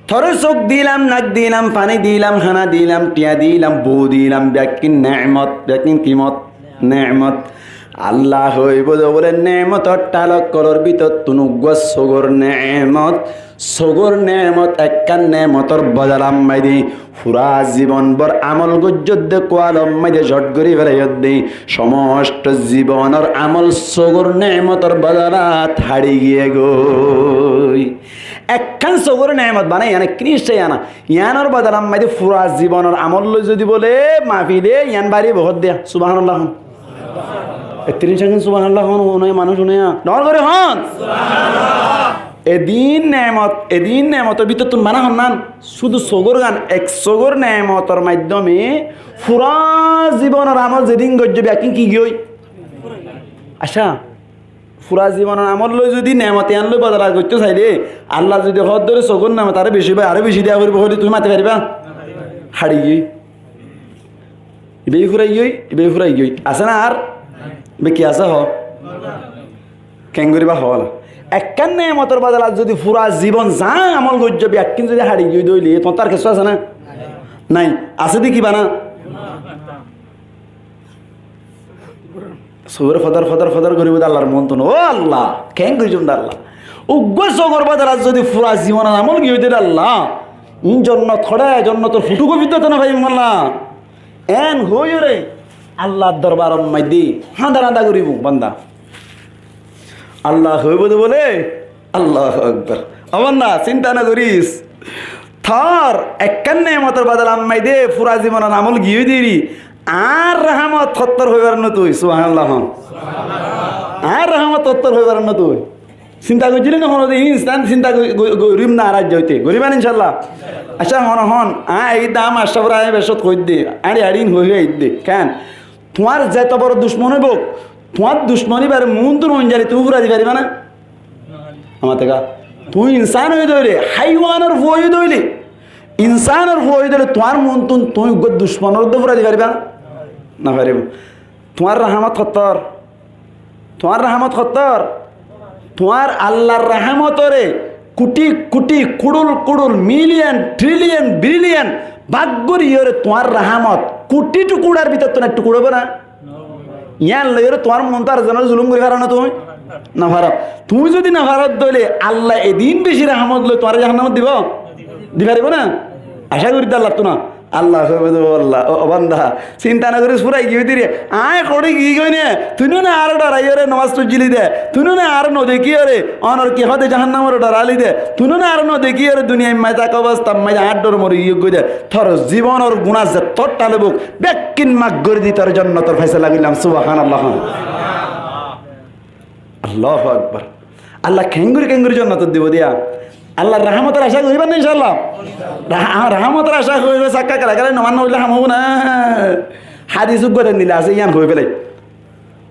থরে চোখ দিলাম নাক দিলাম পানি দিলাম হানা দিলাম টিয়া দিলাম বউ দিলাম ব্যাকিন নেমত ব্যাকিন কিমত নেমত আল্লাহ হইব বলে নেমতর টালক কলর ভিতর তুনুগ সগর নেমত একখান নেমতর বজালাম মাইদি পুরা জীবন বর আমল গজ্জদ কোয়ালম মাইদে ঝট করি ফেরাইয়ত দেই সমস্ত জীবনের আমল সগর নেমতর বজারাত হারি গিয়ে গই একখান সগর নেমত বানাই আনা কৃষ্ণ আনা ইয়ানোর বজালাম মাইদে পুরা জীবনের আমল যদি বলে মাফিলে ইয়ান বাড়ি বহুত দেয়া সুবহানাল্লাহ 30 সেকেন্ড সুবহানাল্লাহ হন ওনে মানুষ শুনে ডর করে হন এদিন নেমতের ভিতর তুমি মানা হন নান শুধু সগর গান এক সগর নেমতের মাধ্যমে পুরা জীবনের আমল যেদিন গজ্জবে একদিন কি গই আচ্ছা পুরা জীবনের আমল লই যদি নেমতে আনলো বদলা করতে চাইলে আল্লাহ যদি হদ ধরে সগর নেমত আরো বেশি পাই আরো বেশি দেওয়া করবো হলে তুমি মাতে পারিবা হাড়ি গই ইবে ফুরাই গই আছে না আর বেকি আছে হ কেঙ্গুরি বা হল একখান নেমতের বদলা যদি পুরা জীবন যা আমল গজ্জবে একদিন যদি হাড়ি গই দইলে তোমার তার কিছু আছে না নাই আছে দেখিবা না সৌর ফদর করিব আল্লাহর মন তো ও আল্লাহ কেন কইছুম আল্লাহ উগ্র সগর বদলা যদি পুরা জীবন আমল গিয়ে দিল আল্লাহ জন্য থড়ে জন্য তোর ফুটু কবিতা তো না ভাই মাল্লা এন হই রে আল্লাহর দরবার মাইদি হাঁদা করিব বান্দা আল্লাহ হইব বলে আল্লাহ আকবার আমার না চিন্তা না করিস থর একখান নেমতের বদলা মাইদে পুরা জীবনের আমল গিয়ে দিরি আর রহমত সত্তর হইবার না তুই সুবহানাল্লাহ আর রহমত সত্তর হইবার না তুই চিন্তা করছিলি না হন ইনস্টান চিন্তা গরিব না রাজ্য হইতে গরিবান ইনশাল্লাহ আচ্ছা হন এই দাম আশাফর আয় বেশত কই দে আরে আরিন হয়ে দে কেন তোমার যেত বড় দুশ্মন হইব তোমার দুশ্মনী বারে মন তো নন জানি তুই ঘুরা দিবারিবা না আমার থেকে তুই ইনসান হয়ে দইলে হাইওয়ানের ভয় দইলে ইনসানের ভয় দিলে তোমার মন তুই দুশ্মনের তো ঘুরা দিবারিবা না পারিব তোমার রাহমত তোমার আল্লাহর রাহমতরে কোটি কোটি কুড়ুল মিলিয়ন ট্রিলিয়ন বিলিয়ন ভাগ্যর ইয়রে তোমার রাহমত কোটি টুকুড়ার ভিতর তো একটু কুড়বে না ইয়ান লইরে তোমার মন তো আর জনের জুলুম করে পারো না তুমি না পারো তুমি যদি না পারো দইলে আল্লাহ এদিন বেশি রাহমত লই তোমার জাহান্নামত দিব পারিব না আশা করি আল্লাহ তো না আল্লাহ আল্লাহ ও বান্দা চিন্তা না করিস পুরাই গিয়ে দিরে আয় করে কি গই নে তুই না আরো ডরাই রে নমাজ তুজিলি দে তুই না আরো ন দেখি রে অনর কি হতে জাহান্নামের ডরালি দে তুই না আরো ন দেখি রে দুনিয়ায় মাই তাক অবস্থা মাই আট ডর মরে গিয়ে গই দে তোর জীবন ওর গুনাহ যে তোর টালে বুক বেকিন মাগ করে দি তোর জন্য তোর ফয়সালা লাগিলাম সুবহানাল্লাহ আল্লাহু আকবার আল্লাহ কেঙ্গুরি জন্য তোর দিব দিয়া আল্লাহর রহমতের আশা করিবেন না ইনশাআল্লাহ রহমতের আশা করিবে সাক্কা করা গেলে নমান হইলে হাম হবো না হাদিস উগ্গতেন দিলে আছে ইয়ান হয়ে ফেলে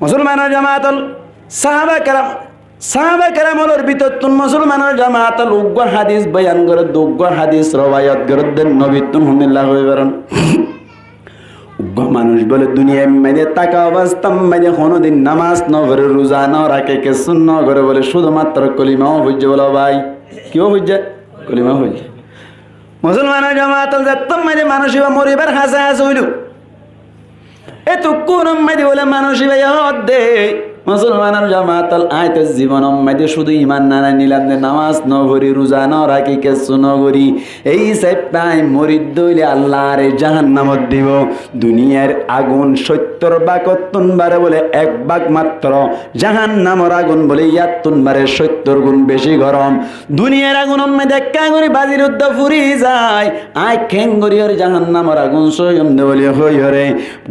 মুসলমানের জামায়াতল সাহাবা কেরামলের ভিতর তুন মুসলমানের জামায়াতল উগ্র হাদিস বয়ান করে দুগ্র হাদিস রওয়ায়াত করে দেন নবী তুন হুমিল্লাহ হয়ে বেরন উগ্র মানুষ বলে দুনিয়ায় মেনে টাকা অবস্থা মেনে কোনোদিন নামাজ ন করে রোজা ন রাখে কে শূন্য করে বলে শুধুমাত্র কলিমাও হইছে বলো ভাই কেউ হইছে কলিমা হইছে মুসলমানের জামায়াতল যাত্তম মেনে মানুষ বা মরিবার হাসা হাস হইল এত কোন মেদি বলে মানুষ ভাই দে মুসলমানের জামায়াতল আইতে জীবন মেদি শুধু ইমান না নিলাম নামাজ ন ভরি রোজা ন রাখি কিছু ন করি এই সেপ্তাই মরিদ দইলে আল্লাহরে জাহান্নামত দিব দুনিয়ার আগুন 70 ভাগ বারে বলে 1 ভাগ মাত্র জাহান্নামের আগুন বলে 71 বারে 70 গুণ বেশি গরম দুনিয়ার আগুন মেদি একা করে বাজির উদ্দ ফুরি যায় আই খেঙ্গরিয়র জাহান্নামের আগুন সয়ম দে বলে হইরে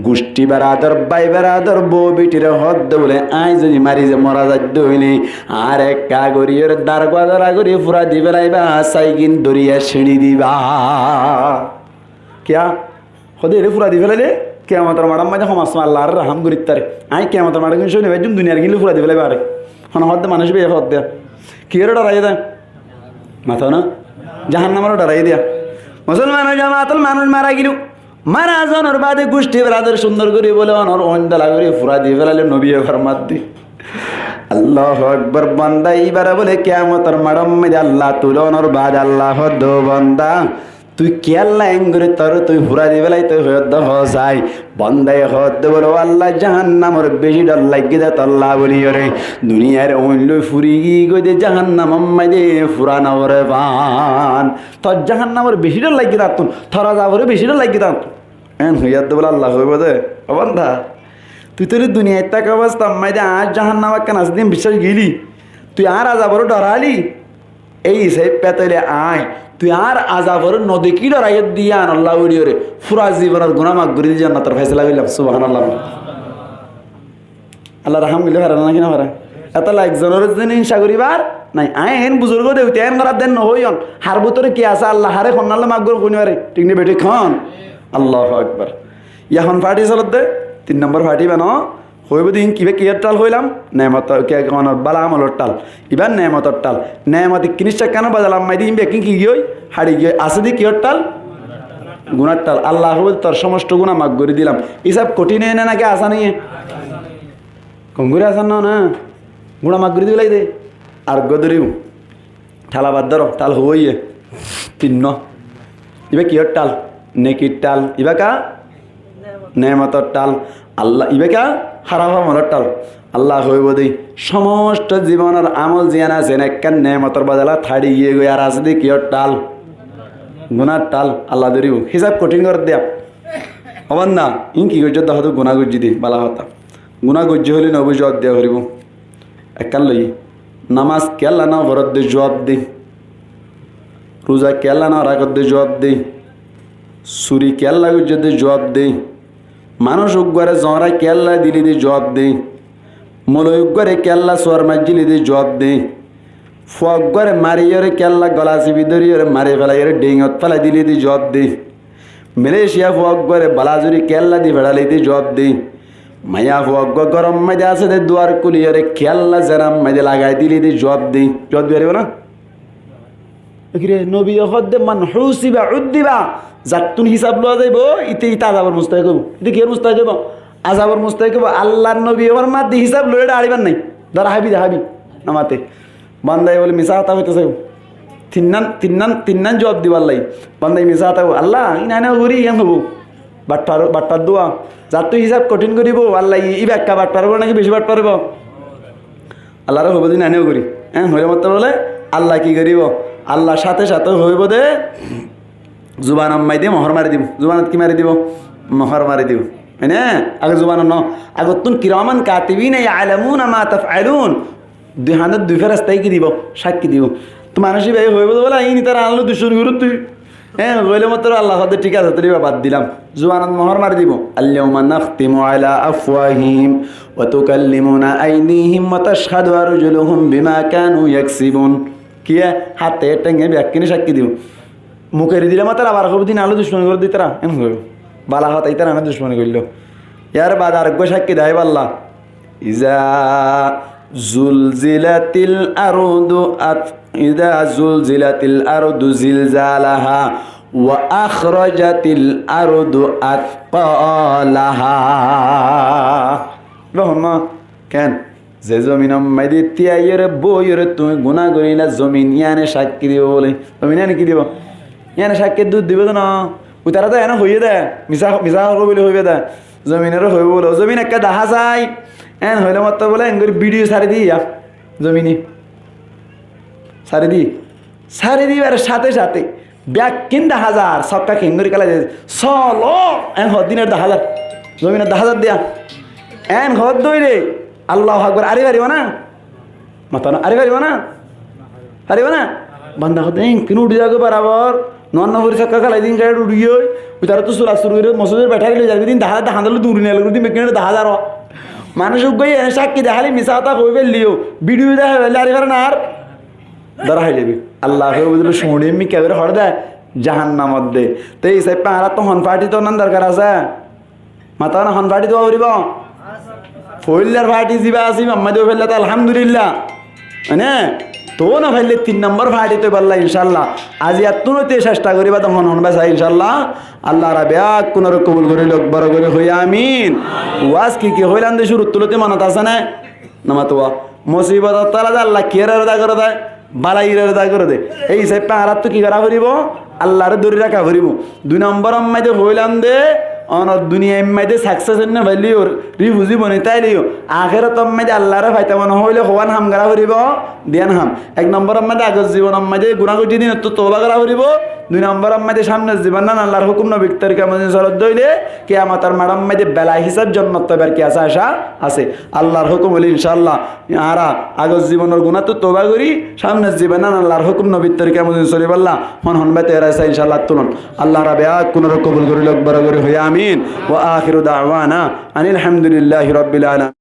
গোষ্ঠী বেরাদর ভাই বেরাদর বউ বিটির হদ দে বলে যদি মারি যে মরা যাইতে হইলে আর এক কাগরিয়ের দ্বার গদরা করে পুরা দিবে লাইবা সাইকিন দরিয়া ছিঁড়ি দিবা কিয়া হদে রে পুরা দিবে লাইলে কেয়ামতের মাডাম মাঝে সমাজ আল্লাহর রাহাম করিত তারে আই কেয়ামতের মাডাম কিন্তু শুনে ভাইজুম দুনিয়ার গিলে পুরা দিবে লাইবা আরে হন হদ মানুষ বে হদ দেয়া কি রে ডরাই দেয় মাথা না জাহান্নামের ডরাই দিয়া মুসলমান জামায়াতুল মানুষ মারা গিলু মারা জনের বাদে গোষ্ঠী বেড়াদের সুন্দর করে বলে অনর অঞ্জলা করে ফুরা দিয়ে ফেলালে নবী ফরমাত দি আল্লাহু আকবার বান্দা এইবার বলে কিয়ামতের মাডম মে আল্লাহ তুলনর বাদ আল্লাহ দো বান্দা তুই কি আল্লাহ এঙ্গরে তোর তুই ফুরা দিয়ে ফেলাই তুই হদ হসাই বান্দায় হদ বলো আল্লাহ জাহান্নামের বেশি ডর লাগি দে আল্লাহ বলি রে দুনিয়ার ওইল ফুরি গই দে জাহান্নাম মাইদে ফুরানা ওরে বান তোর জাহান্নামের বেশি ডর লাগি দা তুই থরা যাবরে বেশি ডর লাগি দা এন হইয়াদ বলে আল্লাহ হইব দে ও বান্দা তুই তোর দুনিয়ায় তাক অবস্থা মাইদে আজ জাহান্নাম কেন আসদিন বিশ্বাস গেলি তুই আর আজাবর ডরালি এই সে পেতলে আয় তুই আর আজাবর নদী কি ডরাই দিয়া আল্লাহ উড়িয়ে রে ফুরা জীবনের গুনাহ মাফ করে দিয়ে জান্নাতের ফয়সালা কইলাম সুবহানাল্লাহ আল্লাহ রাহম মিলে হারা না কিনা হারা এত একজনের জন্য হিংসা করিবার নাই আয় হেন বুজুর্গ দেউতে এন করার দেন নহইন হার ভিতরে কি আছে আল্লাহ হারে খন্নাল্লাহ মাফ করে কোনিবারে ঠিক নে বেটি খান আল্লাহু আকবার ইয়াখন ফাটি চলত দে 3 নম্বর ফাটি বানো হইব দিন কিবে কিয়ার টাল হইলাম নেমত কে কোন বালা আমলর টাল ইবার নেমতর টাল নেমত কিনিস কেন বাজালাম মাই দিন বেকিং কি গই হাড়ি গই আছে দি কিয়ার টাল গুনার টাল আল্লাহ হইব তোর সমস্ত গুনাহ মাফ করে দিলাম হিসাব কঠিন না নাকি আসা নেই কঙ্গুরে আসান না গুনাহ মাফ করে দিলাই দে আর গদরিউ ঠালা বাদ ধরো টাল হইয়ে 3 ইবে কিয়ার টাল নেকির টাল ইবা কা নেমতর টাল আল্লাহ ইবে কা হারাম আমলের টাল আল্লাহ হইব দেই সমস্ত জীবনের আমল জিয়ান আছে একখান নেমতর বদলা থাড়ি গিয়ে গই আর আছে দি কিয়র টাল গুনার টাল আল্লাহ ধরিব হিসাব কঠিন করে দেয়া হবান না ইন কি গজ্জ হয়তো গুণা গজ্জি দি বালা হতা গুণা গজ্জি হলে নবী জবাব দেওয়া করিব একখান লই নামাজ কেলা না ভরত দে জবাব দে রোজা কেলা না রাখত দে জবাব দে সুরি কেল্লা যদি জবাব দেই মানুষ উগ্গরে জঁরা কেল্লা দিলি দিয়ে জবাব দেই মলয় উগ্গরে কেল্লা সোয়ার মাজিলি দিয়ে জবাব দেই ফুয়াগ্গরে মারিয়রে কেল্লা গলা চিবি ধরিয়রে মারি ফেলাইরে ডেঙত ফেলাই দিলি দিয়ে জবাব দেই মালয়েশিয়া ফুয়াগ্গরে বালাজুরি কেল্লা দিয়ে ফেড়ালি দিয়ে জবাব দেই মায়া ফুয়াগ্গ গরম মাঝে আছে দে দুয়ার কুলিয়রে কেল্লা জেরাম মাঝে লাগাই দিলি দিয়ে জবাব দেই জবাব দিয়ে না কিরে নবী হদ্দে মান হুসিবা উদ্দিবা যাতুন হিসাব লওয়া যাইব ইতে ইতা আযাবর মুস্তাহিক হইব ইতে কি মুস্তাহিক হইব আযাবর মুস্তাহিক হইব আল্লাহর নবী ওর মাঝে হিসাব লইড়া আড়িবার নাই ধর হাবি নামাতে বান্দাই বলে মিছা কথা হইতেছে তিন্নান জবাব দিবার লাই বান্দাই মিছা কথা আল্লাহ ইনা ঘুরি ইয়ান হবো বাটপার দোয়া যাত হিসাব কঠিন করিব আল্লাহ ই ব্যাখ্যা বাট পারব নাকি বেশি বাট পারব আল্লাহর হইব দিন আনেও করি হ্যাঁ হইলে মত বলে আল্লাহ কি করিব আল্লাহ সাথে সাথে হইব দে জুবান মাই দিয়ে মহর মারি দিব জুবানত কি মারি দিব মহর মারি দিব হয় না আগে জুবান ন আগতুন কিরামান কাতিবিন ইয়ালামুনা মা তাফআলুন দুই হাতে দুই ফেরেশতাই কি দিব সাক্ষী দিব তো মানুষই ভাই হইব বলে ইনি তার আনলো দুশোর গুরু তুই হ্যাঁ হইলে মাত্র আল্লাহ হাতে ঠিক আছে তুই বাদ দিলাম জুবানত মহর মারি দিব আল্লাহুম্মা নাখতিমু আলা আফওয়াহিম ওয়া তুকাল্লিমুনা আইদিহিম ওয়া তাশহাদু আরজুলুহুম বিমা কানু ইয়াকসিবুন কি হাতে টেঙ্গে ব্যাকিনি সাক্ষী দিব মুখের দিলে মাত্র আবার কবে দিন আলো দুশ্মনী করে দিতারা এমন হইব বালা হাত আইতারা না দুশ্মনী করল ইয়ার বাদ আরেকবার সাক্ষী দেয় পাল্লা ইজা জুলজিলাতিল আরদু ইজা জুলজিলাতিল আরদু জিলজালাহা ওয়া আখরাজাতিল আরদু আথকালাহা বহুন কেন যে জমিন মাইদি তিয়াইরে বইরে তুমি গুনাহ করিলা জমিন ইয়ানে সাক্ষী দিব বলে জমিন ইয়ানে কি দিব ইয়ানে সাক্ষী দুধ দিব না ওই তারা তো এনে হইয়ে দেয় মিশা মিশা বলে হইবে দেয় জমিনেরও হইব বলে জমিন একটা দেখা যায় এন হইলে মতো বলে এন করে ভিডিও সারি দিই জমিনে সারি দিবার সাথে সাথে ব্যাগ কিন 10,000 সবটা কিঙ্গরি কালা চলো এন দিনের 10,000 জমিনের 10,000 দিয়া এন হদ দইরে আল্লাহ আকবার আরে পারিব না মাথা না আরে পারিব না বান্দা হতে কিনে উঠে যাবে বরাবর নন নবরি সক্কা কালাই দিন গাড়ি উড়িয়ে ওই তারা তো সুরা শুরু করে মসজিদের বেঠা গেলে যাবে দিন 10,000 হাঁদালে দূর নিয়ে দিন কিনে 10,000 মানুষ গই এনে সাক্ষী দেখালি মিশা কথা কই ফেললিও ভিডিও দেখা ফেললে আরে পারে না আর ধরা হয়ে যাবে আল্লাহকে বুঝলো শুনে এমনি কেবরে হর দেয় জাহান্নামত দে তো এই সাইড পাহারা তো হন পার্টি তো নান দরকার আছে মাথা না হন পার্টি তো করিব ফইলার পার্টি যাবা আসি মাম্মা দেও ফেললে তো আলহামদুলিল্লাহ মানে তো না ফেললে 3 নম্বর পার্টি তো বললা ইনশাআল্লাহ আজি এতনতে চেষ্টা করিবা তো হন বাসা ইনশাআল্লাহ আল্লাহ রাবিয়া কোন কবুল করে লোক বড় করে হই আমিন ওয়াজ কি হইলাম দে শুরু তুলতে মানত আছে না নামাতোয়া মুসিবত তারা আল্লাহ কিয়ার দা করে দেয় বালাইয়ের দা করে দে এই সাইড পাহারা তো কি করা করিব আল্লাহর দূরে রাখা করিব 2 নম্বর আম্মাইতে হইলাম দে অনর দুনিয়া এম্মাইতে সাকসেস না ভাইলিও রিফুজি বনি তাইলিও আখিরাত আম্মাইতে আল্লাহরে ফাইতা মন হইলে হওয়ান হাম করা করিব দেন হাম 1 নম্বর আম্মাইতে আগর জীবন আম্মাইতে গুনাহ করি দিন তো তওবা করা করিব 2 নম্বর আম্মাইতে সামনে জীবন না আল্লাহর হুকুম নবী তরিকা মধ্যে সরদ দইলে কিয়ামতের মারাম মাইতে বেলা হিসাব জান্নাত তবার কি আশা আছে আল্লাহর হুকুম হলি ইনশাআল্লাহ আরা আগর জীবনের গুনাহ তো তওবা করি সামনে জীবন না আল্লাহর হুকুম নবী তরিকা মধ্যে সরি বল্লা হন বাইতে রাইসা ইনশাআল্লাহ তুলন আল্লাহ রাবিয়া কোন কবুল করি লোক বড় করে হই আমিন ওয়া আখিরু দাওয়ানা আনিল হামদুলিল্লাহি রাব্বিল আলামিন।